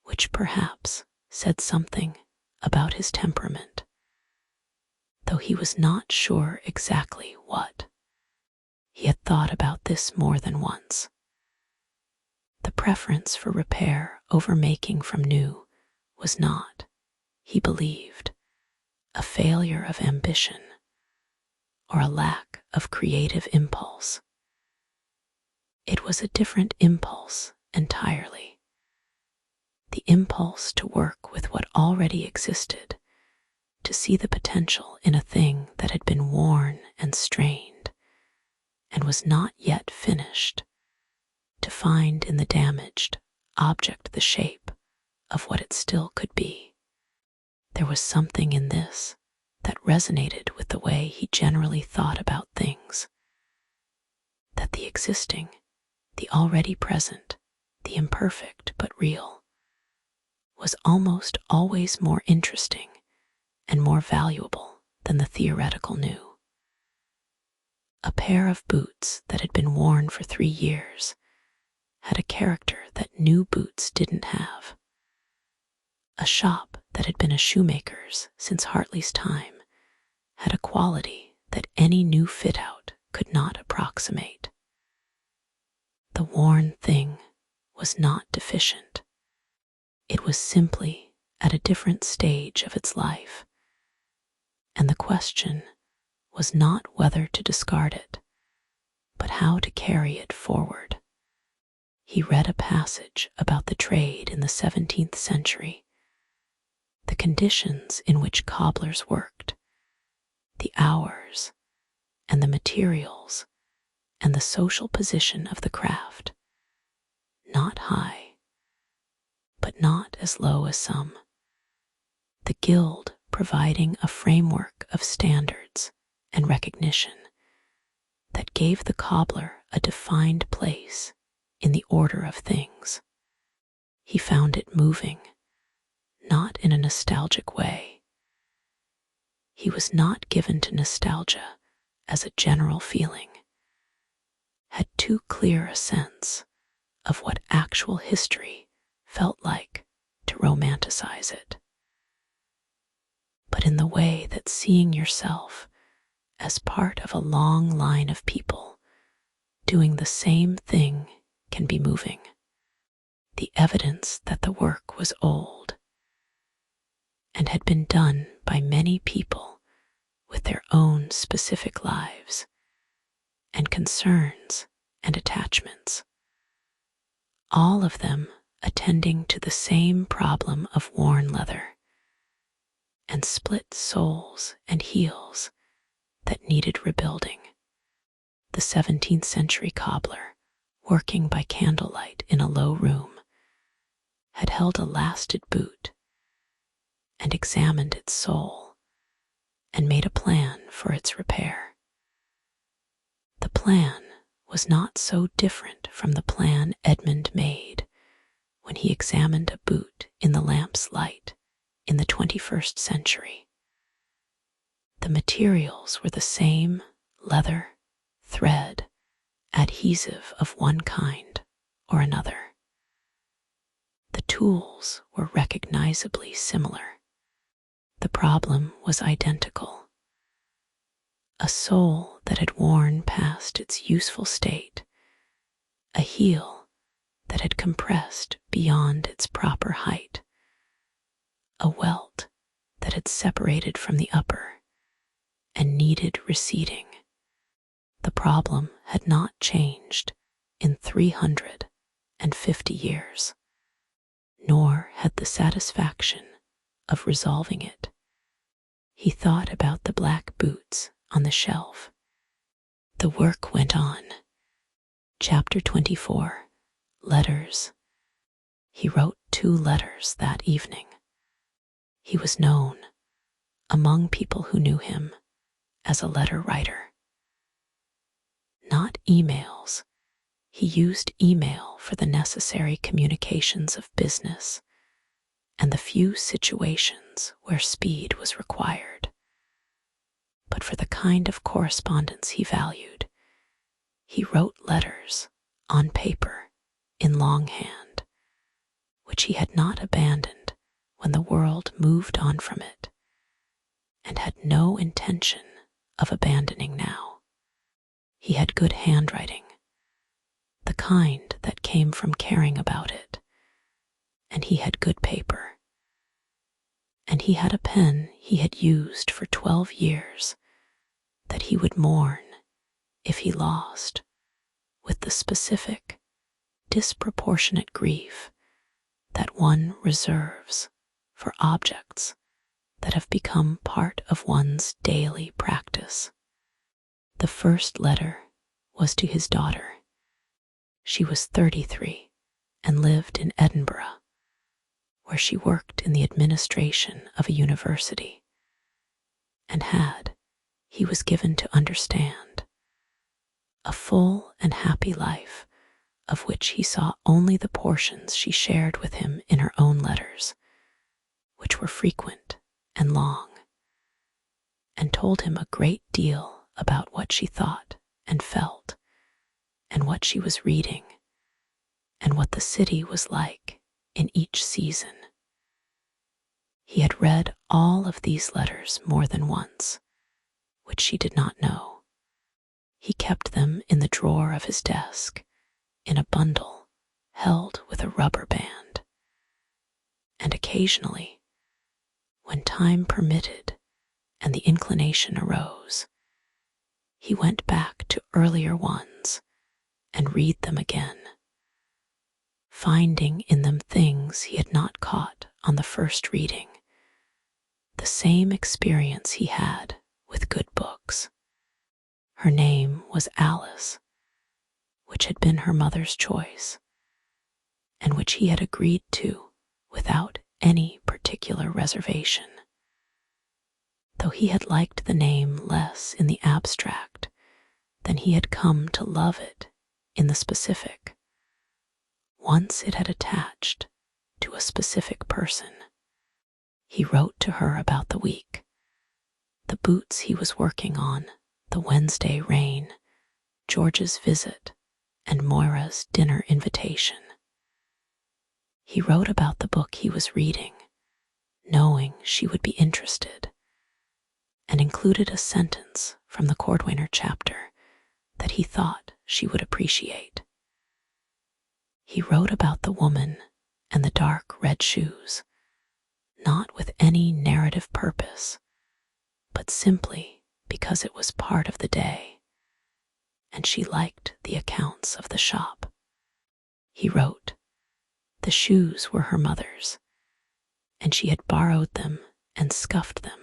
which perhaps said something about his temperament, though he was not sure exactly what. He had thought about this more than once. The preference for repair over making from new was not, he believed, a failure of ambition or a lack of creative impulse. It was a different impulse entirely. The impulse to work with what already existed, to see the potential in a thing that had been worn and strained and was not yet finished, to find in the damaged object the shape of what it still could be. There was something in this that resonated with the way he generally thought about things, that the existing, the already present, the imperfect but real, was almost always more interesting and more valuable than the theoretical new. A pair of boots that had been worn for 3 years had a character that new boots didn't have. A shop that had been a shoemaker's since Hartley's time had a quality that any new fit-out could not approximate. The worn thing was not deficient. It was simply at a different stage of its life, and the question was not whether to discard it, but how to carry it forward. He read a passage about the trade in the 17th century, the conditions in which cobblers worked, the hours and the materials and the social position of the craft, not high, but not as low as some. The guild providing a framework of standards and recognition that gave the cobbler a defined place in the order of things. He found it moving, not in a nostalgic way. He was not given to nostalgia as a general feeling, had too clear a sense of what actual history felt like to romanticize it, but in the way that seeing yourself as part of a long line of people doing the same thing can be moving. The evidence that the work was old and had been done by many people with their own specific lives and concerns and attachments, all of them attending to the same problem of worn leather and split soles and heels that needed rebuilding. The 17th century cobbler, working by candlelight in a low room, had held a lasted boot and examined its sole and made a plan for its repair. The plan was not so different from the plan Edmund made when he examined a boot in the lamp's light in the 21st century. The materials were the same: leather, thread, adhesive of one kind or another. The tools were recognizably similar. The problem was identical. A sole that had worn past its useful state, a heel that had compressed beyond its proper height, a welt that had separated from the upper and needed receding. The problem had not changed in 350 years, nor had the satisfaction of resolving it He thought about the black boots on the shelf. The work went on. Chapter 24. Letters. He wrote 2 letters that evening. He was known, among people who knew him, as a letter writer. Not emails. He used email for the necessary communications of business and the few situations where speed was required. But for the kind of correspondence he valued, he wrote letters on paper in longhand, which he had not abandoned when the world moved on from it, and had no intention of abandoning now. He had good handwriting, the kind that came from caring about it, and he had good paper. And he had a pen he had used for 12 years that he would mourn if he lost, with the specific, disproportionate grief that one reserves for objects that have become part of one's daily practice. The first letter was to his daughter. She was 33 and lived in Edinburgh, where she worked in the administration of a university, and had, he was given to understand, a full and happy life of which he saw only the portions she shared with him in her own letters, which were frequent and long, and told him a great deal about what she thought and felt, and what she was reading, and what the city was like in each season. He had read all of these letters more than once, which she did not know. He kept them in the drawer of his desk, in a bundle held with a rubber band. And occasionally, when time permitted and the inclination arose, he went back to earlier ones and read them again, finding in them things he had not caught on the first reading, the same experience he had with good books. Her name was Alice, which had been her mother's choice, and which he had agreed to without any particular reservation. Though he had liked the name less in the abstract than he had come to love it in the specific, once it had attached to a specific person. He wrote to her about the week, the boots he was working on, the Wednesday rain, George's visit, and Moira's dinner invitation. He wrote about the book he was reading, knowing she would be interested, and included a sentence from the Cordwainer chapter that he thought she would appreciate. He wrote about the woman and the dark red shoes, not with any narrative purpose, but simply because it was part of the day, and she liked the accounts of the shop. He wrote, the shoes were her mother's, and she had borrowed them and scuffed them,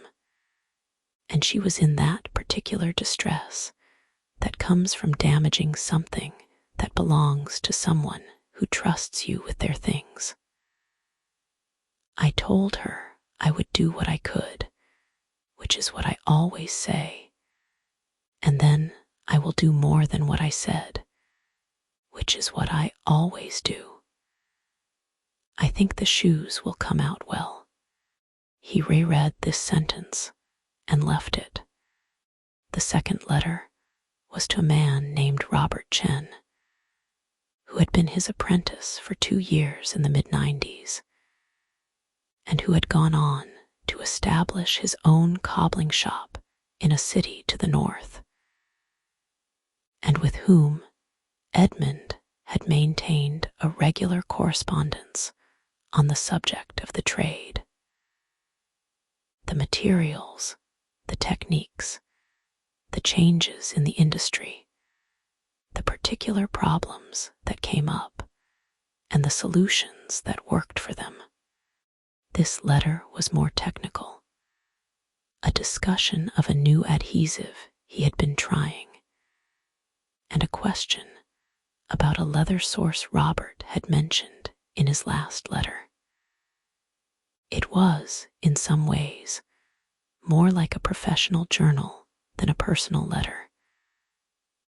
and she was in that particular distress that comes from damaging something that belongs to someone who trusts you with their things. I told her I would do what I could, which is what I always say, and then I will do more than what I said, which is what I always do. I think the shoes will come out well. He reread this sentence and left it. The second letter was to a man named Robert Chen, who had been his apprentice for 2 years in the mid-90s, and who had gone on to establish his own cobbling shop in a city to the north, and with whom Edmund had maintained a regular correspondence on the subject of the trade. The materials, the techniques, the changes in the industry, the particular problems that came up, and the solutions that worked for them. This letter was more technical, a discussion of a new adhesive he had been trying, and a question about a leather source Robert had mentioned in his last letter. It was, in some ways, more like a professional journal than a personal letter,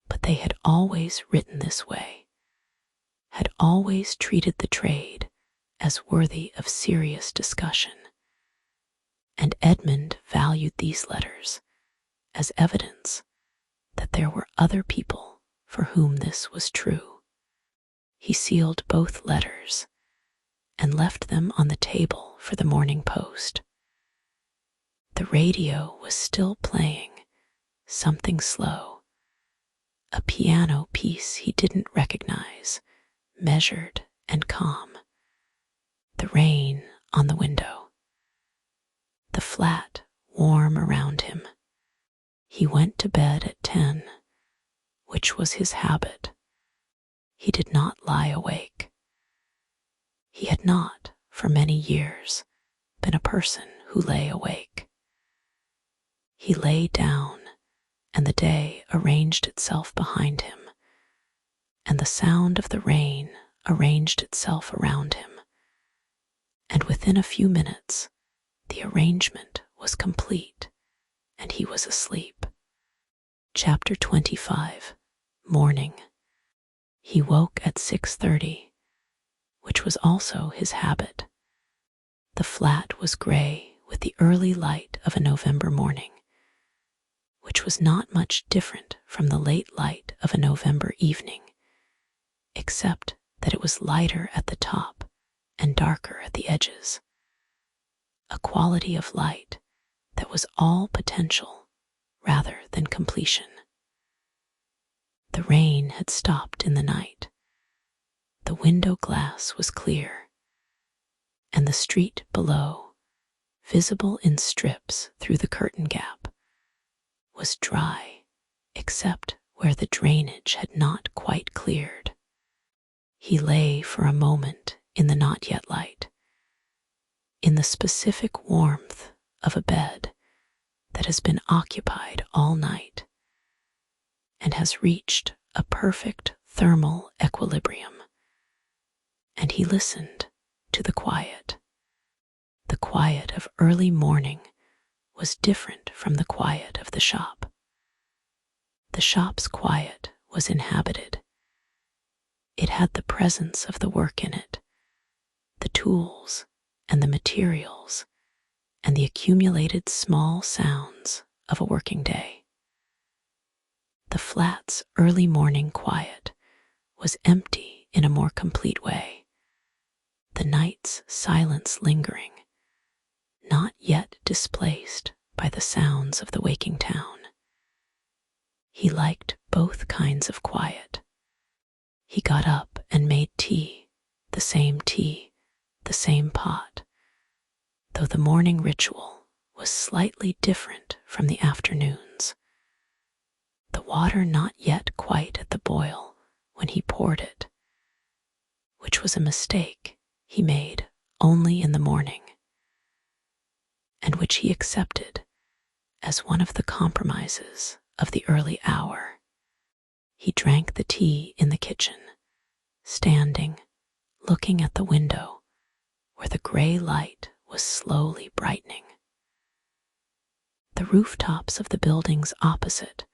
but they had always written this way, had always treated the trade as worthy of serious discussion, and Edmund valued these letters as evidence that there were other people for whom this was true. He sealed both letters and left them on the table for the morning post. The radio was still playing something slow, a piano piece he didn't recognize, measured and calm. The rain on the window. The flat warm around him. He went to bed at 10, which was his habit. He did not lie awake. He had not, for many years, been a person who lay awake. He lay down, and the day arranged itself behind him, and the sound of the rain arranged itself around him, and within a few minutes the arrangement was complete, and he was asleep. Chapter 25. Morning. He woke at 6:30, which was also his habit. The flat was gray with the early light of a November morning, which was not much different from the late light of a November evening, except that it was lighter at the top and darker at the edges, a quality of light that was all potential rather than completion. The rain had stopped in the night. The window glass was clear, and the street below, visible in strips through the curtain gap, was dry except where the drainage had not quite cleared. He lay for a moment in the not yet light, in the specific warmth of a bed that has been occupied all night and has reached a perfect thermal equilibrium, and he listened to the quiet. The quiet of early morning was different from the quiet of the shop. The shop's quiet was inhabited. It had the presence of the work in it, the tools and the materials, and the accumulated small sounds of a working day. The flat's early morning quiet was empty in a more complete way, the night's silence lingering, not yet displaced by the sounds of the waking town. He liked both kinds of quiet. He got up and made tea, the same pot, though the morning ritual was slightly different from the afternoon's. The water not yet quite at the boil when he poured it, which was a mistake he made only in the morning, and which he accepted as one of the compromises of the early hour. He drank the tea in the kitchen, standing, looking at the window where the gray light was slowly brightening. The rooftops of the buildings opposite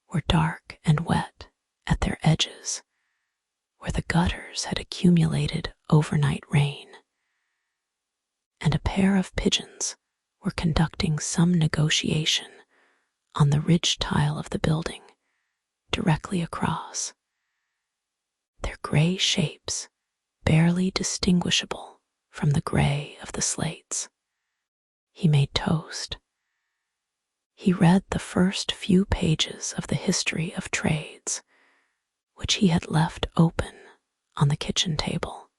were dark and wet at their edges, where the gutters had accumulated overnight rain, and a pair of pigeons were conducting some negotiation on the ridge tile of the building directly across, their gray shapes barely distinguishable from the gray of the slates. He made toast. He read the first few pages of the history of trades, which he had left open on the kitchen table.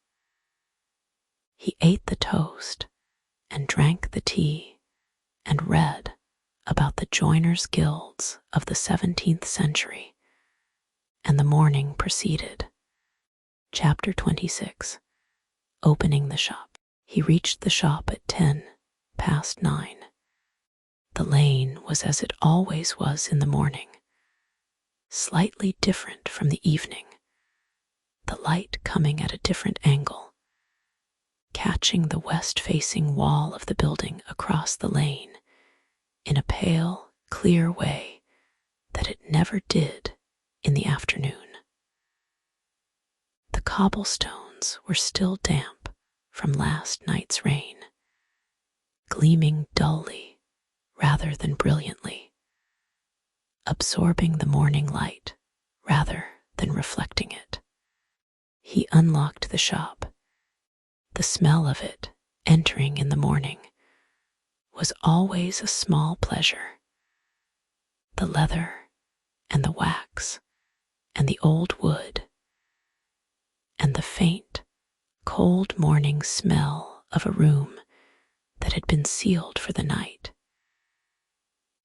He ate the toast and drank the tea and read about the joiners' guilds of the 17th century, and the morning proceeded. Chapter 26. Opening the shop. He reached the shop at 9:10. The lane was as it always was in the morning, slightly different from the evening, the light coming at a different angle, catching the west-facing wall of the building across the lane in a pale, clear way that it never did in the afternoon. The cobblestones were still damp from last night's rain, gleaming dully rather than brilliantly, absorbing the morning light rather than reflecting it. He unlocked the shop. The smell of it, entering in the morning, was always a small pleasure. The leather and the wax and the old wood and the faint, cold morning smell of a room that had been sealed for the night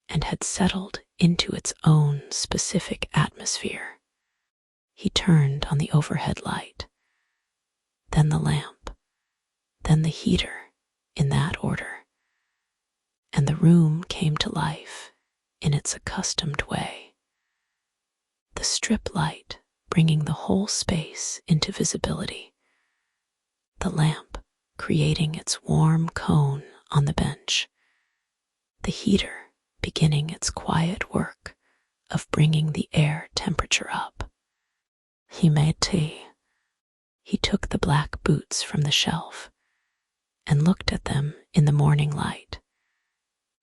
and had settled into its own specific atmosphere. He turned on the overhead light, then the lamp, then the heater, in that order, and the room came to life in its accustomed way. The strip light bringing the whole space into visibility, the lamp creating its warm cone on the bench, the heater beginning its quiet work of bringing the air temperature up. He made tea. He took the black boots from the shelf and looked at them in the morning light,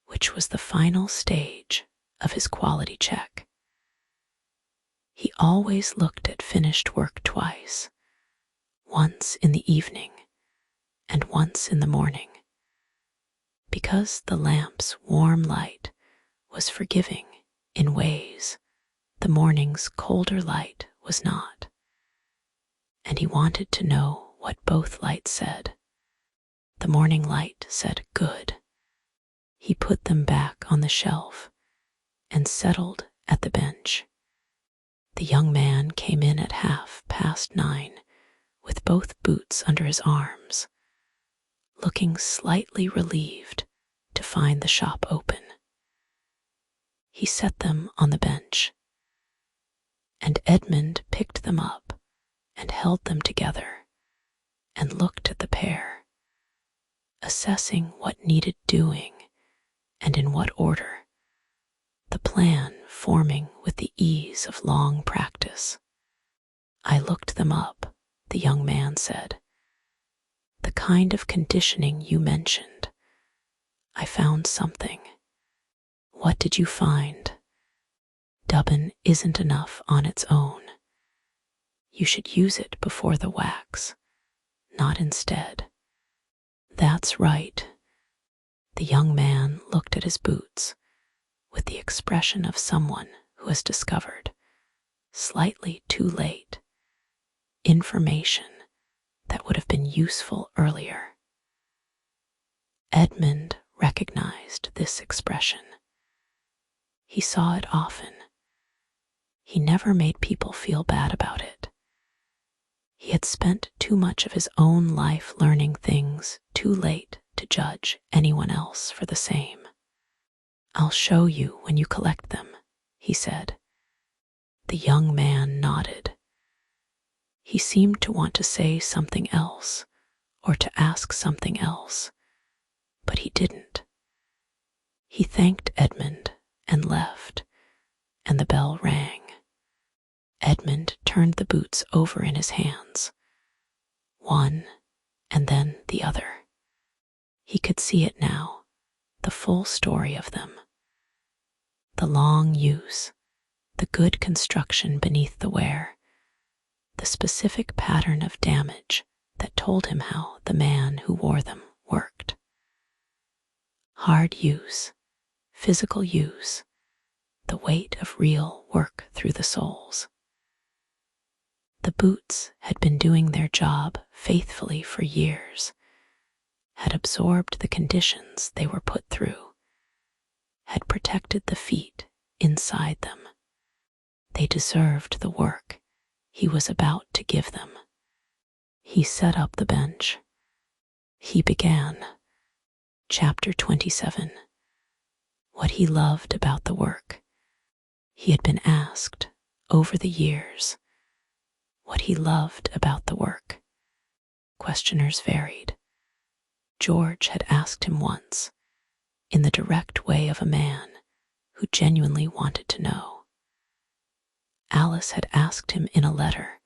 which was the final stage of his quality check. He always looked at finished work twice, once in the evening and once in the morning, because the lamp's warm light was forgiving in ways the morning's colder light was not, and he wanted to know what both lights said. The morning light said good. He put them back on the shelf and settled at the bench. The young man came in at 9:30 with both boots under his arms, looking slightly relieved to find the shop open. He set them on the bench, and Edmund picked them up and held them together and looked at the pair, assessing what needed doing and in what order, the plan forming with the ease of long practice. "I looked them up," the young man said. "The kind of conditioning you mentioned. I found something." "What did you find?" "Dubbin isn't enough on its own. You should use it before the wax, not instead." "That's right." The young man looked at his boots with the expression of someone who has discovered, slightly too late, information that would have been useful earlier. Edmund recognized this expression. He saw it often. He never made people feel bad about it. He had spent too much of his own life learning things too late to judge anyone else for the same. "I'll show you when you collect them," he said. The young man nodded. He seemed to want to say something else or to ask something else, but he didn't. He thanked Edmund and left, and the bell rang. Edmund turned the boots over in his hands, one and then the other. He could see it now, the full story of them. The long use, the good construction beneath the wear, the specific pattern of damage that told him how the man who wore them worked. Hard use, physical use, the weight of real work through the soles. The boots had been doing their job faithfully for years, had absorbed the conditions they were put through, had protected the feet inside them. They deserved the work he was about to give them. He set up the bench. He began. Chapter 27. what he loved about the work. He had been asked over the years what he loved about the work. Questioners varied. George had asked him once, in the direct way of a man who genuinely wanted to know. Alice had asked him in a letter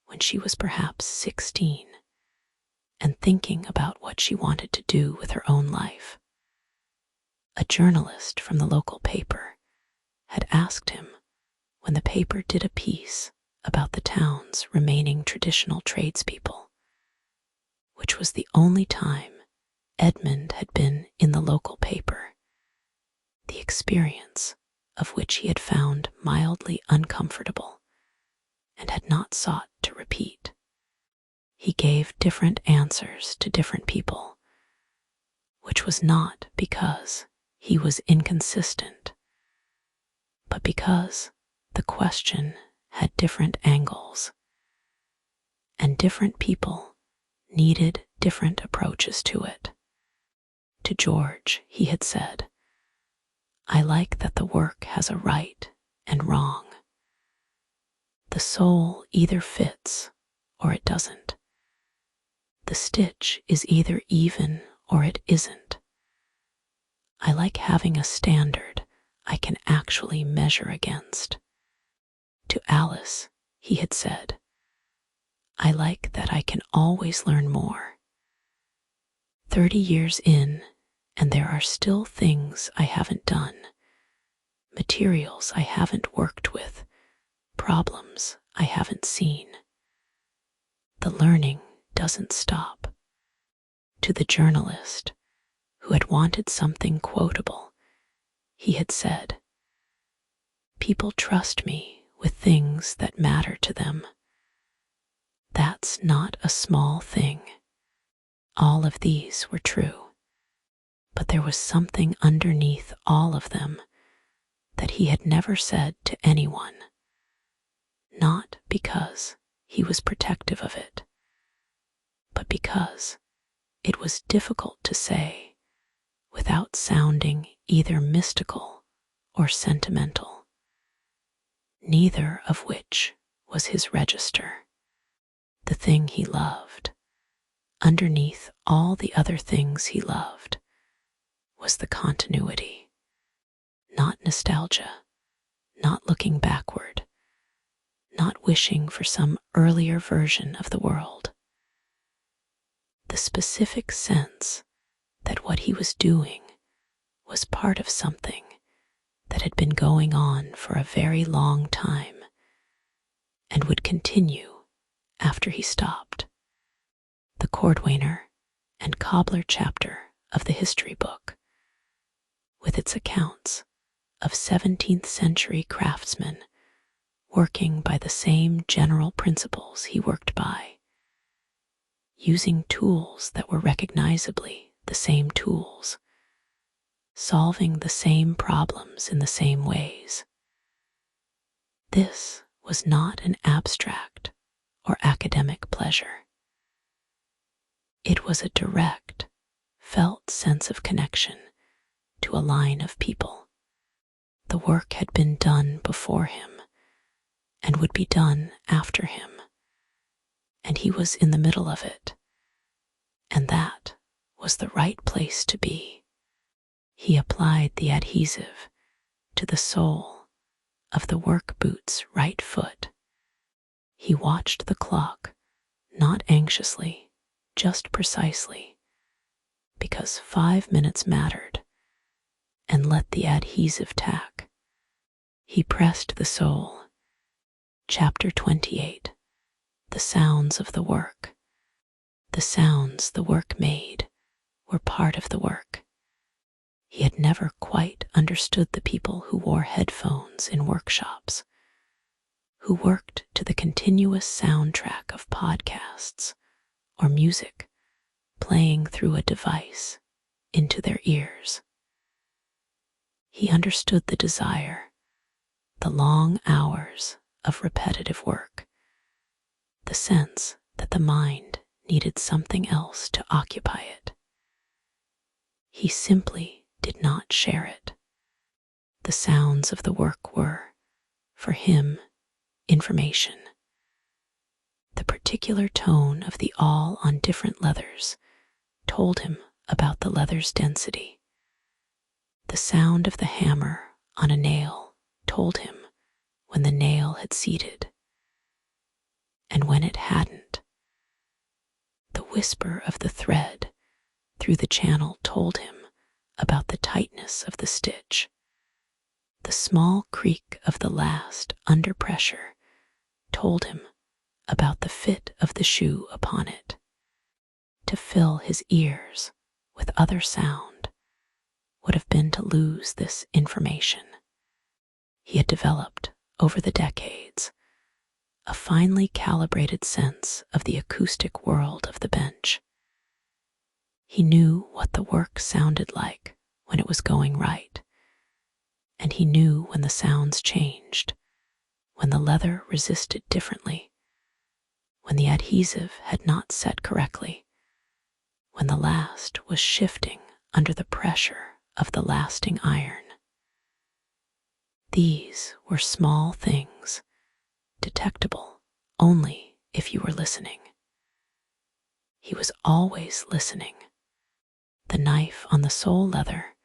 when she was perhaps 16 and thinking about what she wanted to do with her own life. A journalist from the local paper had asked him when the paper did a piece about the town's remaining traditional tradespeople, which was the only time Edmund had been in the local paper, the experience of which he had found mildly uncomfortable and had not sought to repeat. He gave different answers to different people, which was not because he was inconsistent, but because the question had different angles, and different people needed different approaches to it. To George, he had said, "I like that the work has a right and wrong. The soul either fits or it doesn't. The stitch is either even or it isn't. I like having a standard I can actually measure against." To Alice, he had said, "I like that I can always learn more. 30 years in, and there are still things I haven't done, materials I haven't worked with, problems I haven't seen. The learning doesn't stop." To the journalist, who had wanted something quotable, he had said, "People trust me with things that matter to them. That's not a small thing." All of these were true, but there was something underneath all of them that he had never said to anyone, not because he was protective of it, but because it was difficult to say without sounding either mystical or sentimental, neither of which was his register. The thing he loved, underneath all the other things he loved, was the continuity, not nostalgia, not looking backward, not wishing for some earlier version of the world. The specific sense that what he was doing was part of something that had been going on for a very long time and would continue after he stopped. The Cordwainer and Cobbler chapter of the history book, with its accounts of 17th century craftsmen working by the same general principles he worked by, using tools that were recognizably the same tools, solving the same problems in the same ways. This was not an abstract or academic pleasure. It was a direct, felt sense of connection to a line of people. The work had been done before him and would be done after him, and he was in the middle of it, and that was the right place to be. He applied the adhesive to the sole of the work boot's right foot. He watched the clock, not anxiously, just precisely, because 5 minutes mattered, and let the adhesive tack. He pressed the sole. Chapter 28. The sounds of the work. The sounds the work made were part of the work. He had never quite understood the people who wore headphones in workshops, who worked to the continuous soundtrack of podcasts or music playing through a device into their ears. He understood the desire, the long hours of repetitive work, the sense that the mind needed something else to occupy it. He simply did not share it. The sounds of the work were, for him, information. The particular tone of the awl on different leathers told him about the leather's density. The sound of the hammer on a nail told him when the nail had seated and when it hadn't. The whisper of the thread through the channel told him about the tightness of the stitch. The small creak of the last under pressure told him about the fit of the shoe upon it. To fill his ears with other sound would have been to lose this information. He had developed, over the decades, a finely calibrated sense of the acoustic world of the bench. He knew what the work sounded like when it was going right, and he knew when the sounds changed, when the leather resisted differently, when the adhesive had not set correctly, when the last was shifting under the pressure of the lasting iron. These were small things, detectable only if you were listening. He was always listening. The knife on the sole leather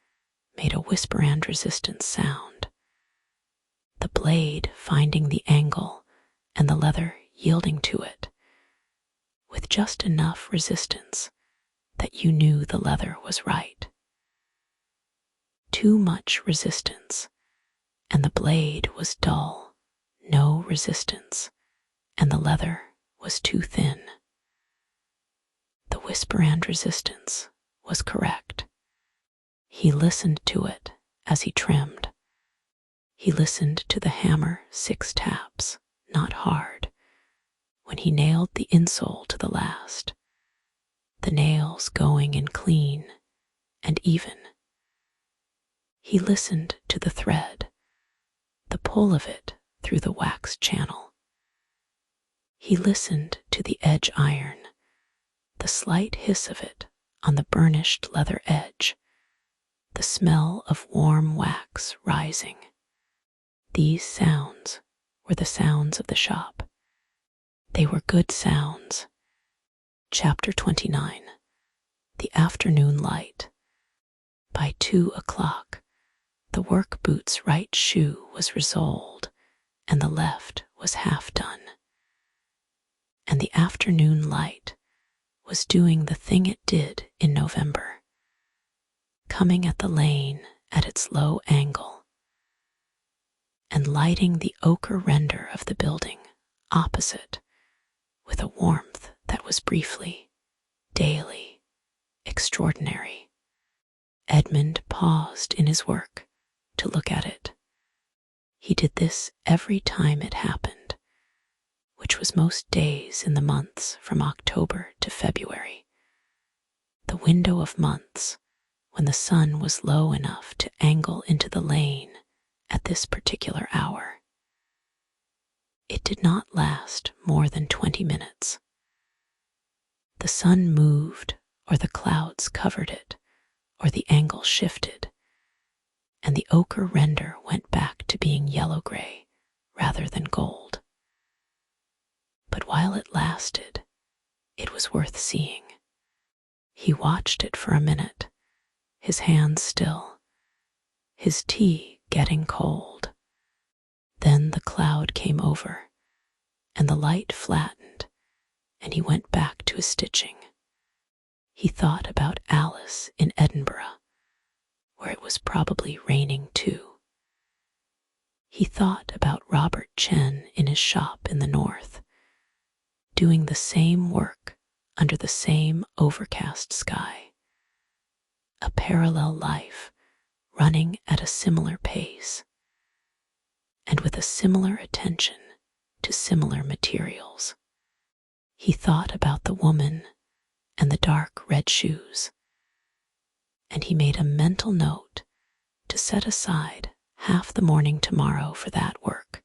made a whisper and resistance sound. The blade finding the angle and the leather yielding to it, with just enough resistance that you knew the leather was right. Too much resistance, and the blade was dull, no resistance, and the leather was too thin. The whisper and resistance was correct. He listened to it as he trimmed. He listened to the hammer 6 taps, not hard, when he nailed the insole to the last, the nails going in clean and even. He listened to the thread, the pull of it through the wax channel. He listened to the edge iron, the slight hiss of it on the burnished leather edge, the smell of warm wax rising. These sounds were the sounds of the shop. They were good sounds. Chapter 29. The Afternoon Light. By 2 o'clock, the work boot's right shoe was resoled, and the left was half done. And the afternoon light was doing the thing it did in November, coming at the lane at its low angle, and lighting the ochre render of the building opposite with a warmth that was briefly, daily, extraordinary. Edmund paused in his work to look at it. He did this every time it happened, which was most days in the months from October to February, the window of months when the sun was low enough to angle into the lane at this particular hour. It did not last more than 20 minutes. The sun moved, or the clouds covered it, or the angle shifted, and the ochre render went back to being yellow-gray rather than gold. But while it lasted, it was worth seeing. He watched it for a minute, his hands still, his tea getting cold. Then the cloud came over, and the light flattened, and he went back to his stitching. He thought about Alice in Edinburgh, where it was probably raining too. He thought about Robert Chen in his shop in the north, doing the same work under the same overcast sky. A parallel life running at a similar pace, and with a similar attention to similar materials. He thought about the woman and the dark red shoes, and he made a mental note to set aside half the morning tomorrow for that work,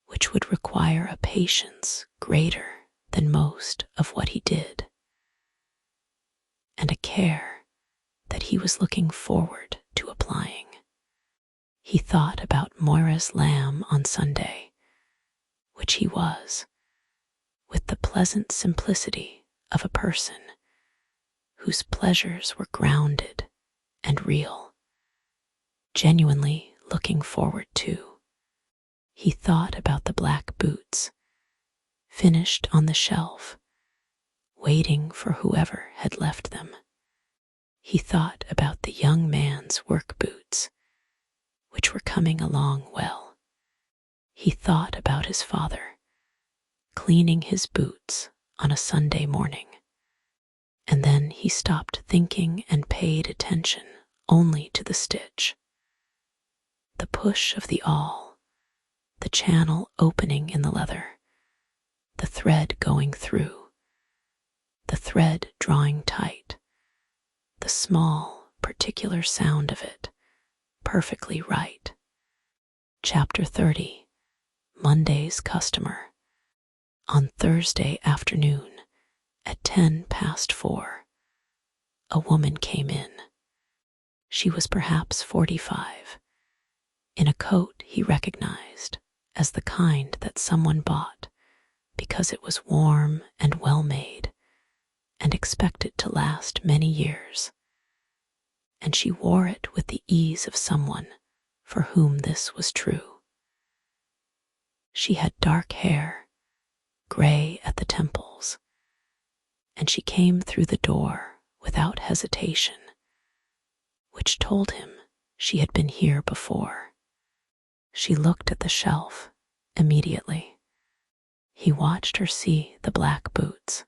which would require a patience greater than most of what he did, and a care that he was looking forward to applying. He thought about Moira's lamb on Sunday, which he was, with the pleasant simplicity of a person whose pleasures were grounded and real, genuinely looking forward to. He thought about the black boots, finished on the shelf, waiting for whoever had left them. He thought about the young man's work boots, which were coming along well. He thought about his father, cleaning his boots on a Sunday morning. And then he stopped thinking and paid attention only to the stitch. The push of the awl, the channel opening in the leather, the thread going through, the thread drawing tight, the small, particular sound of it, perfectly right. Chapter 30. Monday's Customer. On Thursday afternoon, at 4:10, a woman came in. She was perhaps 45, in a coat he recognized as the kind that someone bought because it was warm and well made and expected to last many years. And she wore it with the ease of someone for whom this was true. She had dark hair, gray at the temples, and she came through the door without hesitation, which told him she had been here before. She looked at the shelf immediately. He watched her see the black boots.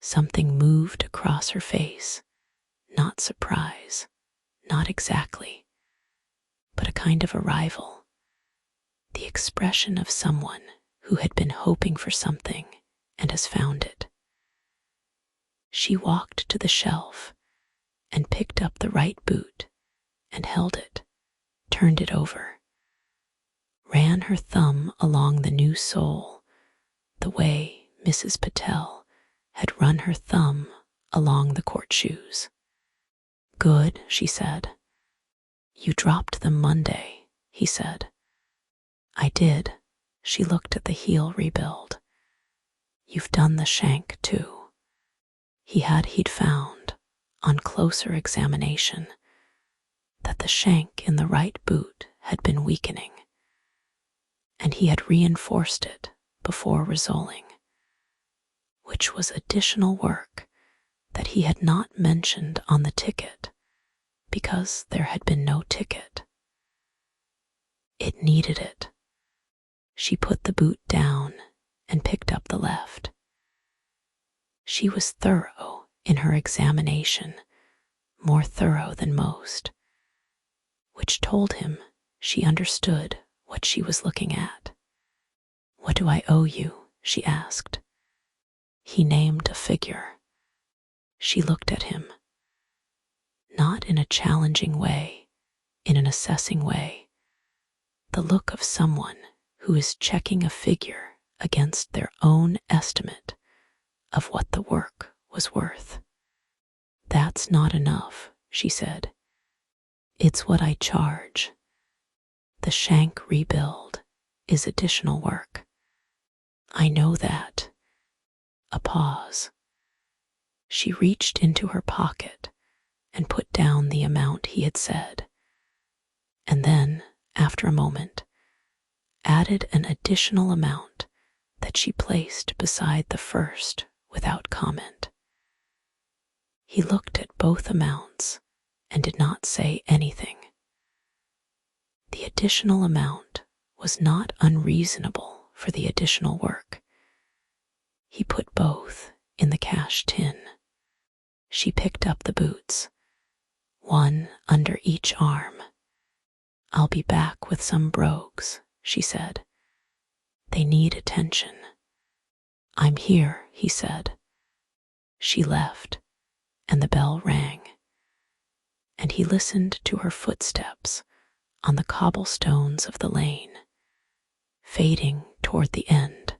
Something moved across her face, not surprise, not exactly, but a kind of arrival, the expression of someone who had been hoping for something and has found it. She walked to the shelf and picked up the right boot and held it, turned it over, ran her thumb along the new sole, the way Mrs. Patel had run her thumb along the court shoes. "Good," she said. "You dropped them Monday," he said. "I did." She looked at the heel rebuild. "You've done the shank, too." He'd found, on closer examination, that the shank in the right boot had been weakening, and he had reinforced it before resoling, which was additional work that he had not mentioned on the ticket because there had been no ticket. It needed it. She put the boot down and picked up the left. She was thorough in her examination, more thorough than most, which told him she understood what she was looking at. "What do I owe you?" she asked. He named a figure. She looked at him, not in a challenging way, in an assessing way, the look of someone who is checking a figure against their own estimate of what the work was worth. "That's not enough," she said. "It's what I charge. The shank rebuild is additional work. I know that." A pause. She reached into her pocket and put down the amount he had said, and then, after a moment, added an additional amount that she placed beside the first without comment. He looked at both amounts and did not say anything. The additional amount was not unreasonable for the additional work. He put both in the cash tin. She picked up the boots, one under each arm. "I'll be back with some brogues," she said. "They need attention." "I'm here," he said. She left, and the bell rang, and he listened to her footsteps on the cobblestones of the lane, fading toward the end.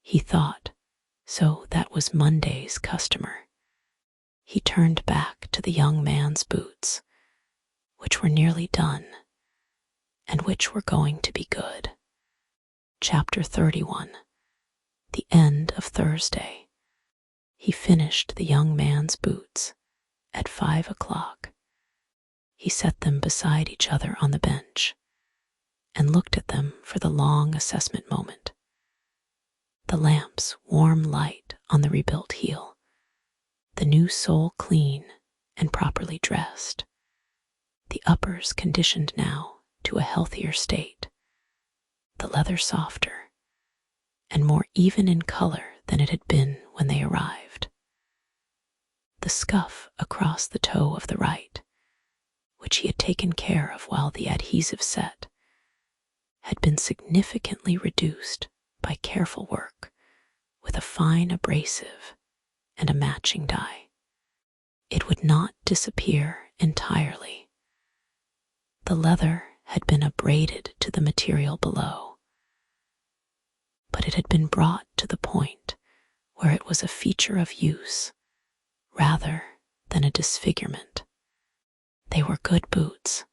He thought, so that was Monday's customer. He turned back to the young man's boots, which were nearly done, and which were going to be good. Chapter 31. The End of Thursday. He finished the young man's boots at 5 o'clock. He set them beside each other on the bench and looked at them for the long assessment moment. The lamp's warm light on the rebuilt heel, the new sole clean and properly dressed, the uppers conditioned now to a healthier state, the leather softer and more even in color than it had been when they arrived. The scuff across the toe of the right, which he had taken care of while the adhesive set, had been significantly reduced by careful work with a fine abrasive and a matching dye. It would not disappear entirely. The leather had been abraded to the material below, but it had been brought to the point where it was a feature of use rather than a disfigurement. They were good boots.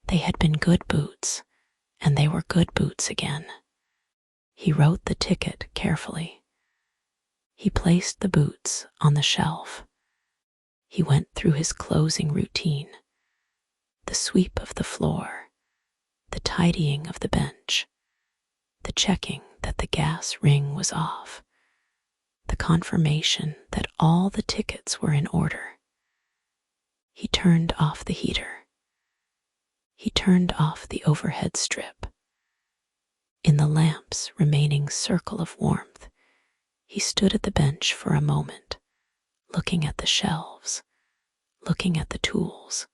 They had been good boots, and they were good boots again. He wrote the ticket carefully. He placed the boots on the shelf. He went through his closing routine, the sweep of the floor, the tidying of the bench, the checking that the gas ring was off, the confirmation that all the tickets were in order. He turned off the heater. He turned off the overhead strip. In the lamp's remaining circle of warmth, he stood at the bench for a moment, looking at the shelves, looking at the tools,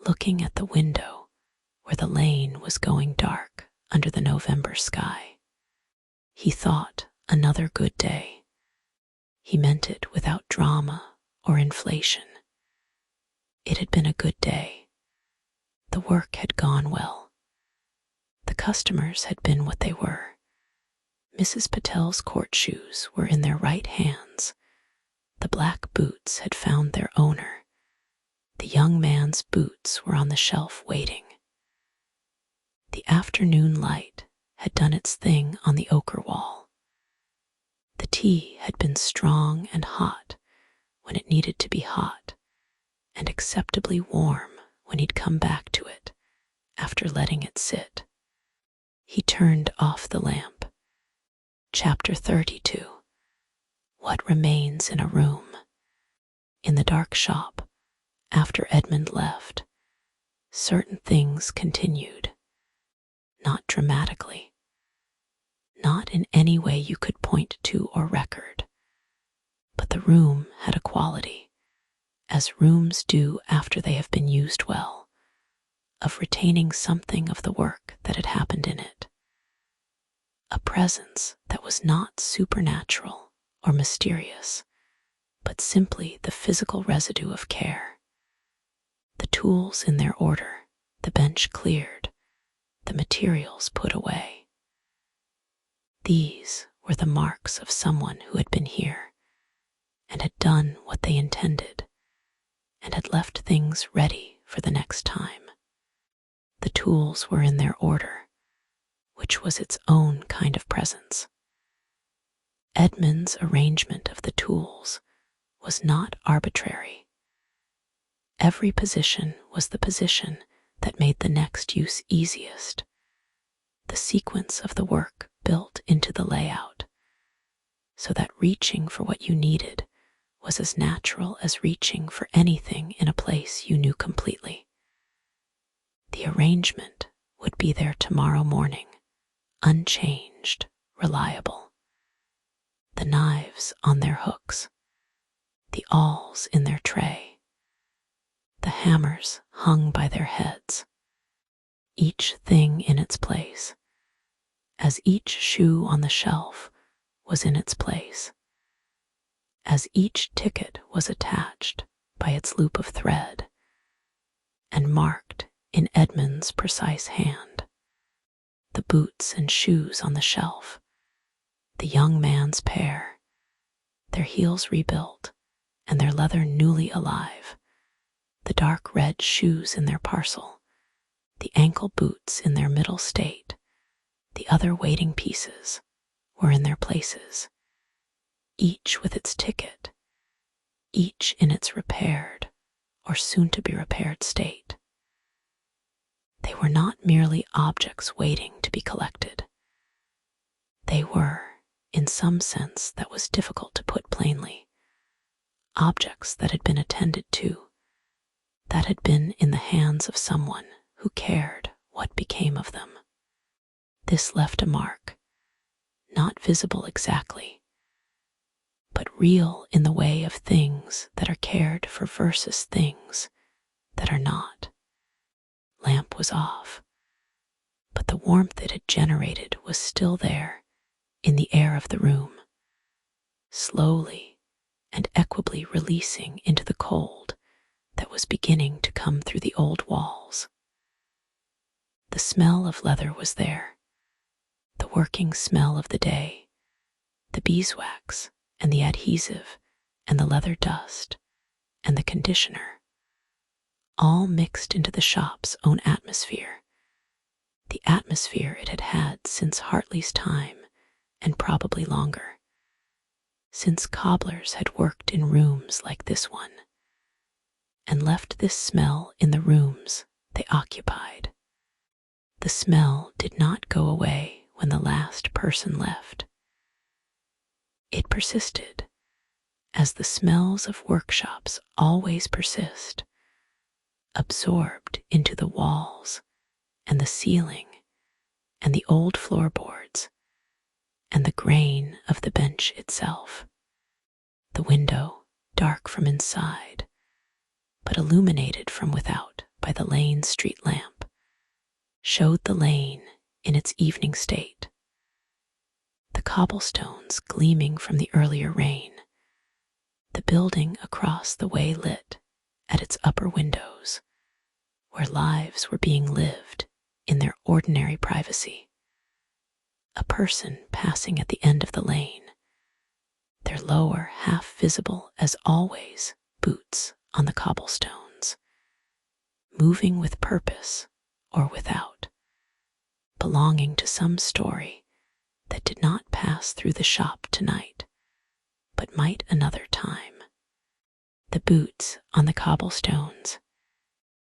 looking at the window where the lane was going dark under the November sky. He thought another good day. He meant it without drama or inflation. It had been a good day. The work had gone well. The customers had been what they were. Mrs. Patel's court shoes were in their right hands. The black boots had found their owner. The young man's boots were on the shelf waiting. The afternoon light had done its thing on the ochre wall. The tea had been strong and hot when it needed to be hot, and acceptably warm when he'd come back to it after letting it sit. He turned off the lamp. Chapter 32. What remains in a room? In the dark shop, after Edmund left, certain things continued. Not dramatically. Not in any way you could point to or record. But the room had a quality, as rooms do after they have been used well, of retaining something of the work that had happened in it. A presence that was not supernatural or mysterious, but simply the physical residue of care. The tools in their order, the bench cleared, the materials put away. These were the marks of someone who had been here and had done what they intended and had left things ready for the next time. The tools were in their order, which was its own kind of presence. Edmund's arrangement of the tools was not arbitrary. Every position was the position that made the next use easiest, the sequence of the work built into the layout, so that reaching for what you needed was as natural as reaching for anything in a place you knew completely. The arrangement would be there tomorrow morning, unchanged, reliable. The knives on their hooks, the awls in their tray, the hammers hung by their heads, each thing in its place, as each shoe on the shelf was in its place, as each ticket was attached by its loop of thread and marked in Edmund's precise hand. The boots and shoes on the shelf, the young man's pair, their heels rebuilt and their leather newly alive, the dark red shoes in their parcel, The ankle boots in their middle state, the other waiting pieces, were in their places, each with its ticket, each in its repaired or soon-to-be repaired state. They were not merely objects waiting to be collected. They were, in some sense that was difficult to put plainly, objects that had been attended to, that had been in the hands of someone who cared what became of them. This left a mark, not visible exactly, but real in the way of things that are cared for versus things that are not. Lamp was off, but the warmth it had generated was still there in the air of the room, slowly and equably releasing into the cold that was beginning to come through the old walls. The smell of leather was there, the working smell of the day, the beeswax and the adhesive and the leather dust and the conditioner, all mixed into the shop's own atmosphere, the atmosphere it had had since Hartley's time and probably longer, since cobblers had worked in rooms like this one, and left this smell in the rooms they occupied. The smell did not go away when the last person left. It persisted, as the smells of workshops always persist, absorbed into the walls and the ceiling and the old floorboards and the grain of the bench itself. The window, dark from inside, but illuminated from without by the lane street lamp, showed the lane in its evening state, the cobblestones gleaming from the earlier rain, the building across the way lit at its upper windows, where lives were being lived in their ordinary privacy. A person passing at the end of the lane, their lower half visible as always boots on the cobblestones, moving with purpose or without, belonging to some story that did not pass through the shop tonight, but might another time. The boots on the cobblestones,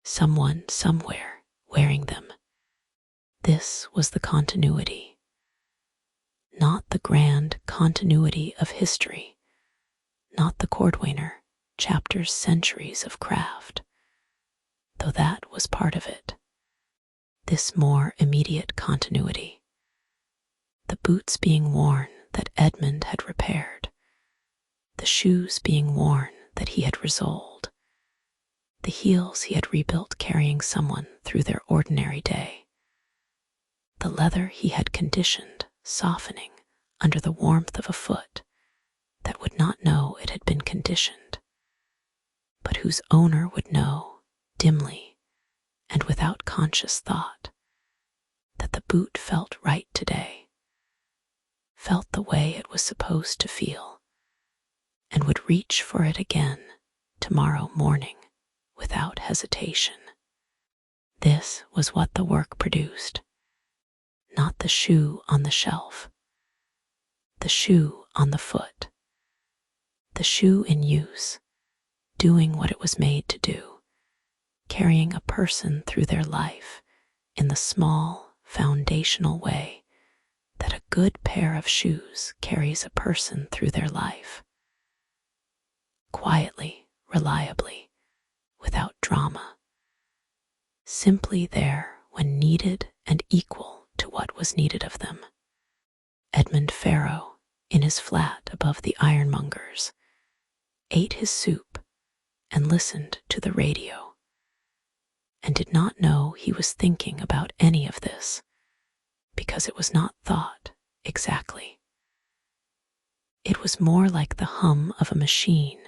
someone somewhere wearing them. This was the continuity, not the grand continuity of history, not the Cordwainer chapter's centuries of craft, though that was part of it. This more immediate continuity, the boots being worn that Edmund had repaired, the shoes being worn that he had resoled, the heels he had rebuilt carrying someone through their ordinary day, the leather he had conditioned softening under the warmth of a foot that would not know it had been conditioned, but whose owner would know dimly and without conscious thought that the boot felt right today, felt the way it was supposed to feel, and would reach for it again tomorrow morning without hesitation. This was what the work produced, not the shoe on the shelf, the shoe on the foot, the shoe in use, doing what it was made to do, carrying a person through their life in the small, foundational way that a good pair of shoes carries a person through their life. Quietly, reliably, without drama, simply there when needed and equal to what was needed of them. Edmund Farrow, in his flat above the ironmonger's, ate his soup and listened to the radio, and did not know he was thinking about any of this, because it was not thought exactly. It was more like the hum of a machine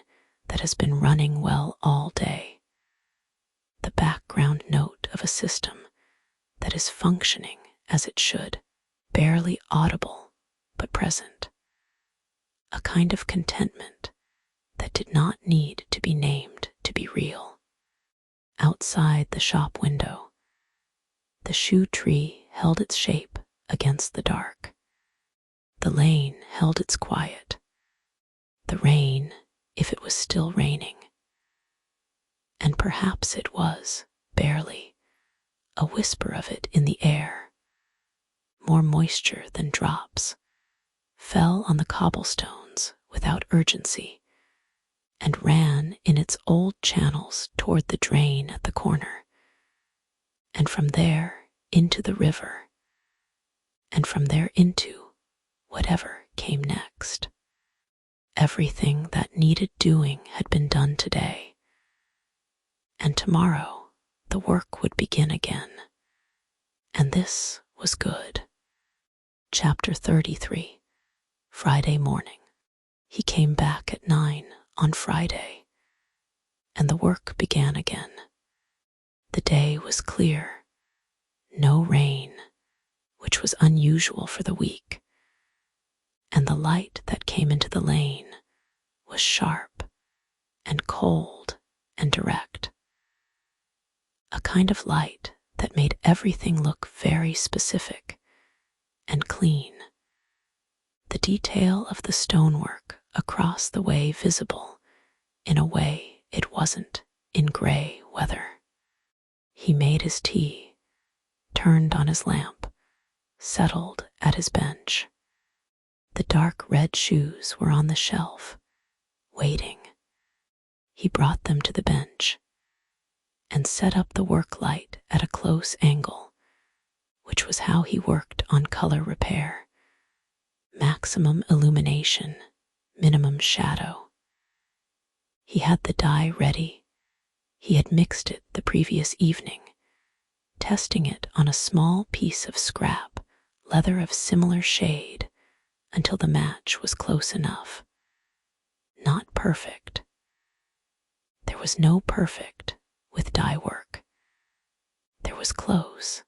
that has been running well all day, the background note of a system that is functioning as it should, barely audible but present, a kind of contentment that did not need to be named to be real. Outside the shop window, The shoe tree held its shape against the dark. The lane held its quiet. The rain, if it was still raining. And perhaps it was, barely, a whisper of it in the air. More moisture than drops fell on the cobblestones without urgency and ran in its old channels toward the drain at the corner, and from there into the river, and from there into whatever came next. Everything that needed doing had been done today, and tomorrow the work would begin again, and this was good. Chapter 33. Friday morning. He came back at 9 on Friday, and the work began again. The day was clear, no rain, which was unusual for the week, and the light that came into the lane was sharp and cold and direct. A kind of light that made everything look very specific and clean. The detail of the stonework across the way visible in a way it wasn't in gray weather. He made his tea, turned on his lamp, settled at his bench. The dark red shoes were on the shelf, waiting. He brought them to the bench and set up the work light at a close angle, which was how he worked on color repair. Maximum illumination, minimum shadow. He had the dye ready. He had mixed it the previous evening, testing it on a small piece of scrap leather of similar shade until the match was close enough. Not perfect. There was no perfect with dye work. There was close,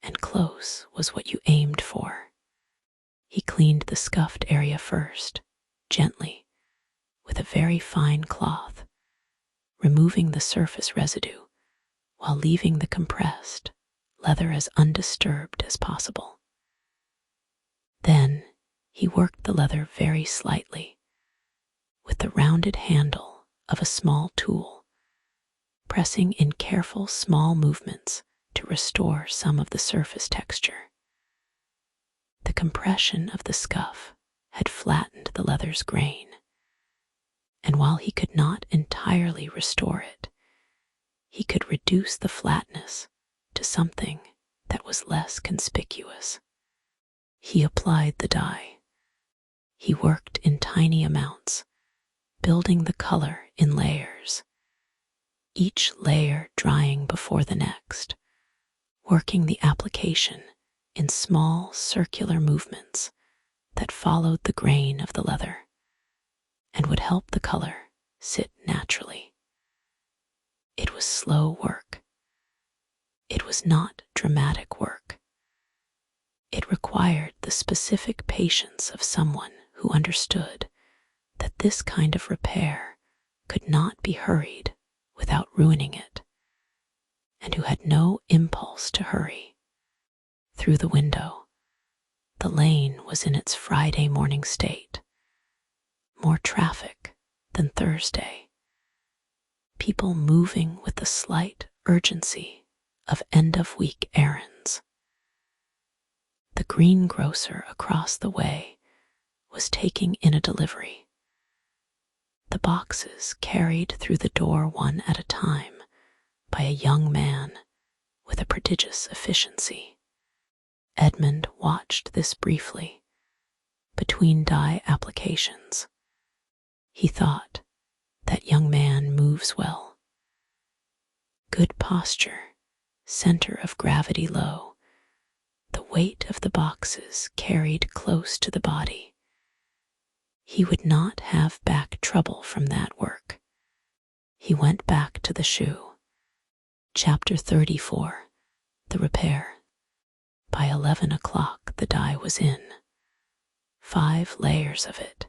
and close was what you aimed for. He cleaned the scuffed area first, gently, with a very fine cloth, removing the surface residue while leaving the compressed leather as undisturbed as possible. Then he worked the leather very slightly with the rounded handle of a small tool, pressing in careful small movements to restore some of the surface texture. The compression of the scuff had flattened the leather's grain, and while he could not entirely restore it, he could reduce the flatness to something that was less conspicuous. He applied the dye. He worked in tiny amounts, building the color in layers, each layer drying before the next, working the application in small circular movements that followed the grain of the leather and would help the color sit naturally. It was slow work. It was not dramatic work. It required the specific patience of someone who understood that this kind of repair could not be hurried without ruining it, and who had no impulse to hurry. Through the window, the lane was in its Friday morning state. More traffic than Thursday. People moving with the slight urgency of end-of-week errands. The greengrocer across the way was taking in a delivery. The boxes carried through the door one at a time by a young man with a prodigious efficiency. Edmund watched this briefly, between dye applications. He thought, that young man moves well. Good posture, center of gravity low, the weight of the boxes carried close to the body. He would not have back trouble from that work. He went back to the shoe. Chapter 34. The repair. By 11 o'clock the dye was in. 5 layers of it,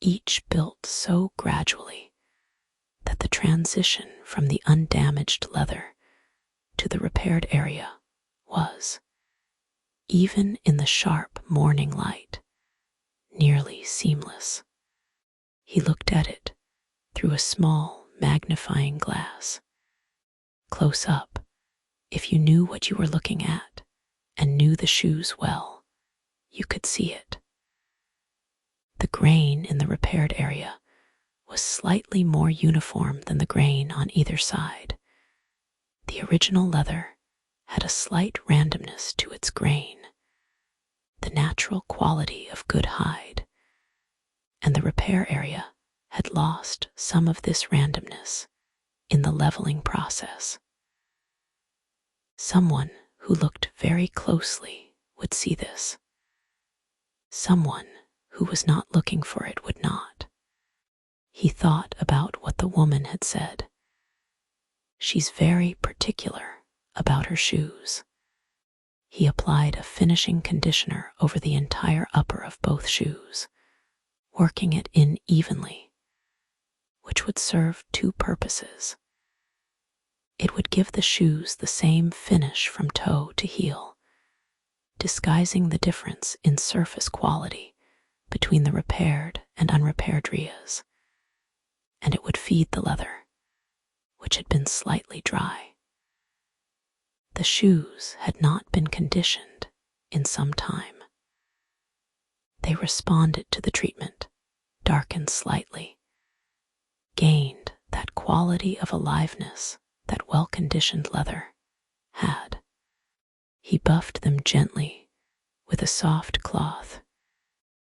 each built so gradually that the transition from the undamaged leather to the repaired area was, even in the sharp morning light, nearly seamless. He looked at it through a small magnifying glass. Close up, if you knew what you were looking at and knew the shoes well, you could see it. The grain in the repaired area was slightly more uniform than the grain on either side. The original leather had a slight randomness to its grain, the natural quality of good hide, and the repair area had lost some of this randomness in the leveling process. Someone who looked very closely would see this. Someone who was not looking for it would not. He thought about what the woman had said. She's very particular about her shoes. He applied a finishing conditioner over the entire upper of both shoes, working it in evenly, which would serve two purposes. It would give the shoes the same finish from toe to heel, disguising the difference in surface quality between the repaired and unrepaired rheas, and it would feed the leather, which had been slightly dry. The shoes had not been conditioned in some time. They responded to the treatment, darkened slightly, gained that quality of aliveness that well-conditioned leather had. He buffed them gently with a soft cloth.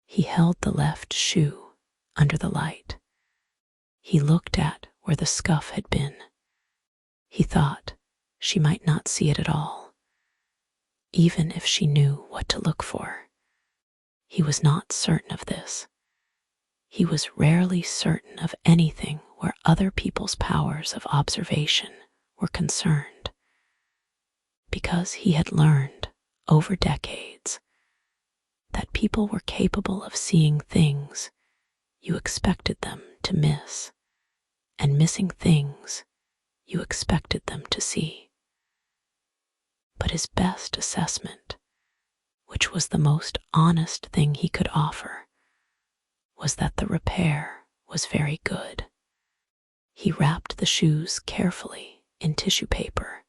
He held the left shoe under the light. He looked at where the scuff had been. He thought she might not see it at all, even if she knew what to look for. He was not certain of this. He was rarely certain of anything where other people's powers of observation were concerned, because he had learned over decades that people were capable of seeing things you expected them to miss, and missing things you expected them to see. But his best assessment, which was the most honest thing he could offer, was that the repair was very good. He wrapped the shoes carefully in tissue paper,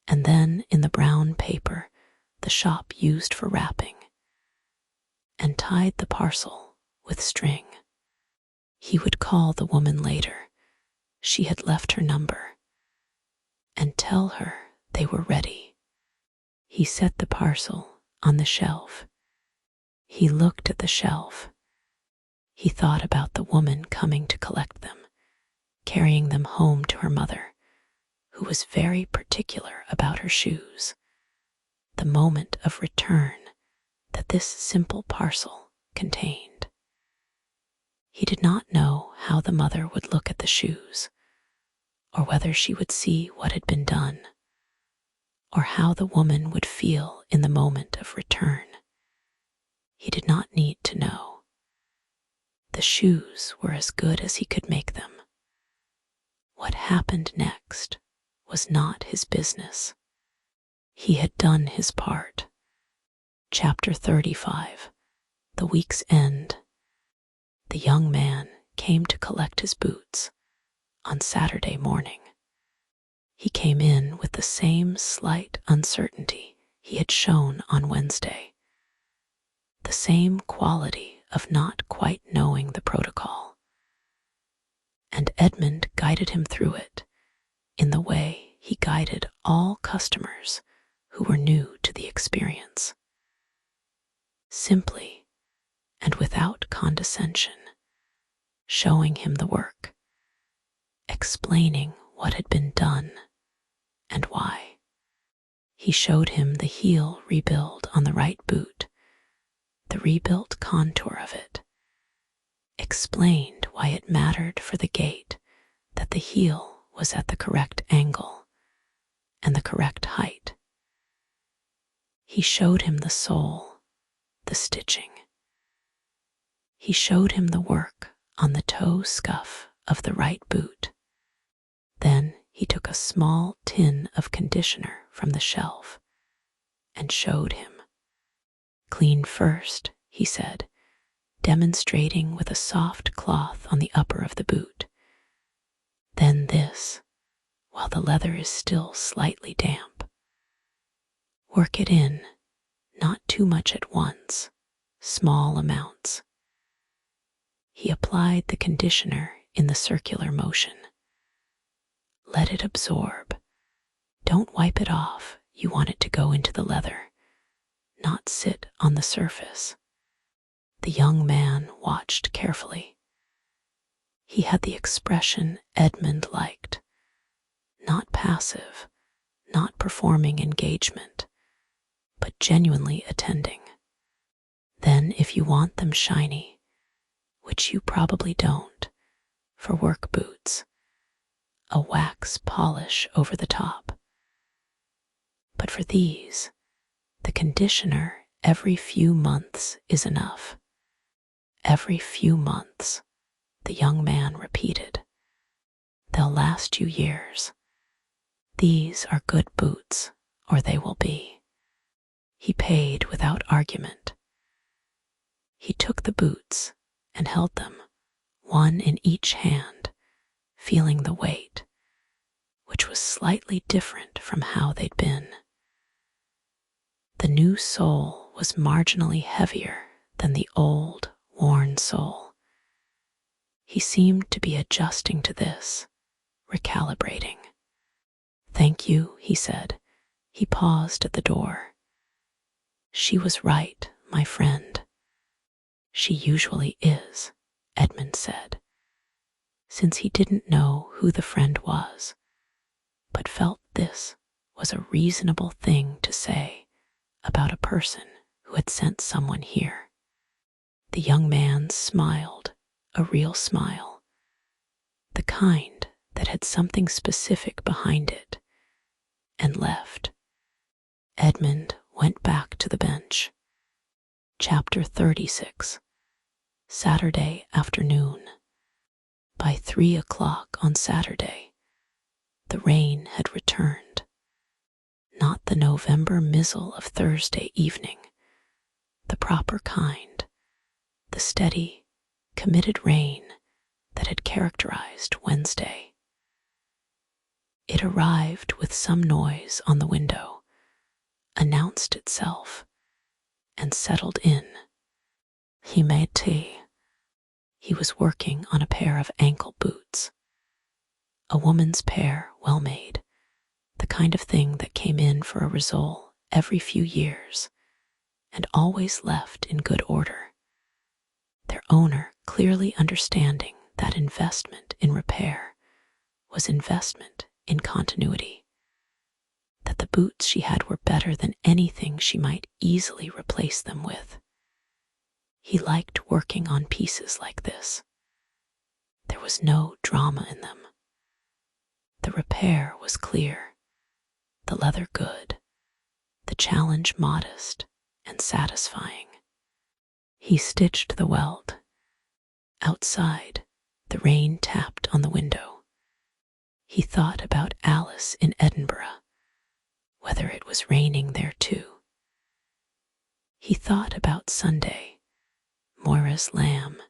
and then in the brown paper the shop used for wrapping, and tied the parcel with string. He would call the woman later, she had left her number, and tell her they were ready. He set the parcel on the shelf. He looked at the shelf. He thought about the woman coming to collect them, carrying them home to her mother, who was very particular about her shoes. The moment of return that this simple parcel contained. He did not know how the mother would look at the shoes, or whether she would see what had been done, or how the woman would feel in the moment of return. He did not need to know. The shoes were as good as he could make them. What happened next was not his business. He had done his part. Chapter 35. The week's end. The young man came to collect his boots on Saturday morning. He came in with the same slight uncertainty he had shown on Wednesday, the same quality of not quite knowing the protocol. And Edmund guided him through it in the way he guided all customers who were new to the experience. Simply and without condescension, showing him the work, explaining what had been done and why. He showed him the heel rebuild on the right boot, the rebuilt contour of it, explained why it mattered for the gait that the heel was at the correct angle and the correct height. He showed him the sole, the stitching. He showed him the work on the toe scuff of the right boot. Then he took a small tin tin of conditioner from the shelf and showed him. "Clean first," he said, demonstrating with a soft cloth on the upper of the boot. "Then this, while the leather is still slightly damp. Work it in, not too much at once, small amounts." He applied the conditioner in the circular motion. "Let it absorb. Don't wipe it off. You want it to go into the leather, not sit on the surface." The young man watched carefully. He had the expression Edmund liked, not passive, not performing engagement, but genuinely attending. "Then if you want them shiny, which you probably don't, for work boots, a wax polish over the top. But for these, the conditioner every few months is enough." "Every few months," the young man repeated. "They'll last you years. These are good boots, or they will be." He paid without argument. He took the boots and held them, one in each hand, feeling the weight, which was slightly different from how they'd been. The new sole was marginally heavier than the old, worn sole. He seemed to be adjusting to this, recalibrating. "Thank you," he said. He paused at the door. "She was right, my friend." "She usually is," Edmund said, since he didn't know who the friend was, but felt this was a reasonable thing to say about a person who had sent someone here. The young man smiled, a real smile, the kind that had something specific behind it, and left. Edmund went back to the bench. Chapter 36. Saturday afternoon. By 3 o'clock on Saturday, the rain had returned. Not the November mizzle of Thursday evening, the proper kind, the steady, committed rain that had characterized Wednesday. It arrived with some noise on the window, announced itself, and settled in. He made tea. He was working on a pair of ankle boots. A woman's pair, well made, the kind of thing that came in for a risole every few years and always left in good order. Their owner clearly understanding that investment in repair was investment in continuity, that the boots she had were better than anything she might easily replace them with. He liked working on pieces like this. There was no drama in them. The repair was clear, the leather good, the challenge modest and satisfying. He stitched the welt. Outside, the rain tapped on the window. He thought about Alice in Edinburgh, whether it was raining there too. He thought about Sunday, Moira's lamb,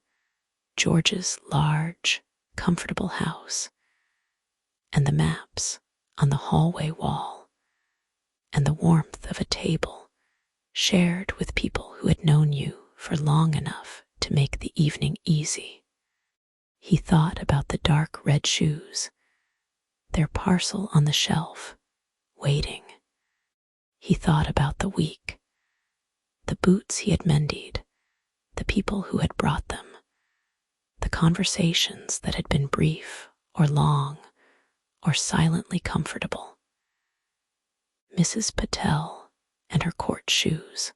George's large, comfortable house, and the maps on the hallway wall, and the warmth of a table shared with people who had known you for long enough to make the evening easy. He thought about the dark red shoes, their parcel on the shelf, waiting. He thought about the week, the boots he had mended, the people who had brought them, the conversations that had been brief or long or silently comfortable. Mrs. Patel and her court shoes,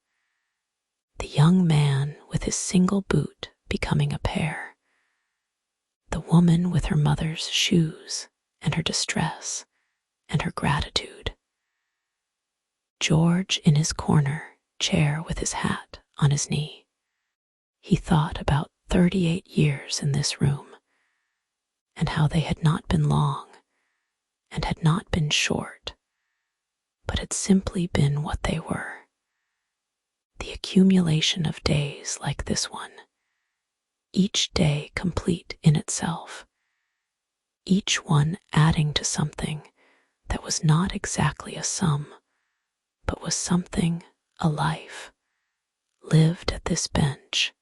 the young man with his single boot becoming a pair, the woman with her mother's shoes and her distress and her gratitude, George in his corner chair with his hat on his knee. He thought about 38 years in this room, and how they had not been long, and had had not been short, but had simply been what they were. The accumulation of days like this one, each day complete in itself, each one adding to something that was not exactly a sum, but was something, a life, lived at this bench,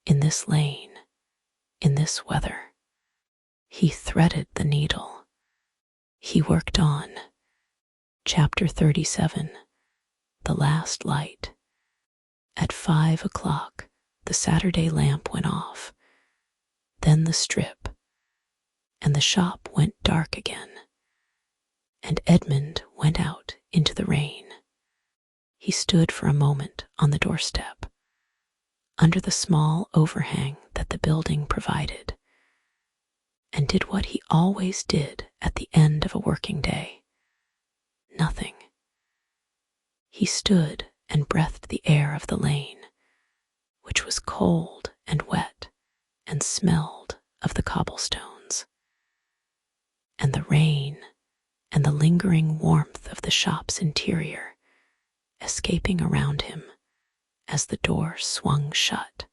in this lane, in this weather. He threaded the needle. He worked on. Chapter 37, The Last Light. At 5 o'clock, the Saturday lamp went off, then the strip, and the shop went dark again, and Edmund went out into the rain. He stood for a moment on the doorstep, under the small overhang that the building provided, and did what he always did at the end of a working day. Nothing. He stood and breathed the air of the lane, which was cold and wet and smelled of the cobblestones, and the rain and the lingering warmth of the shop's interior escaping around him as the door swung shut.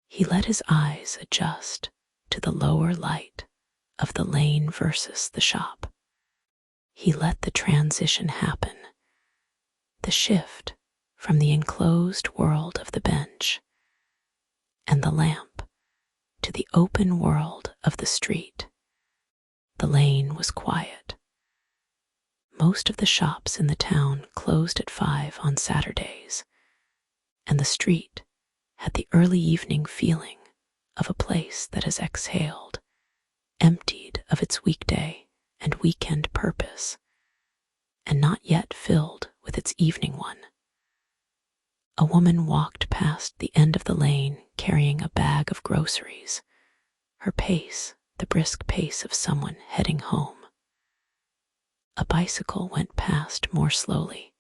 He let his eyes adjust to the lower light of the lane versus the shop. He let the transition happen, the shift from the enclosed world of the bench and the lamp to the open world of the street. The lane was quiet. Most of the shops in the town closed at 5 on Saturdays, and the street had the early evening feeling of a place that has exhaled, emptied of its weekday and weekend purpose, and not yet filled with its evening one. A woman walked past the end of the lane carrying a bag of groceries, her pace the brisk pace of someone heading home. A bicycle went past more slowly,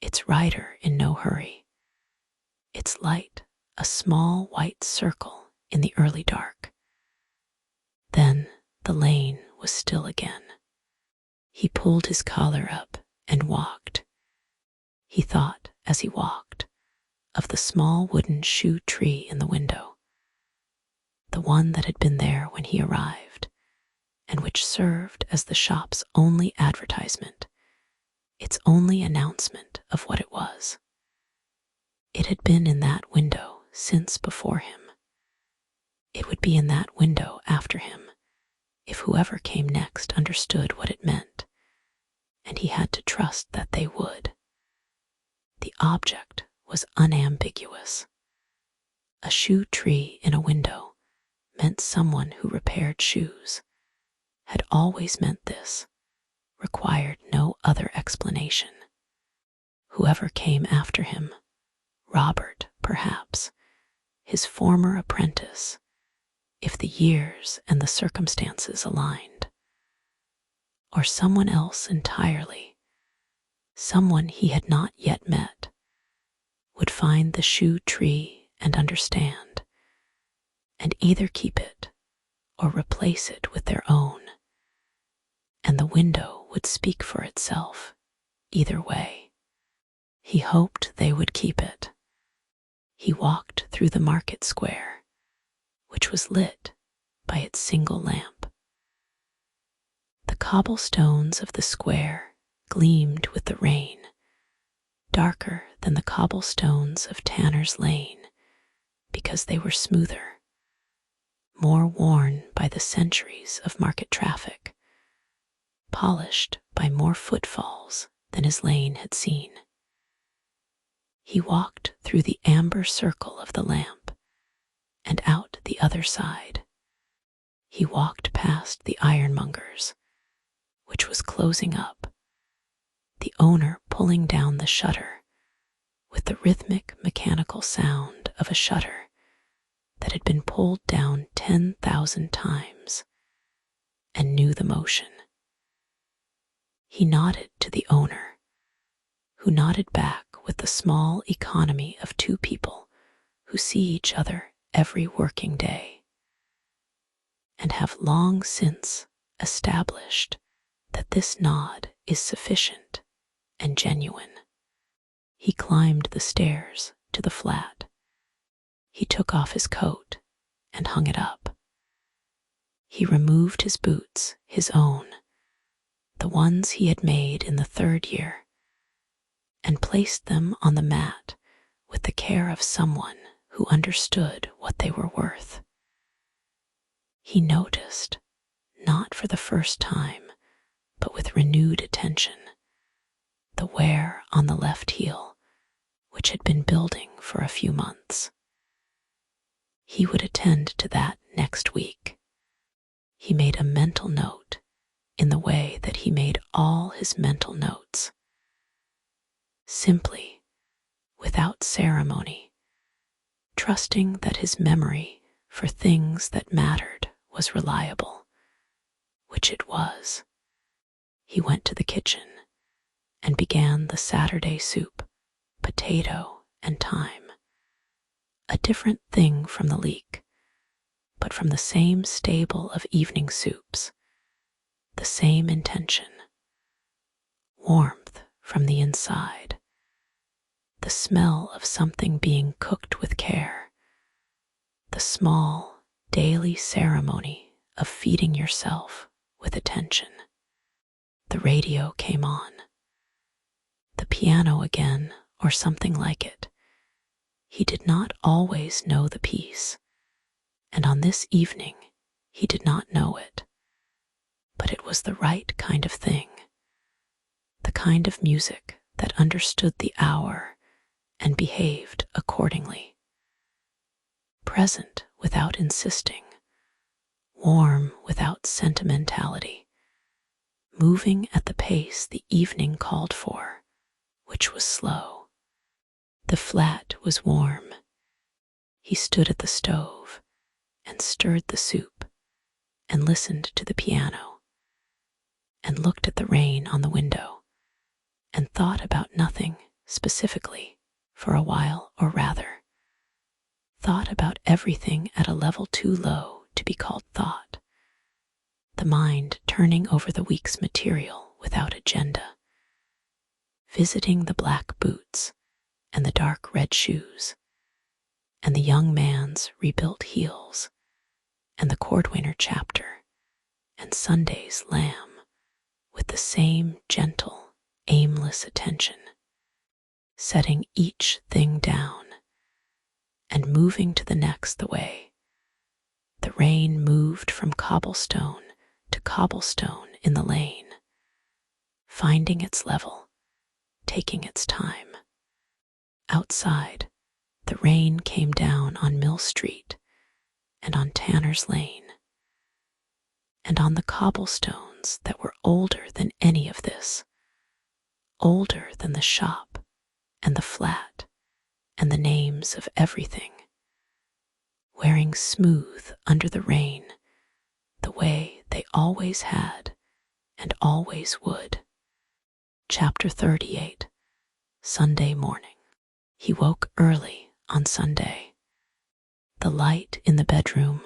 its rider in no hurry, its light a small white circle in the early dark. Then the lane was still again. He pulled his collar up and walked. He thought, as he walked, of the small wooden shoe tree in the window, the one that had been there when he arrived, and which served as the shop's only advertisement, its only announcement of what it was. It had been in that window since before him. It would be in that window after him, if whoever came next understood what it meant, and he had to trust that they would. The object was unambiguous. A shoe tree in a window meant someone who repaired shoes, had always meant this, required no other explanation. Whoever came after him, Robert, perhaps, his former apprentice, if the years and the circumstances aligned, or someone else entirely, someone he had not yet met, would find the shoe tree and understand, and either keep it or replace it with their own, and the window would speak for itself either way. He hoped they would keep it. He walked through the market square, which was lit by its single lamp. The cobblestones of the square gleamed with the rain, darker than the cobblestones of Tanner's Lane, because they were smoother, more worn by the centuries of market traffic, polished by more footfalls than his lane had seen. He walked through the amber circle of the lamp and out the other side. He walked past the ironmonger's, which was closing up, the owner pulling down the shutter with the rhythmic mechanical sound of a shutter that had been pulled down 10,000 times and knew the motion. He nodded to the owner, who nodded back with the small economy of two people who see each other every working day and have long since established that this nod is sufficient and genuine. He climbed the stairs to the flat. He took off his coat and hung it up. He removed his boots, his own, the ones he had made in the 3rd year, and placed them on the mat with the care of someone who understood what they were worth. He noticed, not for the first time, but with renewed attention, the wear on the left heel, which had been building for a few months. He would attend to that next week. He made a mental note in the way that he made all his mental notes. Simply, without ceremony, trusting that his memory for things that mattered was reliable, which it was. He went to the kitchen and began the Saturday soup, potato and thyme. A different thing from the leek, but from the same stable of evening soups, the same intention. Warmth from the inside, the smell of something being cooked with care, the small daily ceremony of feeding yourself with attention. The radio came on. The piano again, or something like it. He did not always know the piece, and on this evening he did not know it. But it was the right kind of thing, the kind of music that understood the hour and behaved accordingly. Present without insisting, warm without sentimentality, moving at the pace the evening called for, which was slow. The flat was warm. He stood at the stove and stirred the soup and listened to the piano and looked at the rain on the window and thought about nothing specifically for a while, or rather, thought about everything at a level too low to be called thought, the mind turning over the week's material without agenda, visiting the black boots and the dark red shoes, and the young man's rebuilt heels, and the Cordwainer chapter, and Sunday's lamb, with the same gentle, aimless attention, setting each thing down, and moving to the next the way. The rain moved from cobblestone to cobblestone in the lane, finding its level, taking its time. Outside, the rain came down on Mill Street and on Tanner's Lane, and on the cobblestones that were older than any of this, older than the shop and the flat and the names of everything, wearing smooth under the rain the way they always had and always would. Chapter 38, Sunday morning. He woke early on Sunday. The light in the bedroom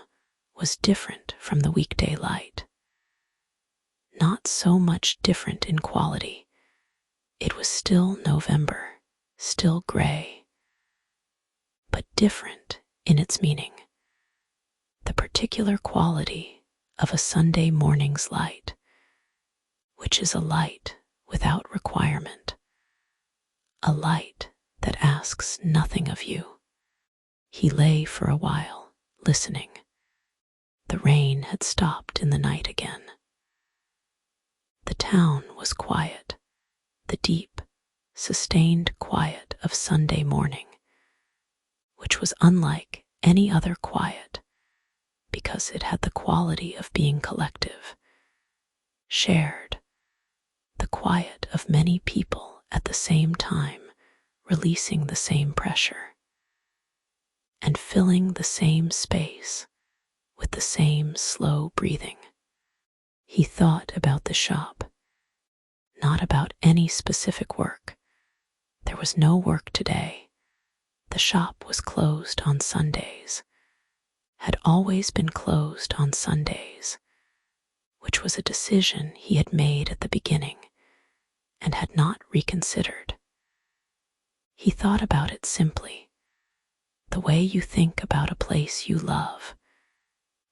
was different from the weekday light. Not so much different in quality. It was still November, still gray, but different in its meaning. The particular quality of a Sunday morning's light, which is a light without requirement, a light that asks nothing of you. He lay for a while, listening. The rain had stopped in the night again. The town was quiet, the deep, sustained quiet of Sunday morning, which was unlike any other quiet because it had the quality of being collective, shared, the quiet of many people at the same time, releasing the same pressure, and filling the same space with the same slow breathing. He thought about the shop, not about any specific work. There was no work today. The shop was closed on Sundays, had always been closed on Sundays, which was a decision he had made at the beginning and had not reconsidered. He thought about it simply, the way you think about a place you love,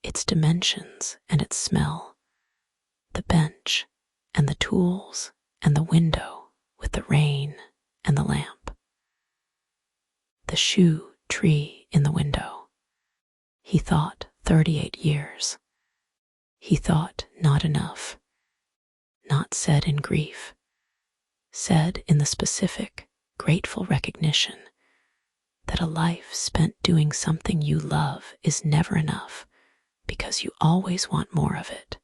its dimensions and its smell, the bench and the tools and the window with the rain and the lamp. The shoe tree in the window. He thought 38 years. He thought not enough, not said in grief, said in the specific, grateful recognition that a life spent doing something you love is never enough because you always want more of it,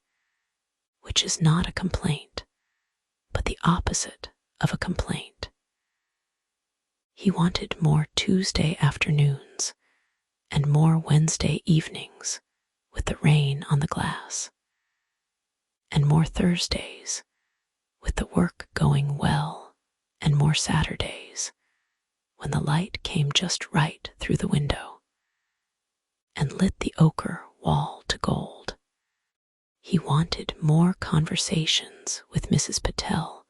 which is not a complaint, but the opposite of a complaint. He wanted more Tuesday afternoons and more Wednesday evenings with the rain on the glass, and more Thursdays with the work going well, and more Saturdays when the light came just right through the window and lit the ochre wall to gold. He wanted more conversations with Mrs. Patel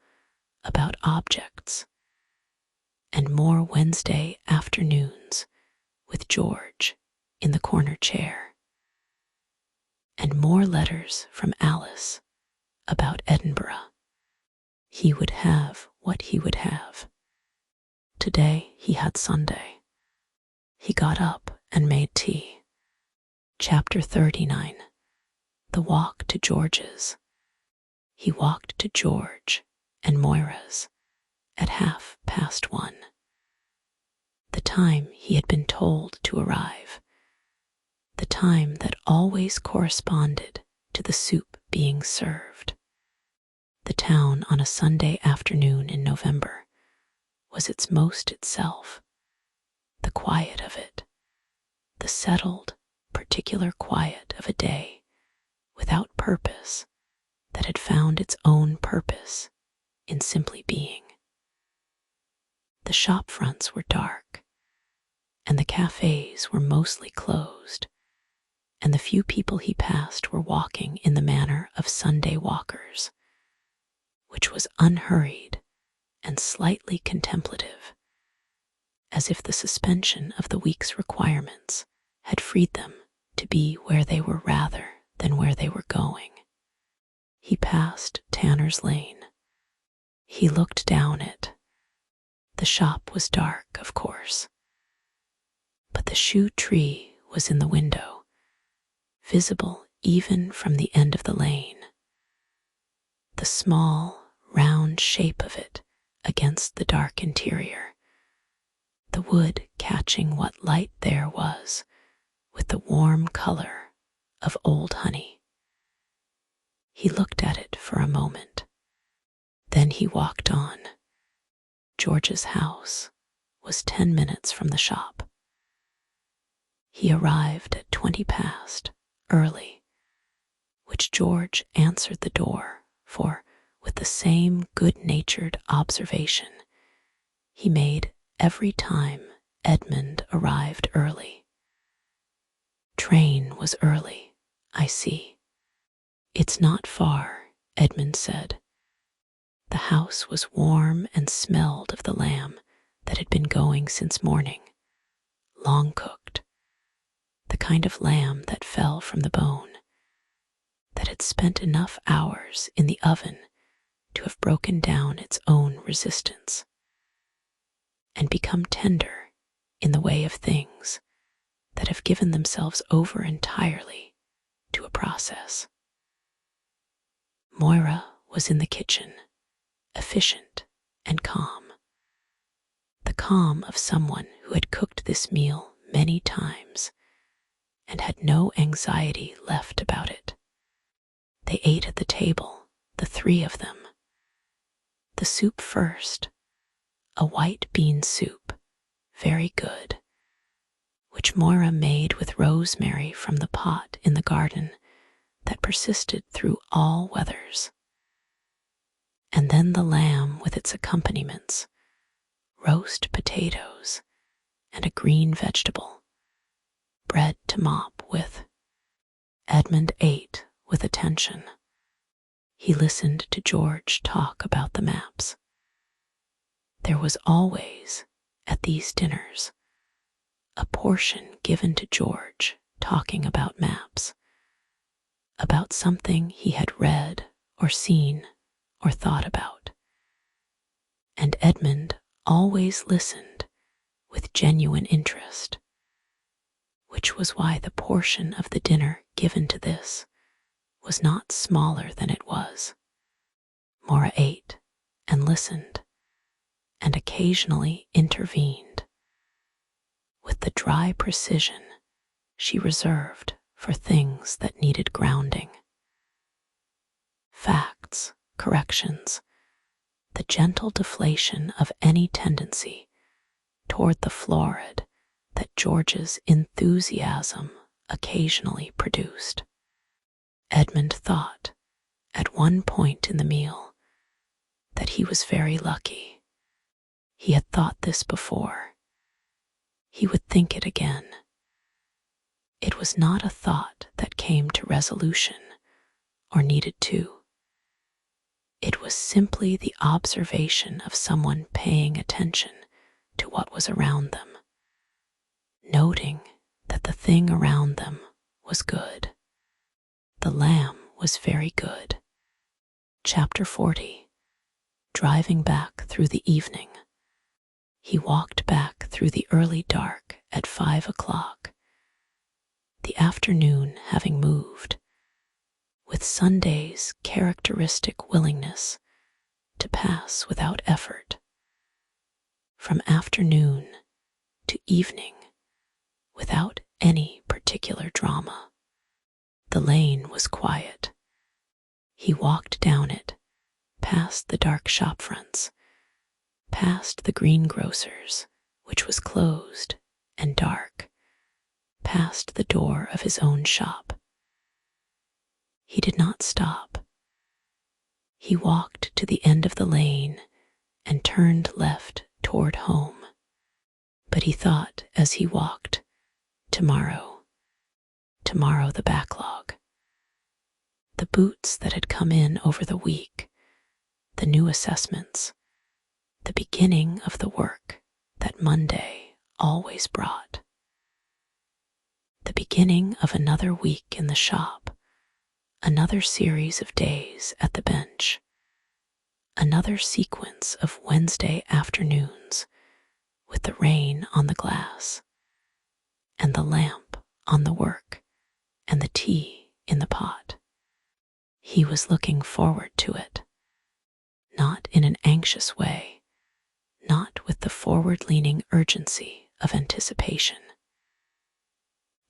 about objects, and more Wednesday afternoons with George in the corner chair, and more letters from Alice about Edinburgh. He would have what he would have. Today he had Sunday. He got up and made tea. Chapter 39. The walk to George's. He walked to George and Moira's at 1:30, the time he had been told to arrive, the time that always corresponded to the soup being served. The town on a Sunday afternoon in November was its most itself, the quiet of it, the settled, particular quiet of a day without purpose that had found its own purpose in simply being. The shop fronts were dark, and the cafes were mostly closed, and the few people he passed were walking in the manner of Sunday walkers, which was unhurried and slightly contemplative, as if the suspension of the week's requirements had freed them to be where they were rather than where they were going. He passed Tanner's Lane. He looked down it. The shop was dark, of course, but the shoe tree was in the window, visible even from the end of the lane. The small, round shape of it against the dark interior, the wood catching what light there was with the warm color of old honey. He looked at it for a moment. Then he walked on. George's house was 10 minutes from the shop. He arrived at 20 past, early, which George answered the door for with the same good-natured observation he made every time Edmund arrived early. Train was early, I see. It's not far, Edmund said. The house was warm and smelled of the lamb that had been going since morning, long cooked, the kind of lamb that fell from the bone, that had spent enough hours in the oven to have broken down its own resistance and become tender in the way of things that have given themselves over entirely to a process. Moira was in the kitchen, efficient and calm, the calm of someone who had cooked this meal many times and had no anxiety left about it. They ate at the table, the three of them. The soup first, a white bean soup, very good, which Moira made with rosemary from the pot in the garden that persisted through all weathers. And then the lamb with its accompaniments, roast potatoes and a green vegetable, bread to mop with. Edmund ate with attention, he listened to George talk about the maps. There was always, at these dinners, a portion given to George talking about maps, about something he had read or seen or thought about. And Edmund always listened with genuine interest, which was why the portion of the dinner given to this was not smaller than it was. Mora ate and listened, and occasionally intervened, with the dry precision she reserved for things that needed grounding. Facts, corrections, the gentle deflation of any tendency toward the florid that George's enthusiasm occasionally produced. Edmund thought, at one point in the meal, that he was very lucky. He had thought this before. He would think it again. It was not a thought that came to resolution or needed to. It was simply the observation of someone paying attention to what was around them, noting that the thing around them was good. The lamb was very good. Chapter 40. Driving back through the evening. He walked back through the early dark at 5 o'clock, the afternoon having moved, with Sunday's characteristic willingness to pass without effort, from afternoon to evening without any particular drama. The lane was quiet. He walked down it, past the dark shop fronts, past the greengrocer's, which was closed and dark, past the door of his own shop. He did not stop. He walked to the end of the lane and turned left toward home. But he thought as he walked, tomorrow the backlog. The boots that had come in over the week, the new assessments, the beginning of the work that Monday always brought. The beginning of another week in the shop, another series of days at the bench, another sequence of Wednesday afternoons with the rain on the glass, and the lamp on the work, and the tea in the pot. He was looking forward to it, not in an anxious way, not with the forward-leaning urgency of anticipation.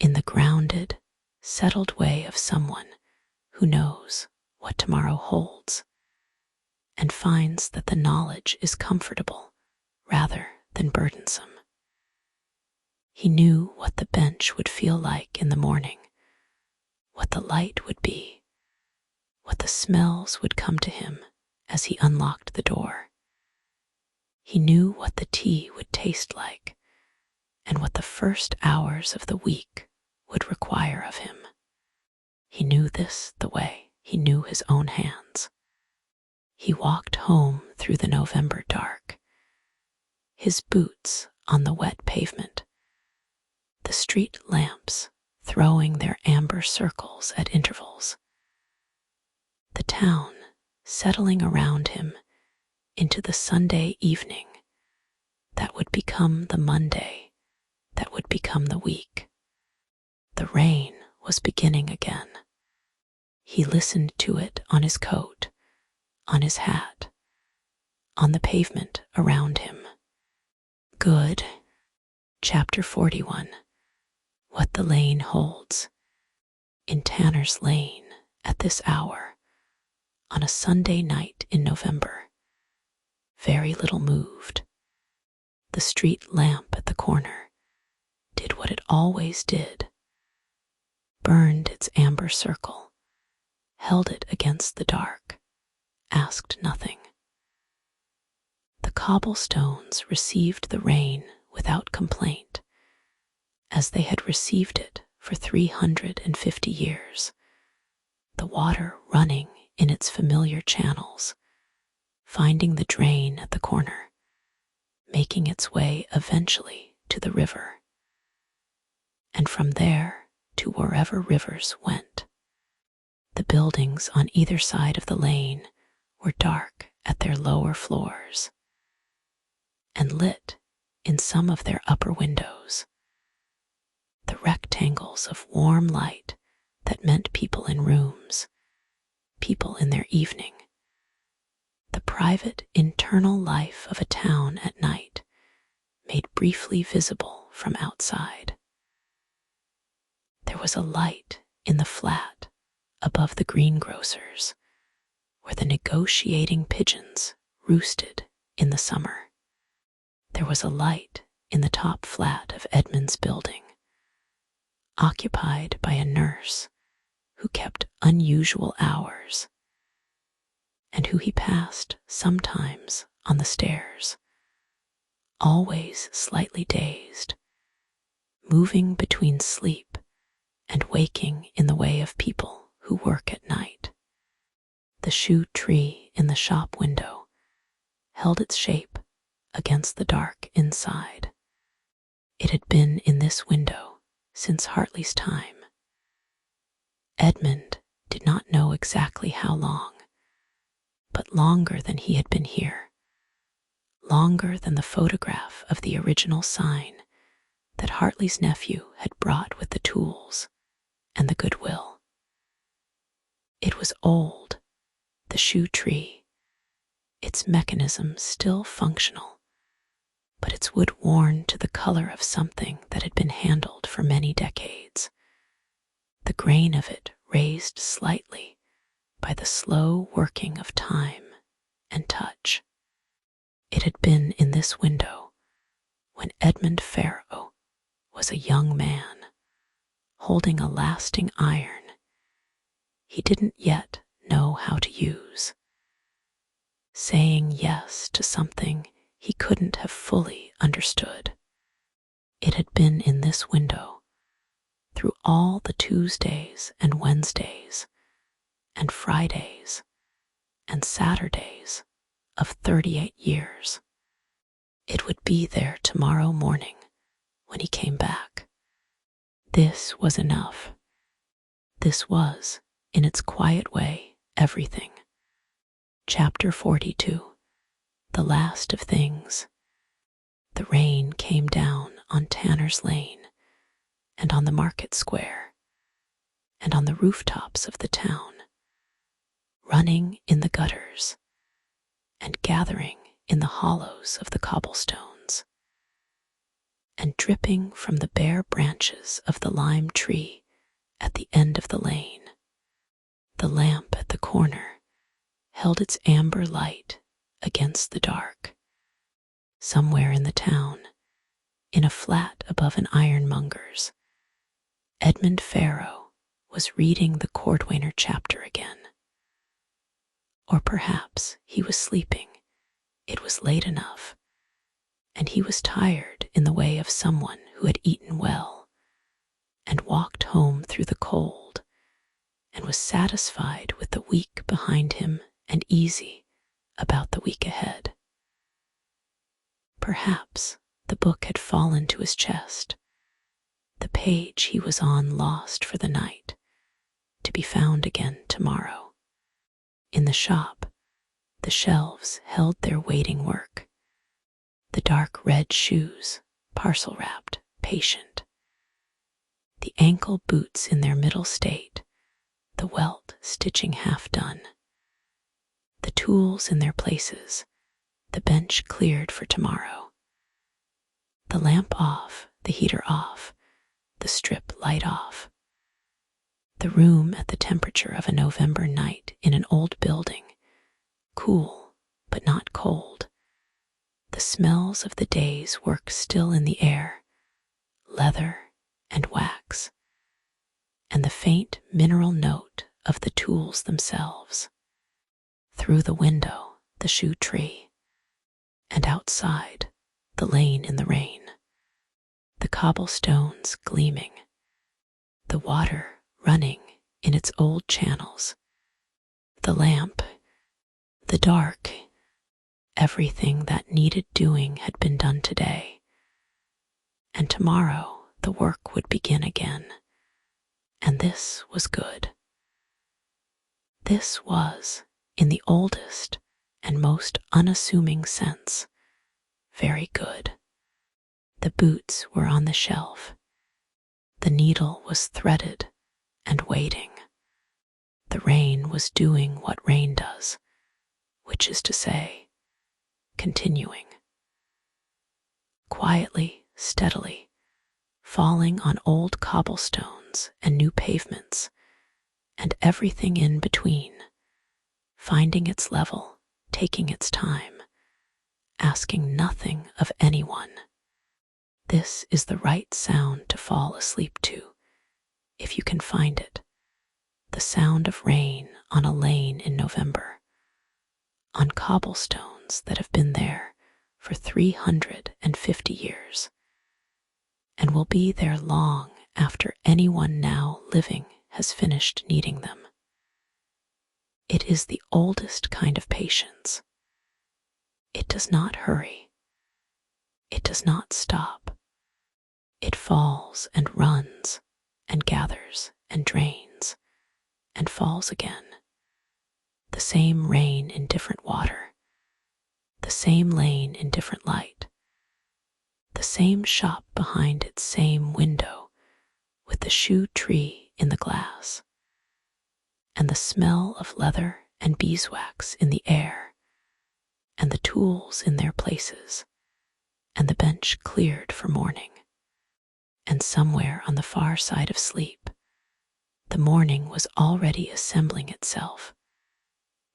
In the grounded, settled way of someone who knows what tomorrow holds, and finds that the knowledge is comfortable rather than burdensome. He knew what the bench would feel like in the morning, what the light would be, what the smells would come to him as he unlocked the door. He knew what the tea would taste like, and what the first hours of the week would require of him. He knew this the way he knew his own hands. He walked home through the November dark, his boots on the wet pavement, the street lamps throwing their amber circles at intervals, the town settling around him into the Sunday evening that would become the Monday that would become the week. The rain was beginning again. He listened to it on his coat, on his hat, on the pavement around him. Good. Chapter 41. What the lane holds. In Tanner's Lane at this hour, on a Sunday night in November, very little moved. The street lamp at the corner did what it always did, burned its amber circle, held it against the dark, asked nothing. The cobblestones received the rain without complaint, as they had received it for 350 years, the water running in its familiar channels, finding the drain at the corner, making its way eventually to the river, and from there to wherever rivers went. The buildings on either side of the lane were dark at their lower floors, and lit in some of their upper windows. The rectangles of warm light that meant people in rooms, people in their evening, the private internal life of a town at night made briefly visible from outside. There was a light in the flat above the greengrocer's, where the negotiating pigeons roosted in the summer. There was a light in the top flat of Edmund's building, occupied by a nurse who kept unusual hours, and who he passed sometimes on the stairs, always slightly dazed, moving between sleep and waking in the way of people who work at night. The shoe tree in the shop window held its shape against the dark inside. It had been in this window since Hartley's time. Edmund did not know exactly how long, but longer than he had been here, longer than the photograph of the original sign that Hartley's nephew had brought with the tools and the goodwill. It was old, the shoe tree, its mechanism still functional, but its wood worn to the color of something that had been handled for many decades, the grain of it raised slightly by the slow working of time and touch. It had been in this window when Edmund Farrow was a young man, holding a lasting iron he didn't yet know how to use, saying yes to something he couldn't have fully understood. It had been in this window through all the Tuesdays and Wednesdays and Fridays and Saturdays of 38 years. It would be there tomorrow morning when he came back. This was enough. This was, in its quiet way, everything. Chapter 42. The Last of Things. The rain came down on Tanner's Lane, and on the market square, and on the rooftops of the town, running in the gutters, and gathering in the hollows of the cobblestones, and dripping from the bare branches of the lime tree at the end of the lane. The lamp at the corner held its amber light against the dark. Somewhere in the town, in a flat above an ironmonger's, Edmund Farrow was reading the Cordwainer chapter again. Or perhaps he was sleeping. It was late enough, and he was tired in the way of someone who had eaten well and walked home through the cold and was satisfied with the week behind him and easy about the week ahead. Perhaps the book had fallen to his chest, the page he was on lost for the night, to be found again tomorrow. In the shop, the shelves held their waiting work. The dark red shoes, parcel wrapped, patient. The ankle boots in their middle state, the welt stitching half done. The tools in their places, the bench cleared for tomorrow. The lamp off, the heater off, the strip light off. The room at the temperature of a November night in an old building, cool but not cold. The smells of the day's work still in the air, leather and wax, and the faint mineral note of the tools themselves. Through the window, the shoe tree, and outside, the lane in the rain, the cobblestones gleaming, the water running in its old channels, the lamp, the dark, everything that needed doing had been done today, and tomorrow the work would begin again, and this was good. This was, in the oldest and most unassuming sense, very good. The boots were on the shelf. The needle was threaded and waiting. The rain was doing what rain does, which is to say, continuing. Quietly, steadily, falling on old cobblestones and new pavements, and everything in between, finding its level, taking its time, asking nothing of anyone. This is the right sound to fall asleep to, if you can find it. The sound of rain on a lane in November, on cobblestones that have been there for 350 years, and will be there long after anyone now living has finished needing them. It is the oldest kind of patience. It does not hurry. It does not stop. It falls and runs and gathers and drains and falls again. The same rain in different water, the same lane in different light, the same shop behind its same window with the shoe tree in the glass, and the smell of leather and beeswax in the air, and the tools in their places, and the bench cleared for morning. And somewhere on the far side of sleep, the morning was already assembling itself.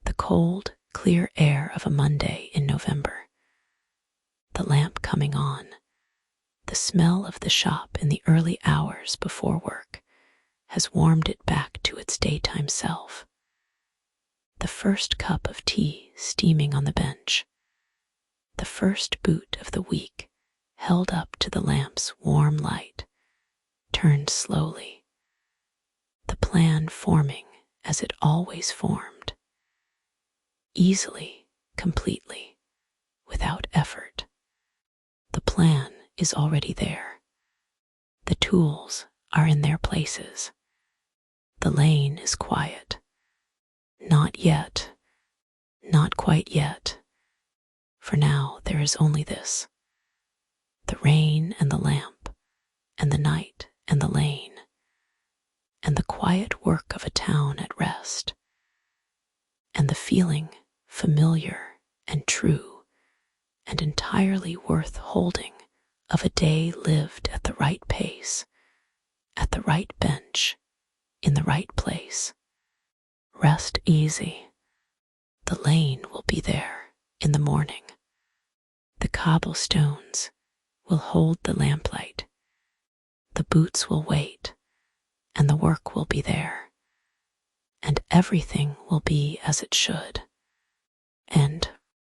The cold, clear air of a Monday in November, the lamp coming on, the smell of the shop in the early hours before work has warmed it back to its daytime self. The first cup of tea steaming on the bench, the first boot of the week held up to the lamp's warm light, turned slowly, the plan forming as it always formed, easily, completely, without effort. The plan is already there. The tools are in their places. The lane is quiet. Not yet, not quite yet, for now there is only this: the rain and the lamp, and the night and the lane, and the quiet work of a town at rest, and the feeling familiar and true and entirely worth holding of a day lived at the right pace, at the right bench, in the right place. Rest easy. The lane will be there in the morning. The cobblestones will hold the lamplight. The boots will wait, and the work will be there, and everything will be as it should.